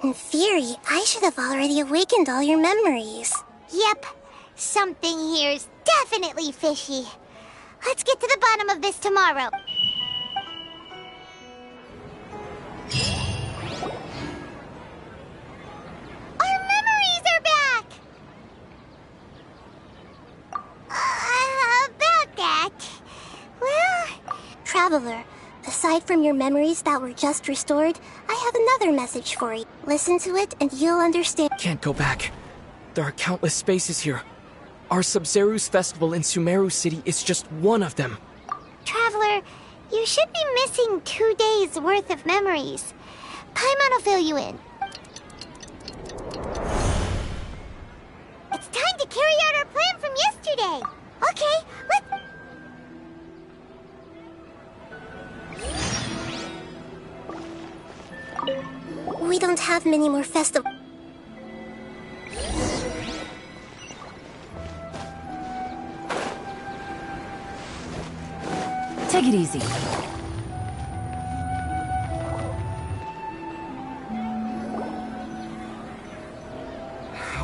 In theory, I should have already awakened all your memories. Yep. Something here's definitely fishy. Let's get to the bottom of this tomorrow. Our memories are back! About that... Well... Traveler, aside from your memories that were just restored, I have another message for you. Listen to it and you'll understand. Can't go back. There are countless spaces here. Our Sub-Zeru's festival in Sumeru City is just one of them. Traveler, you should be missing 2 days worth of memories. Paimon will fill you in. It's time to carry out our plan from yesterday. Okay, We don't have many more festivals. Take it easy.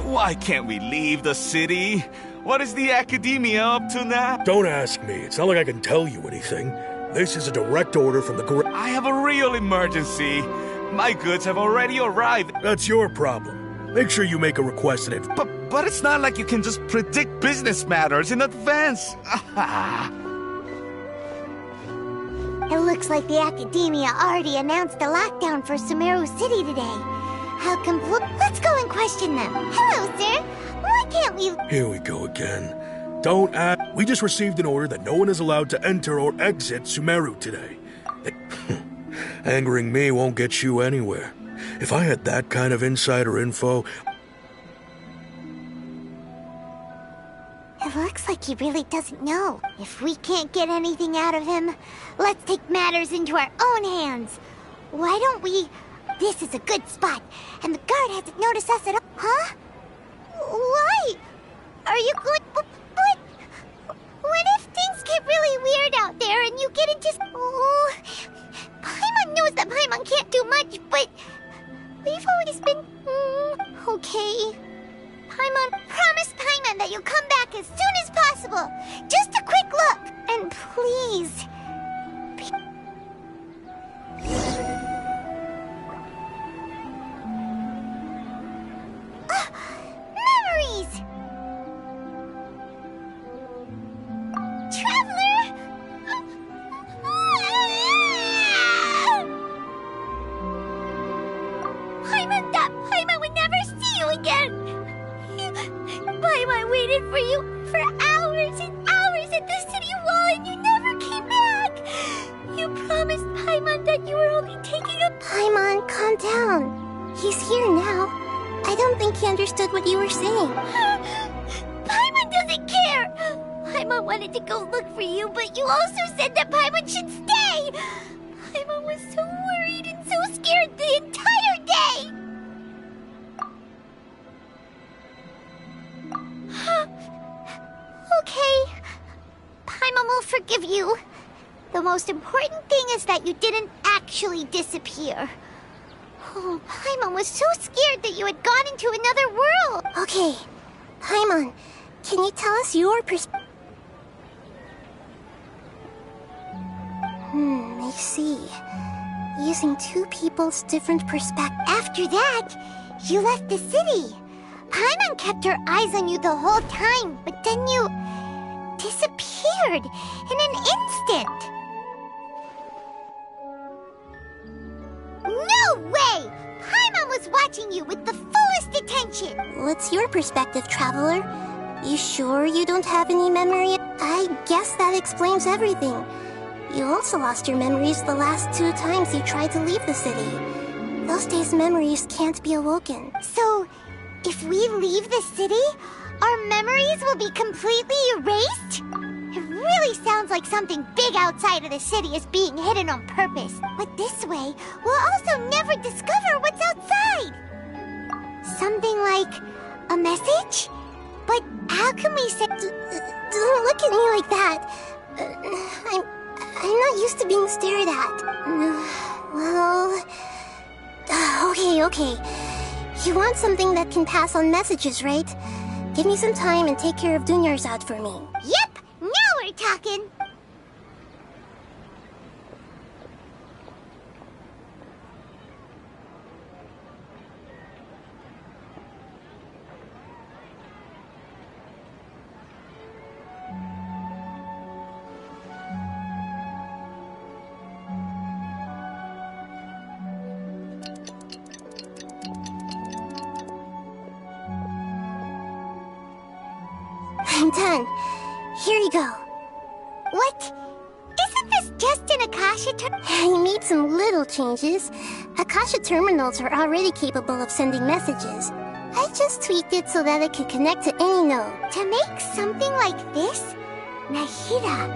Why can't we leave the city? What is the academia up to now? Don't ask me. It's not like I can tell you anything. This is a direct order from the I have a real emergency. My goods have already arrived. That's your problem. Make sure you make a request in it. But it's not like you can just predict business matters in advance. It looks like the Academia already announced the lockdown for Sumeru City today. How Let's go and question them. Hello, sir. Why can't we... Here we go again. Don't ask. We just received an order that no one is allowed to enter or exit Sumeru today. Angering me won't get you anywhere. If I had that kind of insider info... It looks like he really doesn't know. If we can't get anything out of him, let's take matters into our own hands. Why don't we... This is a good spot, and the guard hasn't noticed us at all. Huh? Why? Are you going... But... What if things get really weird out there and you get into... Oh... Paimon knows that Paimon can't do much, but... We've always been... Okay... Paimon, promise Paimon that you'll come back as soon as possible. Just a quick look. And please... Memories! Traveler! Paimon would never see you again! Paimon waited for you for hours and hours at the city wall and you never came back! You promised Paimon that you were only taking a... Paimon, calm down. He's here now. I don't think he understood what you were saying. Paimon doesn't care! Paimon wanted to go look for you, but you also said that Paimon should stay! Paimon was so worried and so scared the entire day! Okay. Paimon will forgive you. The most important thing is that you didn't actually disappear. Oh, Paimon was so scared that you had gone into another world. Okay. Paimon, can you tell us your perspective? I see. Using two people's different perspectives. After that, you left the city. Paimon kept her eyes on you the whole time, but then you disappeared in an instant. No way! Paimon was watching you with the fullest attention. What's your perspective, Traveler? You sure you don't have any memory? I guess that explains everything. You also lost your memories the last 2 times you tried to leave the city. Those days' memories can't be awoken. So, if we leave the city, our memories will be completely erased? It really sounds like something big outside of the city is being hidden on purpose. But this way, we'll also never discover what's outside. Something like a message? But how can we say... Don't look at me like that. I'm not used to being stared at. Well... Okay. You want something that can pass on messages, right? Give me some time and take care of Dunyarzad for me. Yep! Now we're talking! I'm done. Here you go. What? Isn't this just an Akasha turn? I made some little changes. A Akasha terminals are already capable of sending messages. I just tweaked it so that it could connect to any node. To make something like this? Nahida,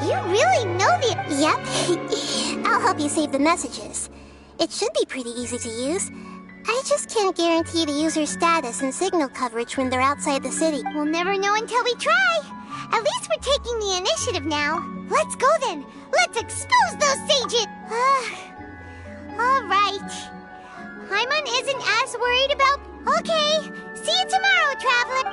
you really know the... Yep. I'll help you save the messages. It should be pretty easy to use. I just can't guarantee the user's status and signal coverage when they're outside the city. We'll never know until we try. At least we're taking the initiative now. Let's go then. Let's expose those sages. All right. Paimon isn't as worried about... Okay. See you tomorrow, traveler.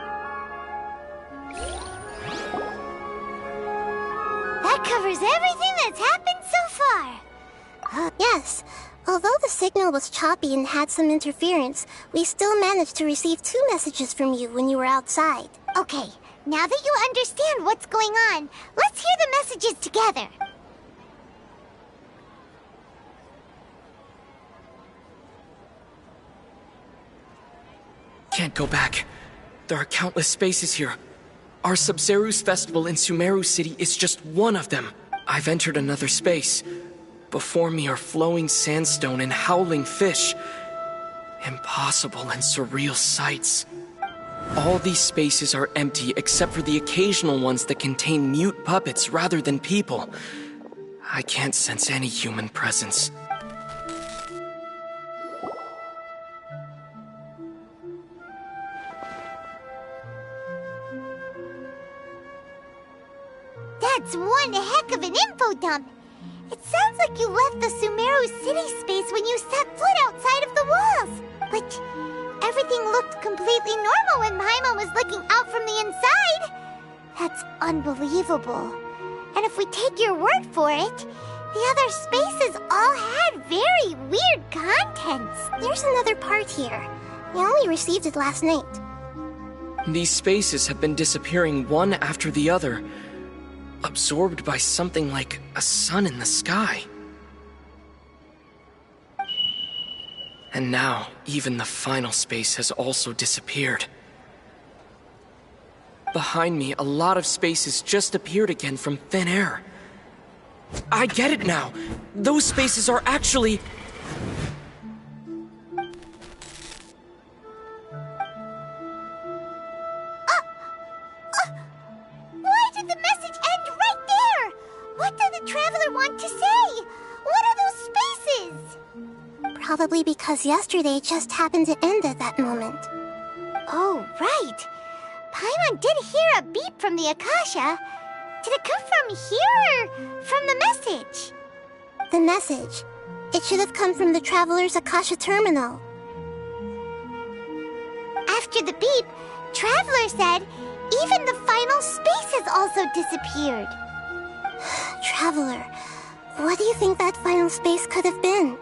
That covers everything that's happened so far. Yes. Although the signal was choppy and had some interference, we still managed to receive 2 messages from you when you were outside. Okay, now that you understand what's going on, let's hear the messages together. Can't go back. There are countless spaces here. Our Sub-Zeru's festival in Sumeru City is just one of them. I've entered another space. Before me are flowing sandstone and howling fish. Impossible and surreal sights. All these spaces are empty except for the occasional ones that contain mute puppets rather than people. I can't sense any human presence. That's one heck of an info dump. It sounds like you left the Sumeru City space when you set foot outside of the walls. But everything looked completely normal when Paimon was looking out from the inside. That's unbelievable. And if we take your word for it, the other spaces all had very weird contents. There's another part here. We only received it last night. These spaces have been disappearing one after the other, absorbed by something like a sun in the sky. And now, even the final space has also disappeared. Behind me, a lot of spaces just appeared again from thin air. I get it now! Those spaces are actually... Why did the message end right there? What did the traveler want to say? What are those spaces? Probably because yesterday just happened to end at that moment. Oh, right. Paimon did hear a beep from the Akasha. Did it come from here or from the message? The message. It should have come from the Traveler's Akasha terminal. After the beep, Traveler said even the final space has also disappeared. Traveler, what do you think that final space could have been?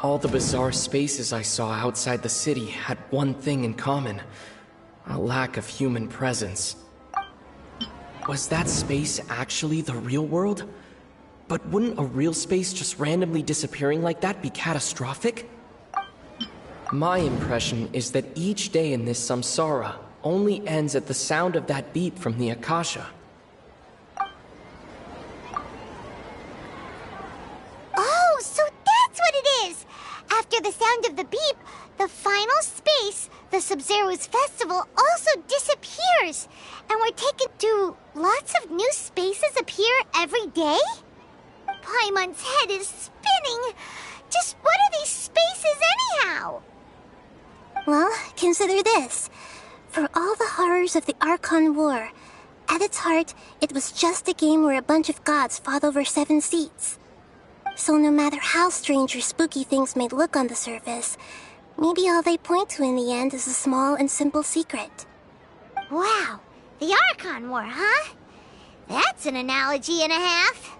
All the bizarre spaces I saw outside the city had one thing in common: a lack of human presence. Was that space actually the real world? But wouldn't a real space just randomly disappearing like that be catastrophic? My impression is that each day in this samsara only ends at the sound of that beep from the Akasha. Oh, so that's what it is! After the sound of the beep, the final space, the Sub-Zeru's festival, also disappears. And we're taken to lots of new spaces appear every day? Paimon's head is spinning. Just what are these spaces anyhow? Well, consider this. For all the horrors of the Archon War, at its heart, it was just a game where a bunch of gods fought over 7 seats. So no matter how strange or spooky things may look on the surface, maybe all they point to in the end is a small and simple secret. Wow, the Archon War, huh? That's an analogy and a half.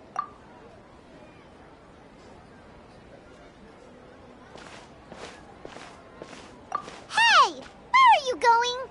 Hey, where are you going?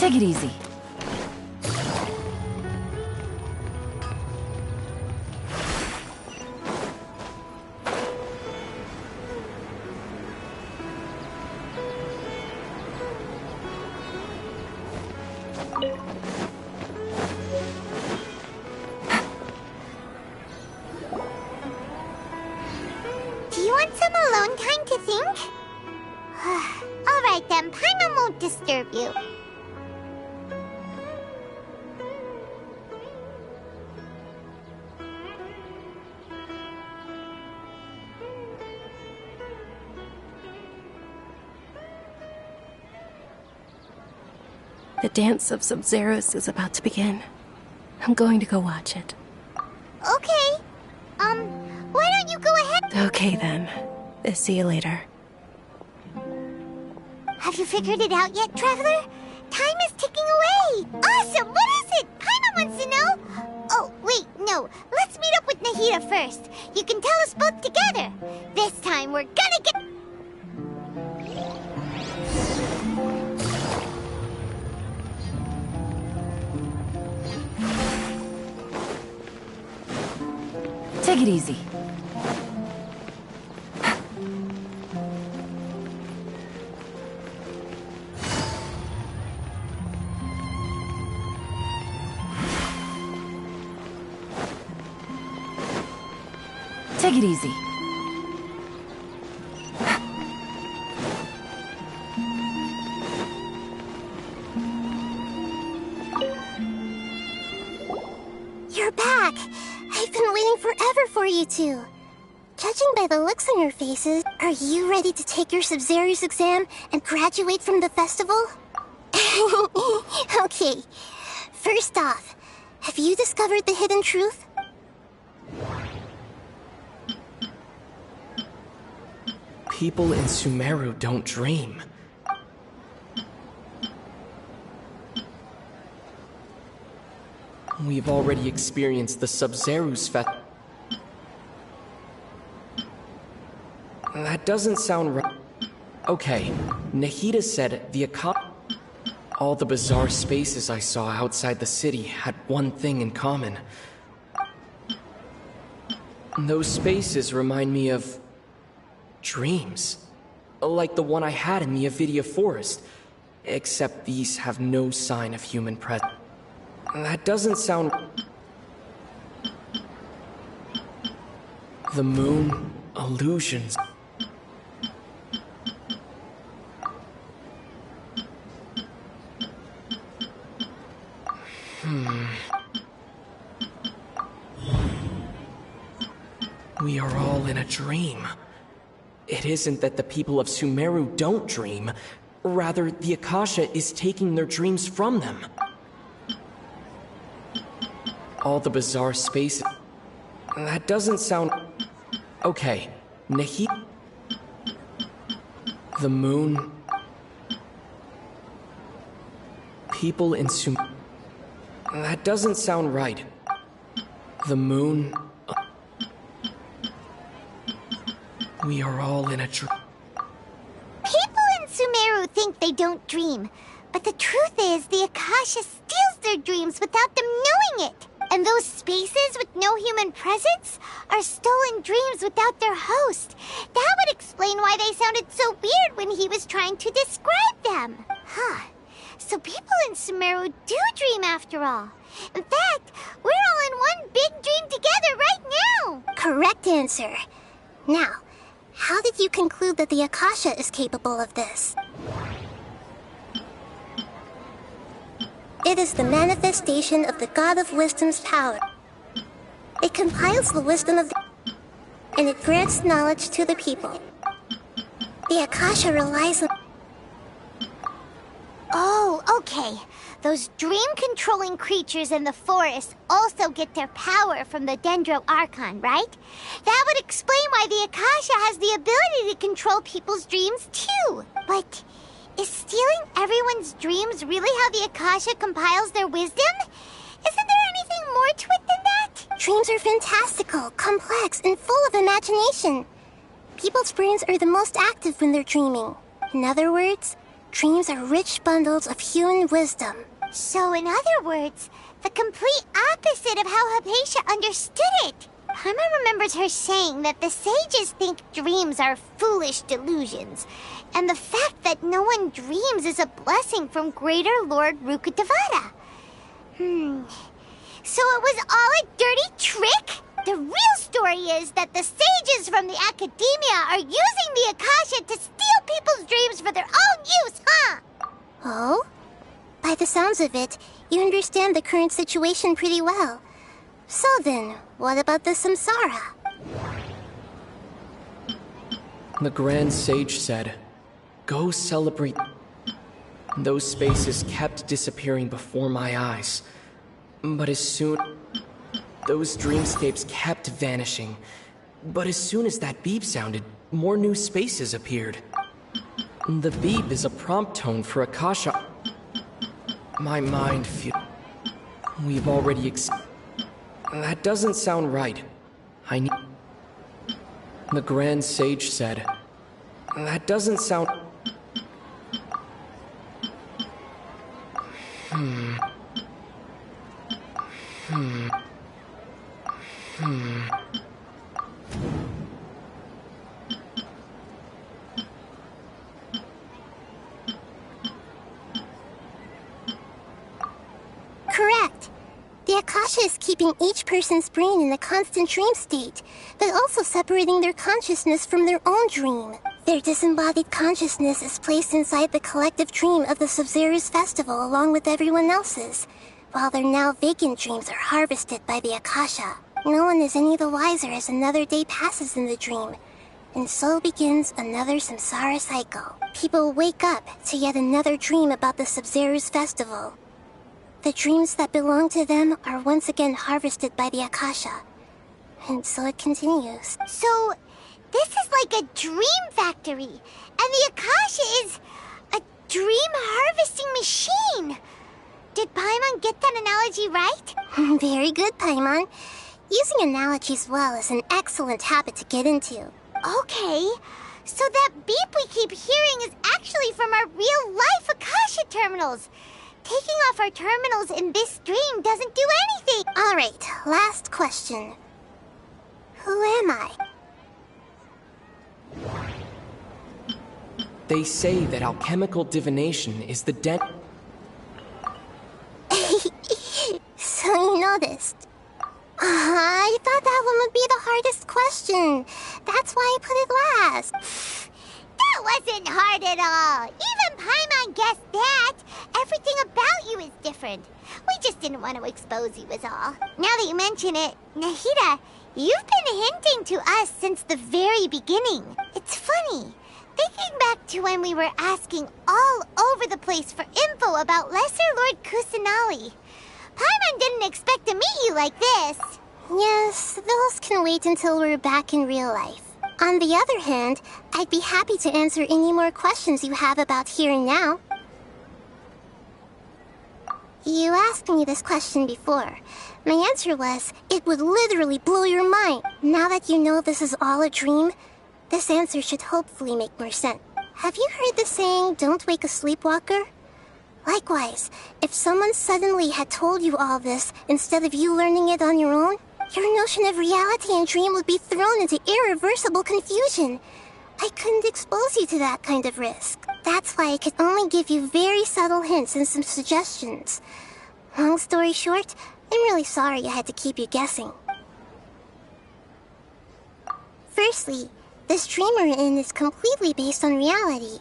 Take it easy. Do you want some alone time to think? Alright then, Paimon won't disturb you. The dance of Sub-Zeros is about to begin. I'm going to go watch it. Okay. Why don't you go ahead? Okay then. See you later. Have you figured it out yet, Traveler? Time is ticking away! Awesome! What is it? Paimon wants to know! Oh, wait, no. Let's meet up with Nahida first. You can tell us both together. This time, we're gonna get... Take it easy. Take it easy. You're back! I've been waiting forever for you two. Judging by the looks on your faces, are you ready to take your Sub-Zero's exam and graduate from the festival? Okay. First off, have you discovered the hidden truth? People in Sumeru don't dream. We've already experienced the Sub-Zero's That doesn't sound right. Okay, Nahida said the all the bizarre spaces I saw outside the city had one thing in common. Those spaces remind me of... dreams. Like the one I had in the Avidia Forest. Except these have no sign of human presence. That doesn't sound... The moon... illusions... We are all in a dream. It isn't that the people of Sumeru don't dream. Rather, the Akasha is taking their dreams from them. All the bizarre spaces... That doesn't sound... Okay, Nahida... The moon... People in That doesn't sound right. The moon... We are all in a dream. People in Sumeru think they don't dream. But the truth is, the Akasha steals their dreams without them knowing it. And those spaces with no human presence are stolen dreams without their host. That would explain why they sounded so weird when he was trying to describe them. Huh. So people in Sumeru do dream after all. In fact, we're all in one big dream together right now. Correct answer. Now, how did you conclude that the Akasha is capable of this? It is the manifestation of the God of Wisdom's power. It compiles the wisdom of the... and it grants knowledge to the people. The Akasha relies on... Oh, okay. Those dream-controlling creatures in the forest also get their power from the Dendro Archon, right? That would explain why the Akasha has the ability to control people's dreams, too. But is stealing everyone's dreams really how the Akasha compiles their wisdom? Isn't there anything more to it than that? Dreams are fantastical, complex, and full of imagination. People's brains are the most active when they're dreaming. In other words, Dreams are rich bundles of human wisdom. So in other words, the complete opposite of how Hypatia understood it. Paimon remembers her saying that the sages think dreams are foolish delusions, and the fact that no one dreams is a blessing from Greater Lord Rukkhadevata. So it was all a dirty trick? The real story is that the sages from the academia are using the Akasha to steal people's dreams for their own use, huh? Oh? By the sounds of it, you understand the current situation pretty well. So then, what about the samsara? The Grand Sage said, "Go celebrate." Those spaces kept disappearing before my eyes. But as soon... Those dreamscapes kept vanishing. But as soon as that beep sounded, more new spaces appeared. The beep is a prompt tone for Akasha. My mind feels... We've already That doesn't sound right. I need... The Grand Sage said... That doesn't sound... Correct. The Akasha is keeping each person's brain in a constant dream state, but also separating their consciousness from their own dream. Their disembodied consciousness is placed inside the collective dream of the Sabzeruz festival along with everyone else's, while their now vacant dreams are harvested by the Akasha. No one is any the wiser as another day passes in the dream, and so begins another samsara cycle. People wake up to yet another dream about the Sabzeruz festival. The dreams that belong to them are once again harvested by the Akasha, and so it continues. So, this is like a dream factory, and the Akasha is a dream harvesting machine. Did Paimon get that analogy right? Very good, Paimon. Using analogies well is an excellent habit to get into. Okay, so that beep we keep hearing is actually from our real-life Akasha terminals. Taking off our terminals in this dream doesn't do anything. All right, last question. Who am I? They say that alchemical divination is the So you noticed. I thought that one would be the hardest question. That's why I put it last. That wasn't hard at all. Even Paimon guessed that. Everything about you is different. We just didn't want to expose you is all. Now that you mention it, Nahida, you've been hinting to us since the very beginning. It's funny. Thinking back to when we were asking all over the place for info about Lesser Lord Kusanali. Paimon didn't expect to meet you like this. Yes, those can wait until we're back in real life. On the other hand, I'd be happy to answer any more questions you have about here and now. You asked me this question before. My answer was, it would literally blow your mind. Now that you know this is all a dream, this answer should hopefully make more sense. Have you heard the saying, don't wake a sleepwalker? Likewise, if someone suddenly had told you all this instead of you learning it on your own, your notion of reality and dream would be thrown into irreversible confusion. I couldn't expose you to that kind of risk. That's why I could only give you very subtle hints and some suggestions. Long story short, I'm really sorry I had to keep you guessing. Firstly, this dream we're in is completely based on reality.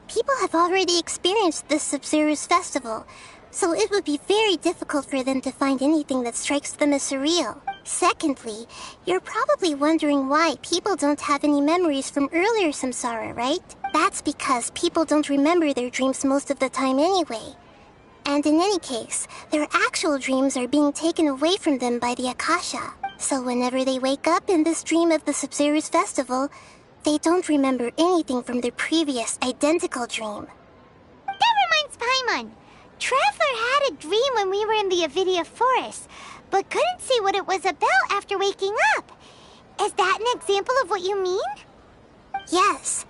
People have already experienced this Sabzeruz festival, so it would be very difficult for them to find anything that strikes them as surreal. Secondly, you're probably wondering why people don't have any memories from earlier samsara, right? That's because people don't remember their dreams most of the time anyway. And in any case, their actual dreams are being taken away from them by the Akasha. So whenever they wake up in this dream of the Sabzeruz festival, they don't remember anything from their previous identical dream. That reminds Paimon. Traveler had a dream when we were in the Avidia forest, but couldn't see what it was about after waking up. Is that an example of what you mean? Yes.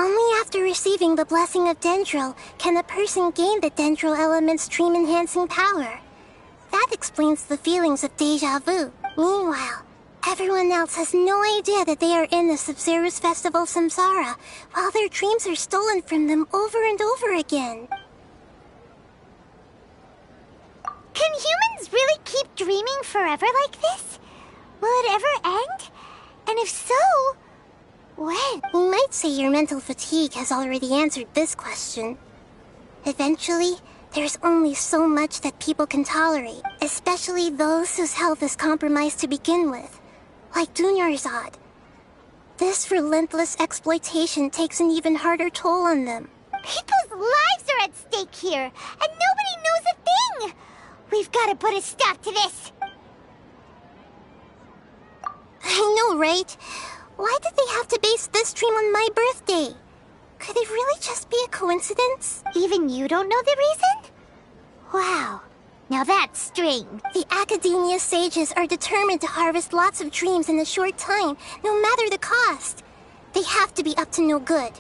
Only after receiving the blessing of Dendril can a person gain the Dendril element's dream-enhancing power. That explains the feelings of deja vu. Meanwhile, everyone else has no idea that they are in the Sub-Zero's Festival Samsara, while their dreams are stolen from them over and over again. Can humans really keep dreaming forever like this? Will it ever end? And if so, when? You might say your mental fatigue has already answered this question. Eventually, there's only so much that people can tolerate, especially those whose health is compromised to begin with, like Dunyarzad. This relentless exploitation takes an even harder toll on them. People's lives are at stake here, and nobody knows a thing! We've got to put a stop to this! I know, right? Why did they have to base this dream on my birthday? Could it really just be a coincidence? Even you don't know the reason? Wow, now that's strange. The Academia sages are determined to harvest lots of dreams in a short time, no matter the cost. They have to be up to no good.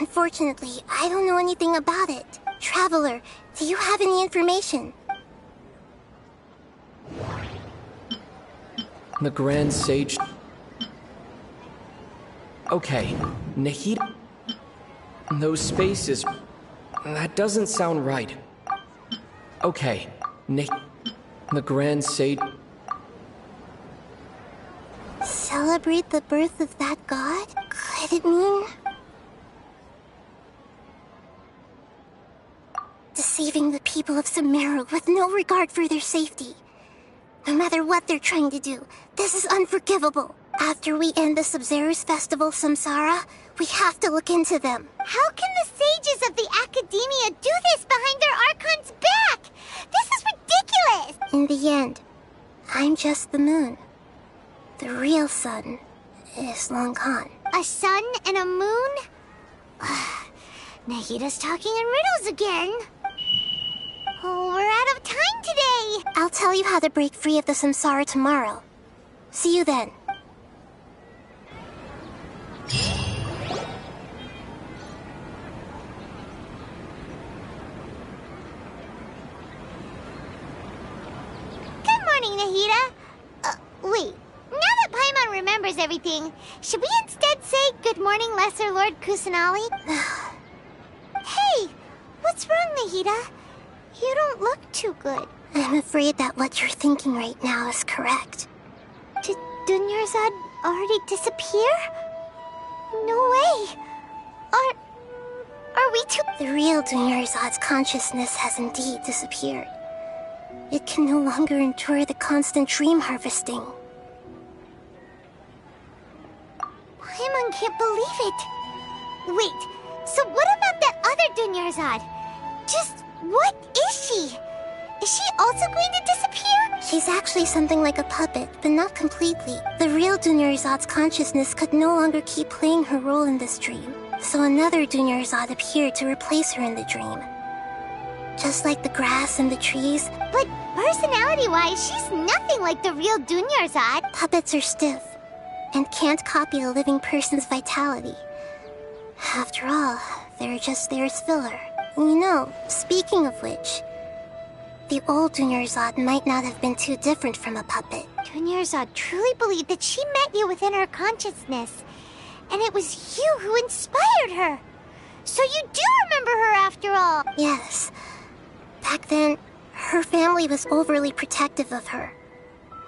Unfortunately, I don't know anything about it. Traveler, do you have any information? The Grand Sage... Okay, Nahida... Those spaces... That doesn't sound right. Okay, the Grand Sage... Celebrate the birth of that god? Could it mean... deceiving the people of Sumeru with no regard for their safety? No matter what they're trying to do, this is unforgivable. After we end the Sub-Zero's Festival Samsara, we have to look into them. How can the sages of the Academia do this behind their Archon's back? This is ridiculous! In the end, I'm just the moon. The real sun is long gone. A sun and a moon? Nahida's talking in riddles again. Oh, we're out of time today! I'll tell you how to break free of the Samsara tomorrow. See you then. Good morning, Nahida. Wait. Now that Paimon remembers everything, should we instead say good morning, Lesser Lord Kusanali? Hey! What's wrong, Nahida? You don't look too good. I'm afraid that what you're thinking right now is correct. Did Dunyarzad already disappear? No way! Are we too... The real Dunyarzad's consciousness has indeed disappeared. It can no longer endure the constant dream harvesting. Paimon can't believe it. Wait, so what about that other Dunyarzad? Just what is she? Is she also going to disappear? She's actually something like a puppet, but not completely. The real Dunyarzad's consciousness could no longer keep playing her role in this dream, so another Dunyarzad appeared to replace her in the dream. Just like the grass and the trees. But personality-wise, she's nothing like the real Dunyarzad. Puppets are stiff, and can't copy a living person's vitality. After all, they're just there as filler. You know, speaking of which, the old Dunyarzad might not have been too different from a puppet. Dunyarzad truly believed that she met you within her consciousness, and it was you who inspired her. So you do remember her after all. Yes. Back then, her family was overly protective of her.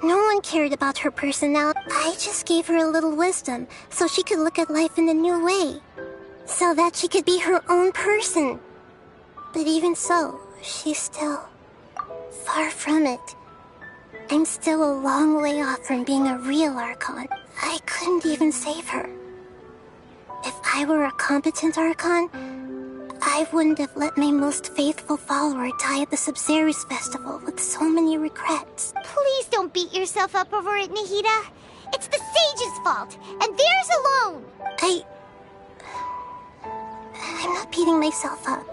No one cared about her personality. I just gave her a little wisdom so she could look at life in a new way. So that she could be her own person. But even so, she's still far from it. I'm still a long way off from being a real Archon. I couldn't even save her. If I were a competent Archon, I wouldn't have let my most faithful follower die at the Sub-Zero's Festival with so many regrets. Please don't beat yourself up over it, Nahida. It's the sage's fault, and theirs alone. I'm not beating myself up.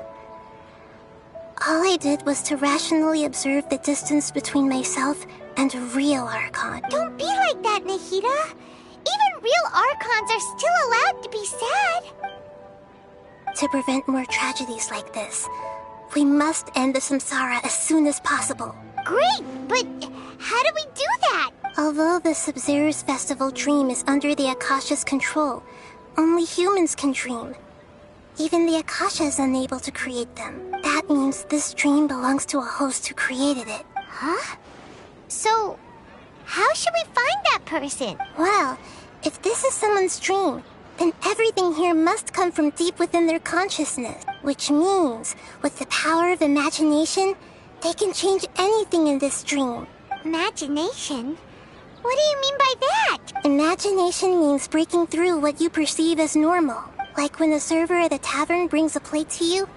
All I did was to rationally observe the distance between myself and a real Archon. Don't be like that, Nahida. Even real Archons are still allowed to be sad. to prevent more tragedies like this. We must end the samsara as soon as possible. Great, but how do we do that? Although the Sub-Zero's festival dream is under the Akasha's control, only humans can dream. Even the Akasha is unable to create them. That means this dream belongs to a host who created it. Huh? So, how should we find that person? Well, if this is someone's dream, then everything here must come from deep within their consciousness. Which means, with the power of imagination, they can change anything in this dream. Imagination? What do you mean by that? Imagination means breaking through what you perceive as normal. Like when the server at a tavern brings a plate to you,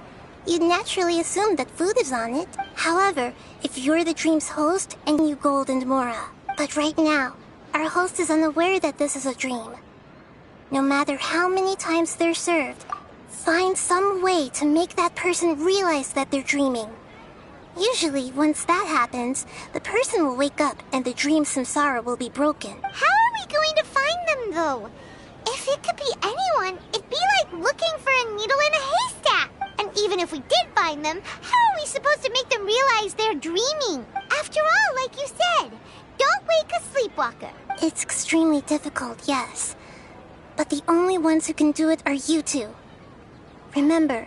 you'd naturally assume that food is on it. However, if you're the dream's host and you Gold and Mora. But right now, our host is unaware that this is a dream. No matter how many times they're served, find some way to make that person realize that they're dreaming. Usually, once that happens, the person will wake up and the dream samsara will be broken. How are we going to find them, though? If it could be anyone, it'd be like looking for a needle in a haystack. And even if we did find them, how are we supposed to make them realize they're dreaming? After all, like you said, don't wake a sleepwalker. It's extremely difficult, yes. But the only ones who can do it are you two. Remember,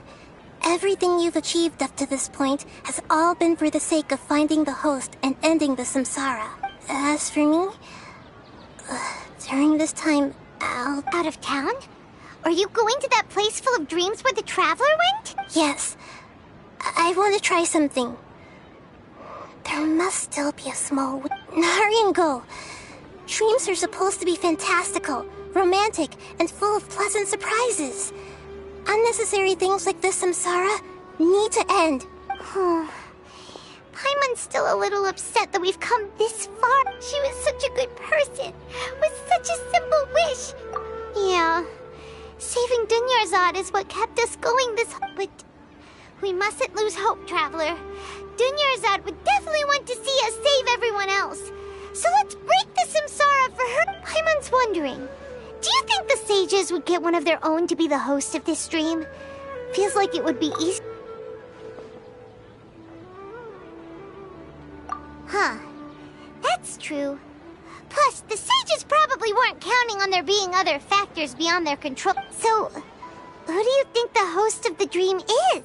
everything you've achieved up to this point has all been for the sake of finding the host and ending the samsara. As for me, during this time, I'll... Out of town? Are you going to that place full of dreams where the traveler went? Yes. I want to try something. There must still be a small... Hurry and go. Dreams are supposed to be fantastical, romantic, and full of pleasant surprises. Unnecessary things like this samsara need to end. Paimon's still a little upset that we've come this far. She was such a good person, with such a simple wish. Yeah, saving Dunyarzad is what kept us going this... But we mustn't lose hope, Traveler. Dunyarzad would definitely want to see us save everyone else. So let's break the samsara for her. Paimon's wondering, do you think the sages would get one of their own to be the host of this stream? Feels like it would be easy. Huh. That's true. Plus, the sages probably weren't counting on there being other factors beyond their control. So, who do you think the host of the dream is?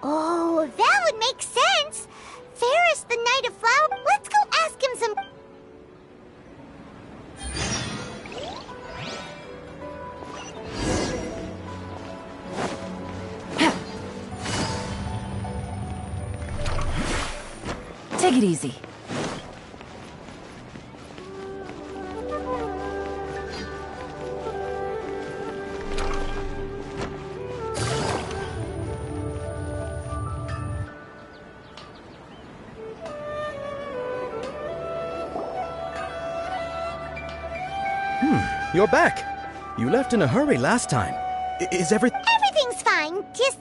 Oh, that would make sense. Ferris, the Knight of Flower. Let's go ask him some... Take it easy. You're back. You left in a hurry last time. Is Everything's fine. Just,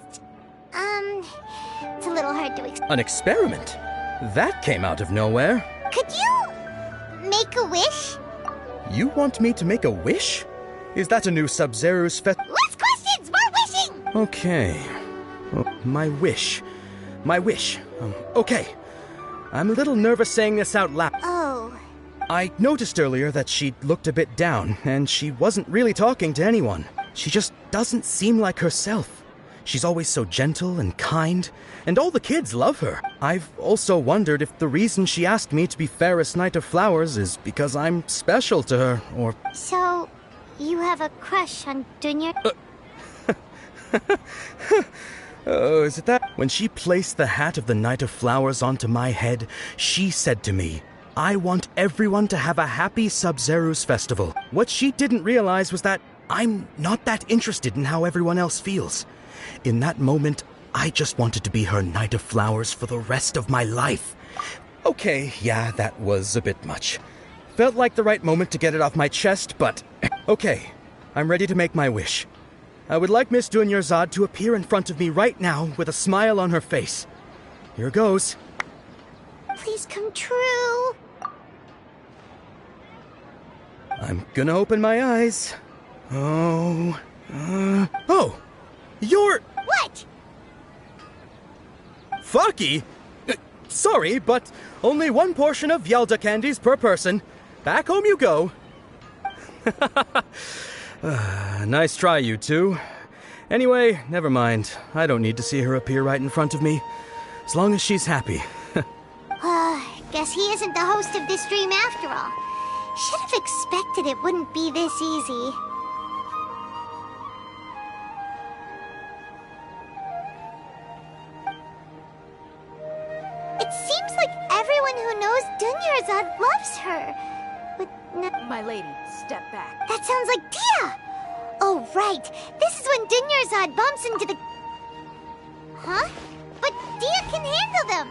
it's a little hard to explain. an experiment? That came out of nowhere. Could you make a wish? You want me to make a wish? Is that a new Sub-Zero's Less questions, more wishing! Okay. My wish. Okay. I'm a little nervous saying this out loud. Oh. I noticed earlier that she looked a bit down, and she wasn't really talking to anyone. She just doesn't seem like herself. She's always so gentle and kind, and all the kids love her. I've also wondered if the reason she asked me to be Fairest Knight of Flowers is because I'm special to her, or... So, you have a crush on Dunya? Oh, is it that? When she placed the hat of the Knight of Flowers onto my head, she said to me, I want everyone to have a happy Sub-Zero's festival. What she didn't realize was that I'm not that interested in how everyone else feels. In that moment, I just wanted to be her Knight of Flowers for the rest of my life. Okay, yeah, that was a bit much. Felt like the right moment to get it off my chest, but... Okay, I'm ready to make my wish. I would like Miss Dunyarzad to appear in front of me right now with a smile on her face. Here goes. Please come true. I'm gonna open my eyes. Oh, you're... it! Faki? Sorry, but only one portion of Yalda candies per person. Back home you go. Nice try, you two. Anyway, never mind. I don't need to see her appear right in front of me. As long as she's happy. Guess he isn't the host of this dream after all. Should have expected it wouldn't be this easy. It seems like everyone who knows Dunyarzad loves her. But no... My lady, step back. That sounds like Dia! Oh, right. This is when Dunyarzad bumps into the... Huh? But Dia can handle them!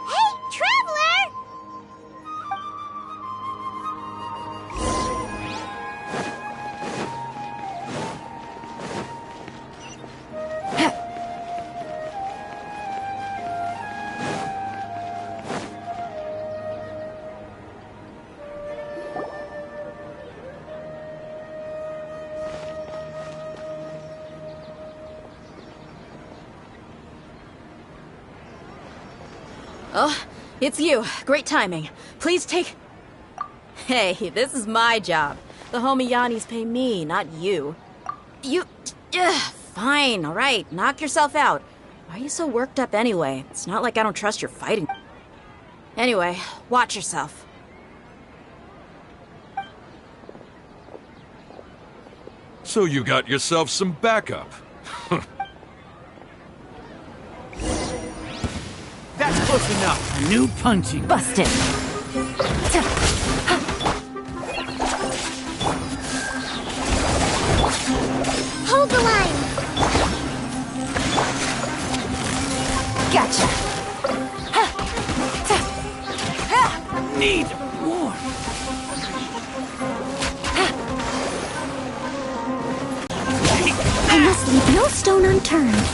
Hey, Traveler! Oh, it's you. Great timing. Please take... Hey, this is my job. The homie Yannis pay me, not you. You... Fine, alright. Knock yourself out. Why are you so worked up anyway? It's not like I don't trust your fighting. Anyway, watch yourself. So you got yourself some backup. That's close enough. A new punching. Busted. Hold the line. Gotcha. Need more. I must leave no stone unturned.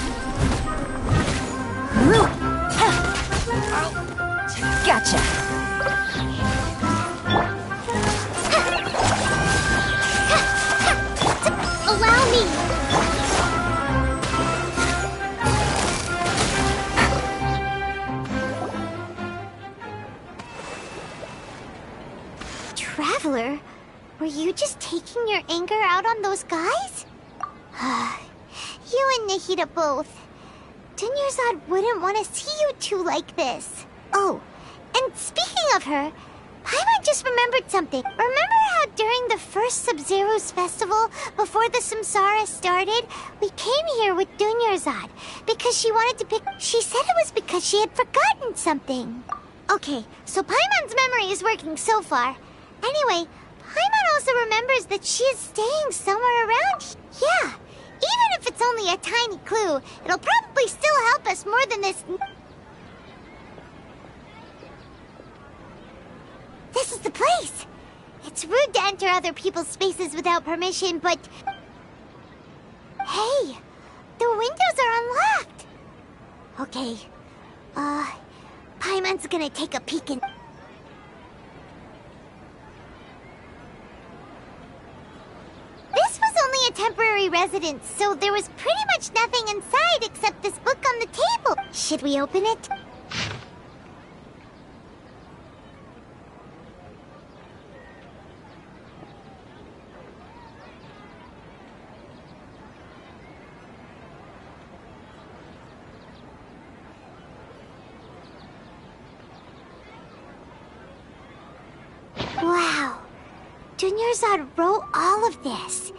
Gotcha. Allow me. Traveler, were you just taking your anger out on those guys? You and Nahida both. Dunyarzad wouldn't want to see you two like this. Oh, and speaking of her, Paimon just remembered something. Remember how during the first Sub-Zero's festival, before the Samsara started, we came here with Dunyarzad because she wanted to pick... She said it was because she had forgotten something. Okay, so Paimon's memory is working so far. Anyway, Paimon also remembers that she is staying somewhere around. Yeah, even if it's only a tiny clue, it'll probably still help us more than this... This is the place! It's rude to enter other people's spaces without permission, but... Hey! The windows are unlocked! Okay. Paimon's gonna take a peek in... This was only a temporary residence, so there was pretty much nothing inside except this book on the table. Should we open it? Wow. Dunyarzad wrote all of this.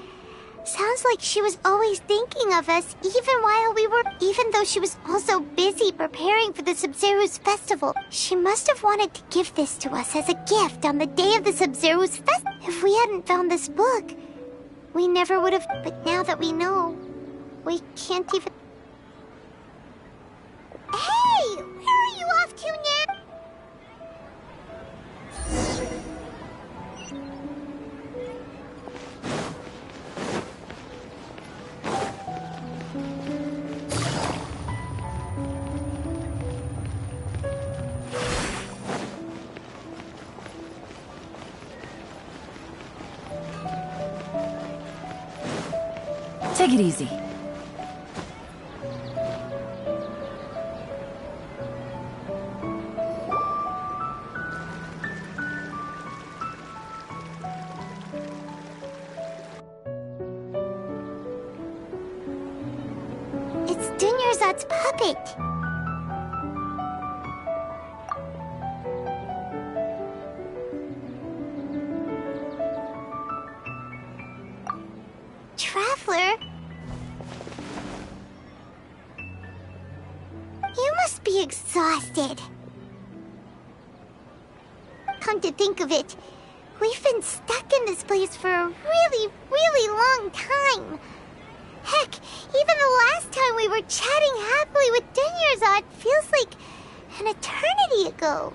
Sounds like she was always thinking of us, even though she was also busy preparing for the Sub-Zero's festival. She must have wanted to give this to us as a gift on the day of the Sub-Zero's festival. If we hadn't found this book, we never would have... But now that we know, we can't even... Hey! Where are you off to now? Take it easy. Dunyarzad's puppet. Traveler? You must be exhausted. Come to think of it, we've been stuck in this place for a really, really long time. Heck, even the last time we were chatting happily with Dunyarzad feels like an eternity ago.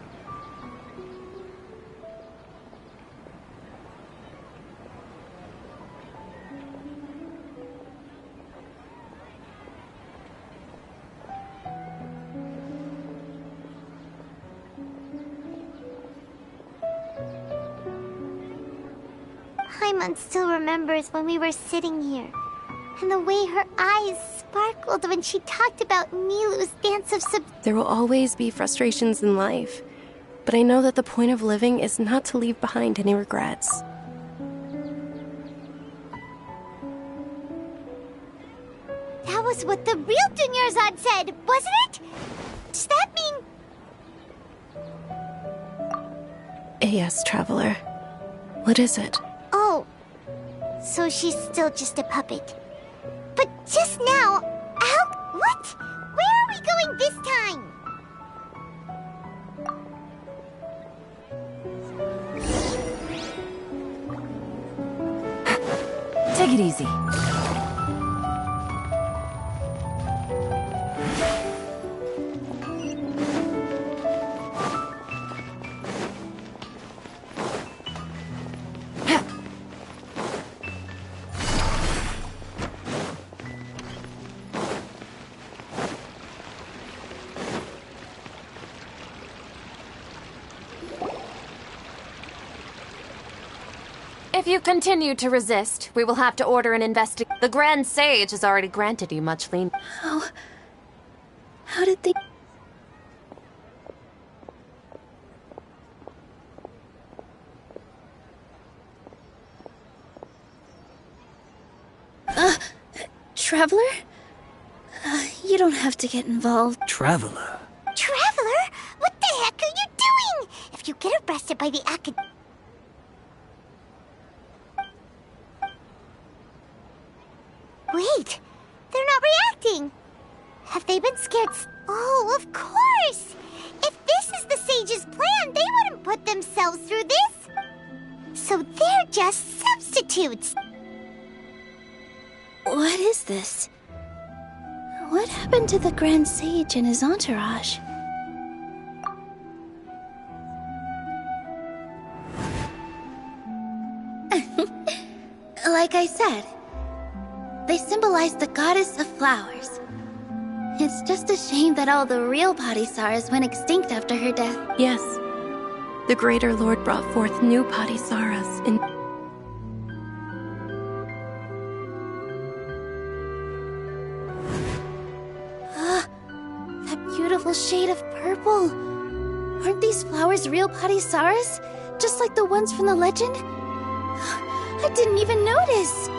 Paimon still remembers when we were sitting here, and the way her eyes sparkled when she talked about Nilu's dance of There will always be frustrations in life, but I know that the point of living is not to leave behind any regrets. That was what the real Dunyarzad said, wasn't it? Does that mean... Yes, Traveler. What is it? Oh, so she's still just a puppet. But just now, what? Where are we going this time? Take it easy. If you continue to resist, we will have to order an investigation. The Grand Sage has already granted you much leniency. How did they... Traveler? You don't have to get involved. Traveler? Traveler? What the heck are you doing? If you get arrested by the academy... Wait, they're not reacting. Have they been scared? Oh, of course! If this is the Sage's plan, they wouldn't put themselves through this. So they're just substitutes. What is this? What happened to the Grand Sage and his entourage? Like I said, they symbolize the goddess of flowers. It's just a shame that all the real Padisaras went extinct after her death. Yes. The Greater Lord brought forth new Padisaras in... That beautiful shade of purple. Aren't these flowers real Padisaras? Just like the ones from the legend? I didn't even notice.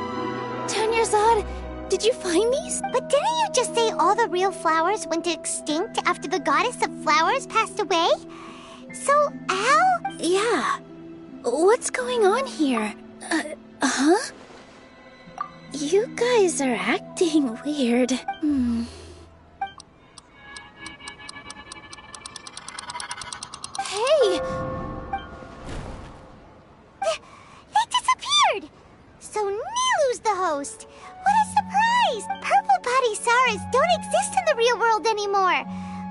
Dunyarzad, did you find these? But didn't you just say all the real flowers went extinct after the goddess of flowers passed away? So, Al? Yeah. What's going on here? Huh? You guys are acting weird. Hey! They disappeared! So Nilu's the host! What a surprise! Purple Padisaras don't exist in the real world anymore!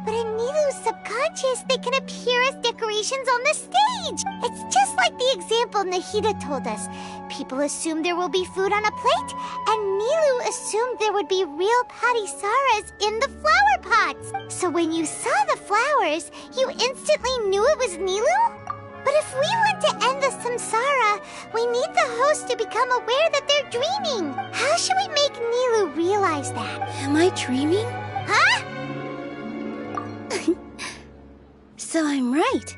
But in Nilu's subconscious, they can appear as decorations on the stage! It's just like the example Nahida told us. People assume there will be food on a plate, and Nilu assumed there would be real Padisaras in the flower pots. So when you saw the flowers, you instantly knew it was Nilu? But if we want to end the samsara, we need the host to become aware that they're dreaming. How should we make Nilu realize that? Am I dreaming? Huh? So I'm right.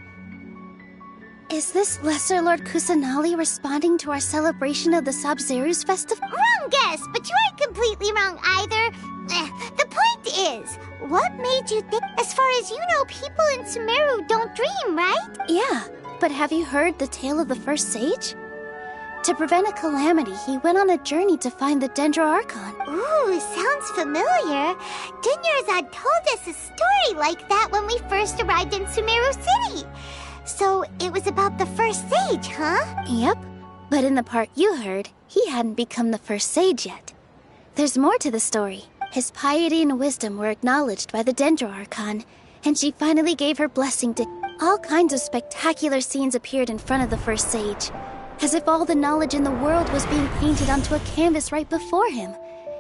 Is this Lesser Lord Kusanali responding to our celebration of the Sabzeruz festival? Wrong guess, but you aren't completely wrong either. The point is, what made you think? As far as you know, people in Sumeru don't dream, right? Yeah, but have you heard the tale of the first sage? To prevent a calamity, he went on a journey to find the Dendro Archon. Ooh, sounds familiar. Dunyarzad told us a story like that when we first arrived in Sumeru City. So it was about the first sage, huh? Yep, but in the part you heard, he hadn't become the first sage yet. There's more to the story. His piety and wisdom were acknowledged by the Dendro Archon, and she finally gave her blessing to... All kinds of spectacular scenes appeared in front of the first sage, as if all the knowledge in the world was being painted onto a canvas right before him.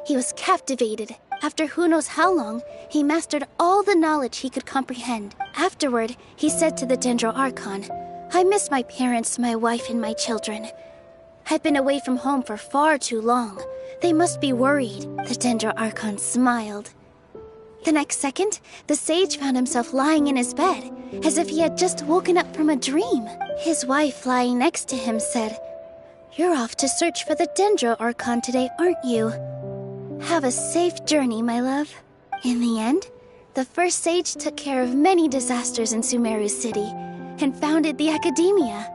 He was captivated. After who knows how long, he mastered all the knowledge he could comprehend. Afterward, he said to the Dendro Archon, "I miss my parents, my wife, and my children. I've been away from home for far too long. They must be worried." The Dendro Archon smiled. The next second, the sage found himself lying in his bed, as if he had just woken up from a dream. His wife, lying next to him, said, "You're off to search for the Dendro Archon today, aren't you? Have a safe journey, my love." In the end, the first sage took care of many disasters in Sumeru City, and founded the Academia.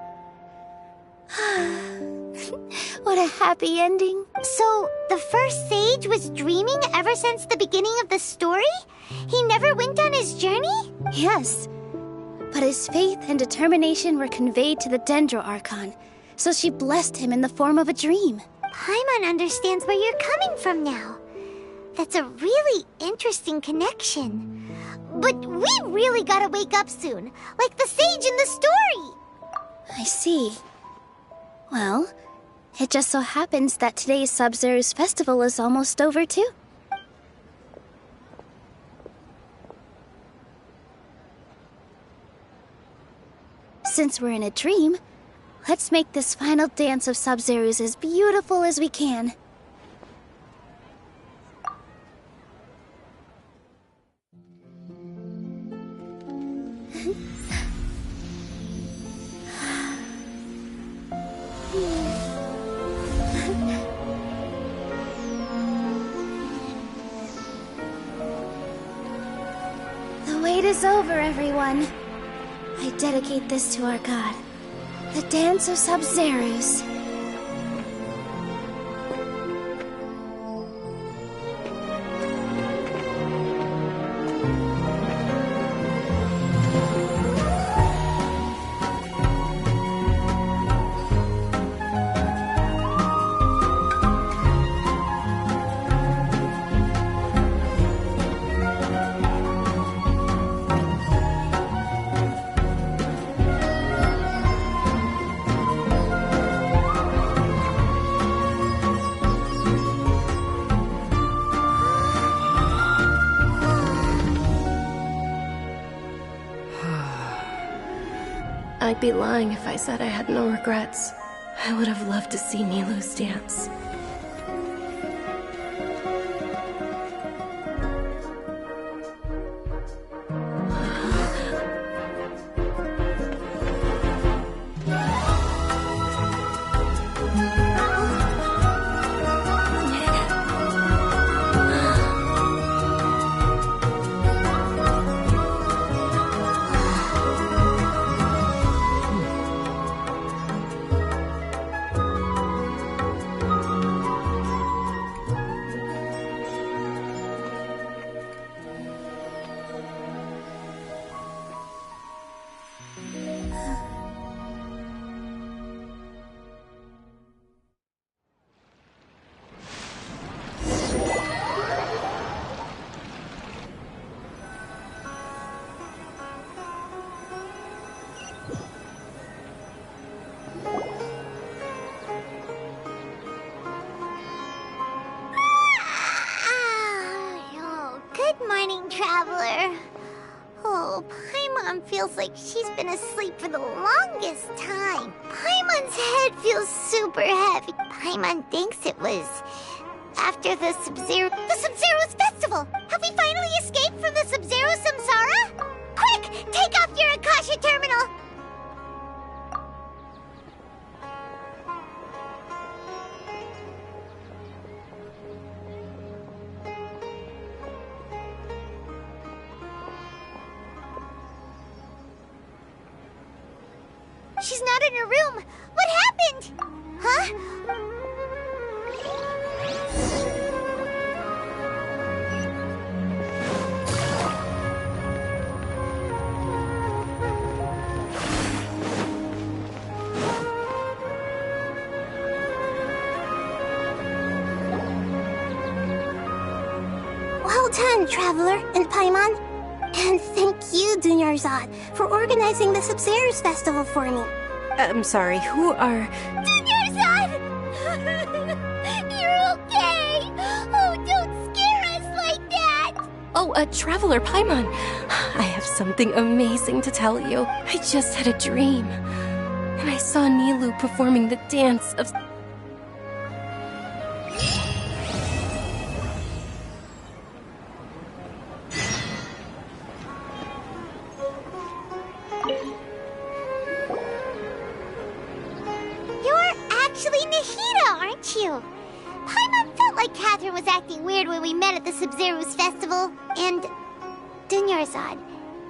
What a happy ending. So, the first sage was dreaming ever since the beginning of the story? He never went on his journey? Yes, but his faith and determination were conveyed to the Dendro Archon, so she blessed him in the form of a dream. Paimon understands where you're coming from now. That's a really interesting connection. But we really gotta wake up soon, like the sage in the story. I see. Well, it just so happens that today's Sub-Zero's festival is almost over, too. Since we're in a dream, let's make this final dance of Sub-Zero's as beautiful as we can. The wait is over, everyone. I dedicate this to our god, the Dance of Sub-Zeros. I'd be lying if I said I had no regrets. I would have loved to see Nilou's dance. Traveler. Oh, Paimon feels like she's been asleep for the longest time. Paimon's head feels super heavy. Paimon thinks it was after the Sub-Zero... The Sub-Zero's festival! Have we finally escaped from the Sub-Zero Samsara? Quick! Take off your Akasha terminal! She's not in her room. What happened? Huh? Well done, Traveler and Paimon. And thank you, Dunyarzad, for organizing the Sub-Zero's festival for me. I'm sorry, who are... Dunyarzad! You're okay! Oh, don't scare us like that! Oh, Traveler Paimon. I have something amazing to tell you. I just had a dream. And I saw Nilu performing the dance of... You. Paimon felt like Catherine was acting weird when we met at the Sub-Zero's festival. And... Dunyarzad,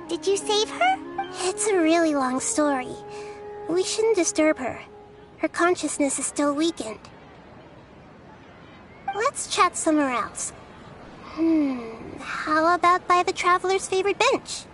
did you save her? It's a really long story. We shouldn't disturb her. Her consciousness is still weakened. Let's chat somewhere else. How about by the Traveler's favorite bench?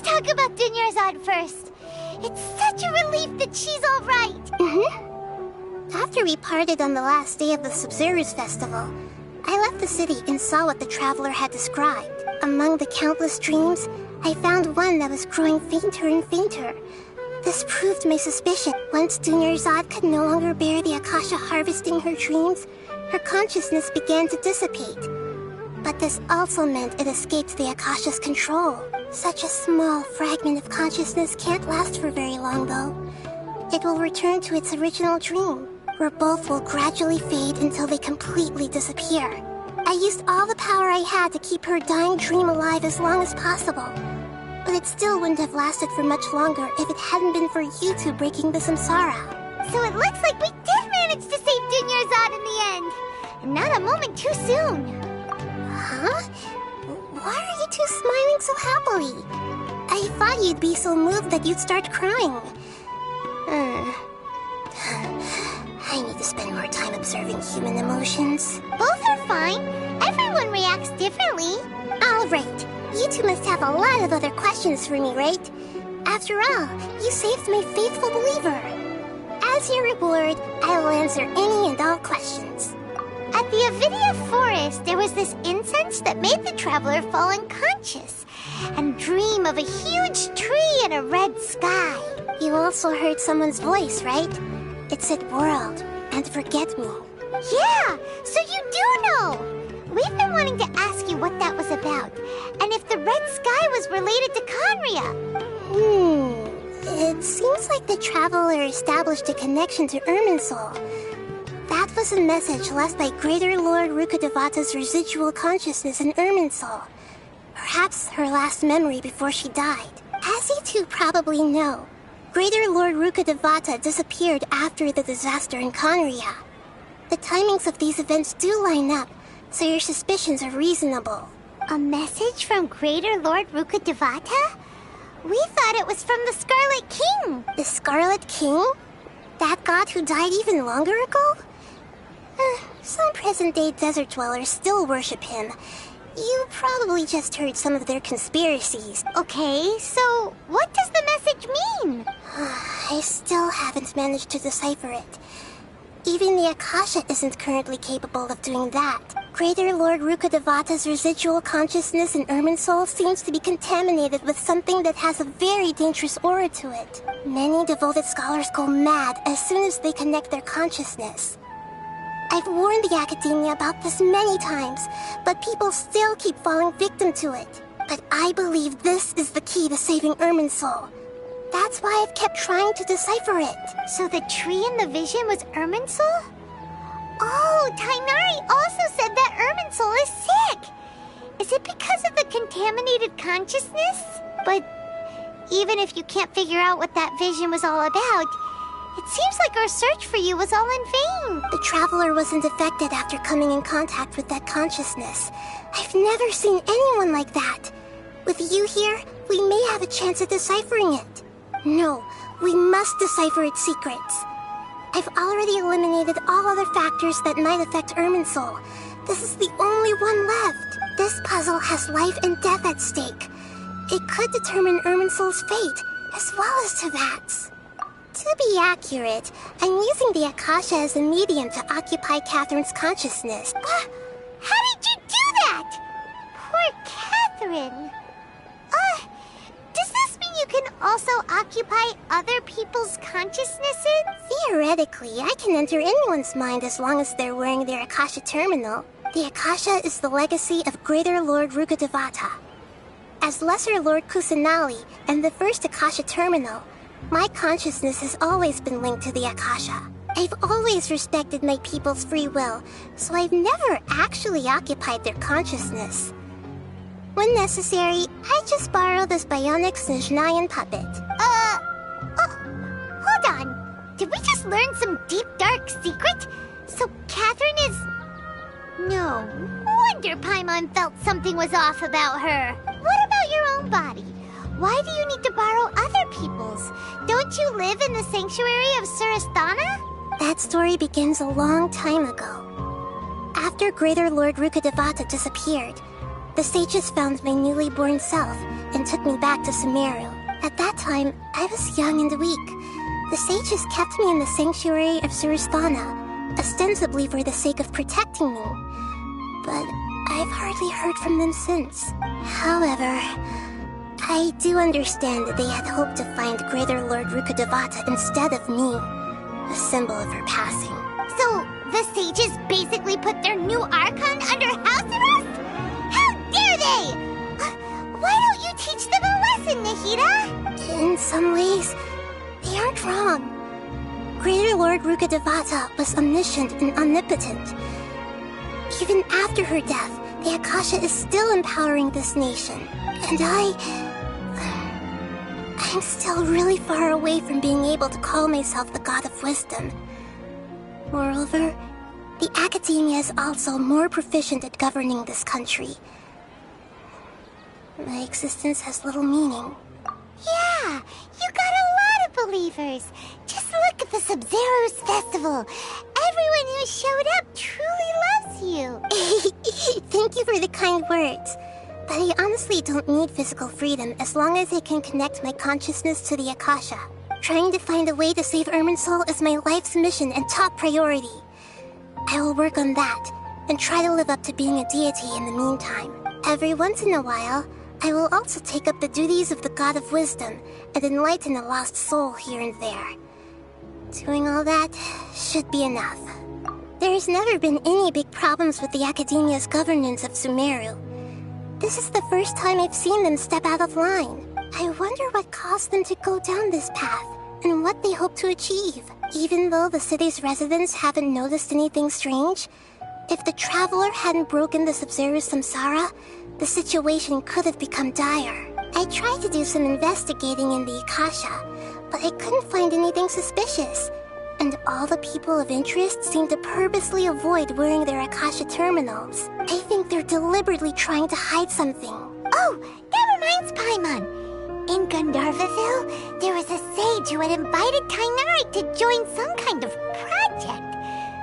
Talk about Dunyarzad first. It's such a relief that she's all right. After we parted on the last day of the Sub-Zero's festival, I left the city and saw what the Traveler had described. Among the countless dreams, I found one that was growing fainter and fainter. This proved my suspicion. Once Dunyarzad could no longer bear the Akasha harvesting her dreams, her consciousness began to dissipate. But this also meant it escaped the Akasha's control. Such a small fragment of consciousness can't last for very long, though. It will return to its original dream, where both will gradually fade until they completely disappear. I used all the power I had to keep her dying dream alive as long as possible. But it still wouldn't have lasted for much longer if it hadn't been for you two breaking the samsara. So it looks like we did manage to save Dunyarzad in the end. And not a moment too soon. Huh? Why are you two smiling so happily? I thought you'd be so moved that you'd start crying. I need to spend more time observing human emotions. Both are fine. Everyone reacts differently. All right. You two must have a lot of other questions for me, right? After all, you saved my faithful believer. As your reward, I will answer any and all questions. At the Avidia forest, there was this incense that made the Traveler fall unconscious and dream of a huge tree and a red sky. You also heard someone's voice, right? It said world and forget me. Yeah, so you do know! We've been wanting to ask you what that was about, and if the red sky was related to Khaenri'ah. It seems like the Traveler established a connection to Irminsul. That was a message left by Greater Lord Rukkhadevata's residual consciousness in Irminsul. Perhaps her last memory before she died. As you two probably know, Greater Lord Rukkhadevata disappeared after the disaster in Khaenri'ah. The timings of these events do line up, so your suspicions are reasonable. A message from Greater Lord Rukkhadevata? We thought it was from the Scarlet King. The Scarlet King? That god who died even longer ago? Some present-day desert dwellers still worship him. You probably just heard some of their conspiracies. Okay, so what does the message mean? I still haven't managed to decipher it. Even the Akasha isn't currently capable of doing that. Greater Lord Rukkhadevata's residual consciousness in Irminsul seems to be contaminated with something that has a very dangerous aura to it. Many devoted scholars go mad as soon as they connect their consciousness. I've warned the Academia about this many times, but people still keep falling victim to it. But I believe this is the key to saving Irminsul. That's why I've kept trying to decipher it. So the tree in the vision was Irminsul? Oh, Tighnari also said that Irminsul is sick! Is it because of the contaminated consciousness? But even if you can't figure out what that vision was all about, it seems like our search for you was all in vain. The Traveler wasn't affected after coming in contact with that consciousness. I've never seen anyone like that. With you here, we may have a chance at deciphering it. No, we must decipher its secrets. I've already eliminated all other factors that might affect Irminsul. This is the only one left. This puzzle has life and death at stake. It could determine Irminsul's fate, as well as Tevat's. To be accurate, I'm using the Akasha as a medium to occupy Catherine's consciousness. How did you do that? Poor Catherine. Does this mean you can also occupy other people's consciousnesses? Theoretically, I can enter anyone's mind as long as they're wearing their Akasha terminal. The Akasha is the legacy of Greater Lord Rukkhadevata. As Lesser Lord Kusanali and the first Akasha terminal, my consciousness has always been linked to the Akasha. I've always respected my people's free will, so I've never actually occupied their consciousness. When necessary, I just borrow this bionic Snezhnayan puppet. Hold on. Did we just learn some deep, dark secret? So Catherine is... No wonder Paimon felt something was off about her. What about your own body? Why do you need to borrow other people's? Don't you live in the sanctuary of Surasthana? That story begins a long time ago. After Greater Lord Rukkhadevata disappeared, the sages found my newly born self and took me back to Sumeru. At that time, I was young and weak. The sages kept me in the sanctuary of Surasthana, ostensibly for the sake of protecting me. But I've hardly heard from them since. However, I do understand that they had hoped to find Greater Lord Rukkhadevata instead of me, a symbol of her passing. So, the sages basically put their new Archon under house arrest? How dare they! Why don't you teach them a lesson, Nahida? In some ways, they aren't wrong. Greater Lord Rukkhadevata was omniscient and omnipotent. Even after her death, the Akasha is still empowering this nation. And I'm still really far away from being able to call myself the God of Wisdom. Moreover, the Academia is also more proficient at governing this country. My existence has little meaning. Yeah, you got a lot of believers. Just look at the Sub-Zero's festival. Everyone who showed up truly loves you. Thank you for the kind words. But I honestly don't need physical freedom as long as I can connect my consciousness to the Akasha. Trying to find a way to save Irminsul is my life's mission and top priority. I will work on that, and try to live up to being a deity in the meantime. Every once in a while, I will also take up the duties of the God of Wisdom and enlighten a lost soul here and there. Doing all that should be enough. There's never been any big problems with the Academia's governance of Sumeru. This is the first time I've seen them step out of line. I wonder what caused them to go down this path, and what they hope to achieve. Even though the city's residents haven't noticed anything strange, if the Traveler hadn't broken the Sub-Zero's samsara, the situation could have become dire. I tried to do some investigating in the Akasha, but I couldn't find anything suspicious. And all the people of interest seem to purposely avoid wearing their Akasha terminals. I think they're deliberately trying to hide something. Oh, that reminds Paimon. In Gandharvaville, there was a sage who had invited Tighnari to join some kind of project.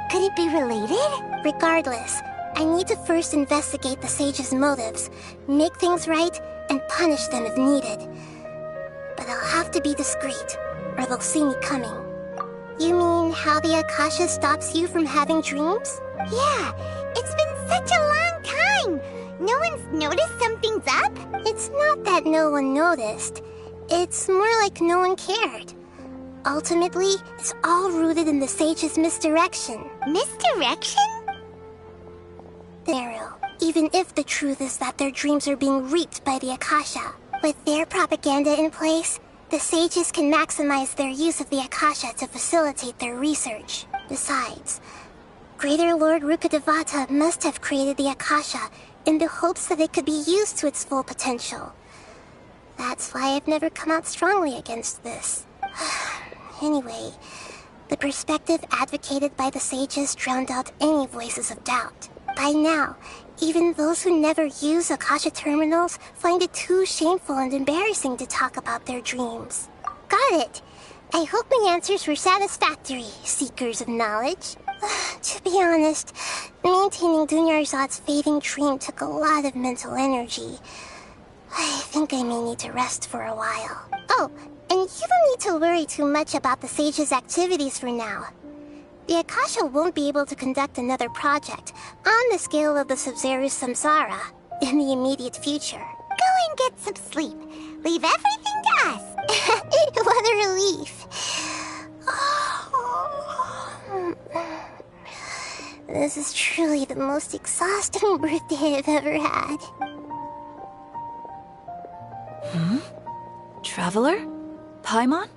Could it be related? Regardless, I need to first investigate the sage's motives, make things right, and punish them if needed. But I'll have to be discreet, or they'll see me coming. You mean how the Akasha stops you from having dreams? Yeah, It's been such a long time. No one's noticed something's up? It's not that no one noticed. It's more like no one cared. Ultimately, it's all rooted in the sage's misdirection. Misdirection? Daryl, even if the truth is that their dreams are being reaped by the Akasha, with their propaganda in place, the sages can maximize their use of the Akasha to facilitate their research. Besides, Greater Lord Rukkhadevata must have created the Akasha in the hopes that it could be used to its full potential. That's why I've never come out strongly against this. Anyway, the perspective advocated by the sages drowned out any voices of doubt. By now, even those who never use Akasha terminals find it too shameful and embarrassing to talk about their dreams. Got it. I hope my answers were satisfactory, seekers of knowledge. To be honest, maintaining Dunyarzad's fading dream took a lot of mental energy. I think I may need to rest for a while. Oh, and you don't need to worry too much about the sage's activities for now. The Akasha won't be able to conduct another project on the scale of the Sub-Zero's Samsara in the immediate future. Go and get some sleep. Leave everything to us. What a relief. This is truly the most exhausting birthday I've ever had. Traveler? Paimon?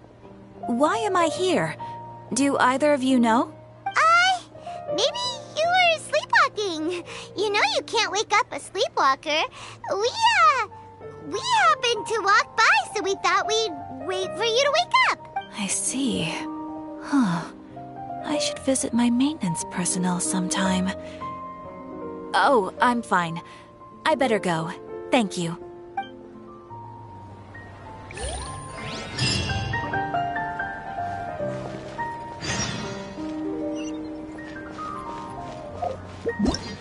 Why am I here? Do either of you know? Maybe you were sleepwalking. You know you can't wake up a sleepwalker. We happened to walk by, so we thought we'd wait for you to wake up. I see. Huh. I should visit my maintenance personnel sometime. Oh, I'm fine. I better go. Thank you. What?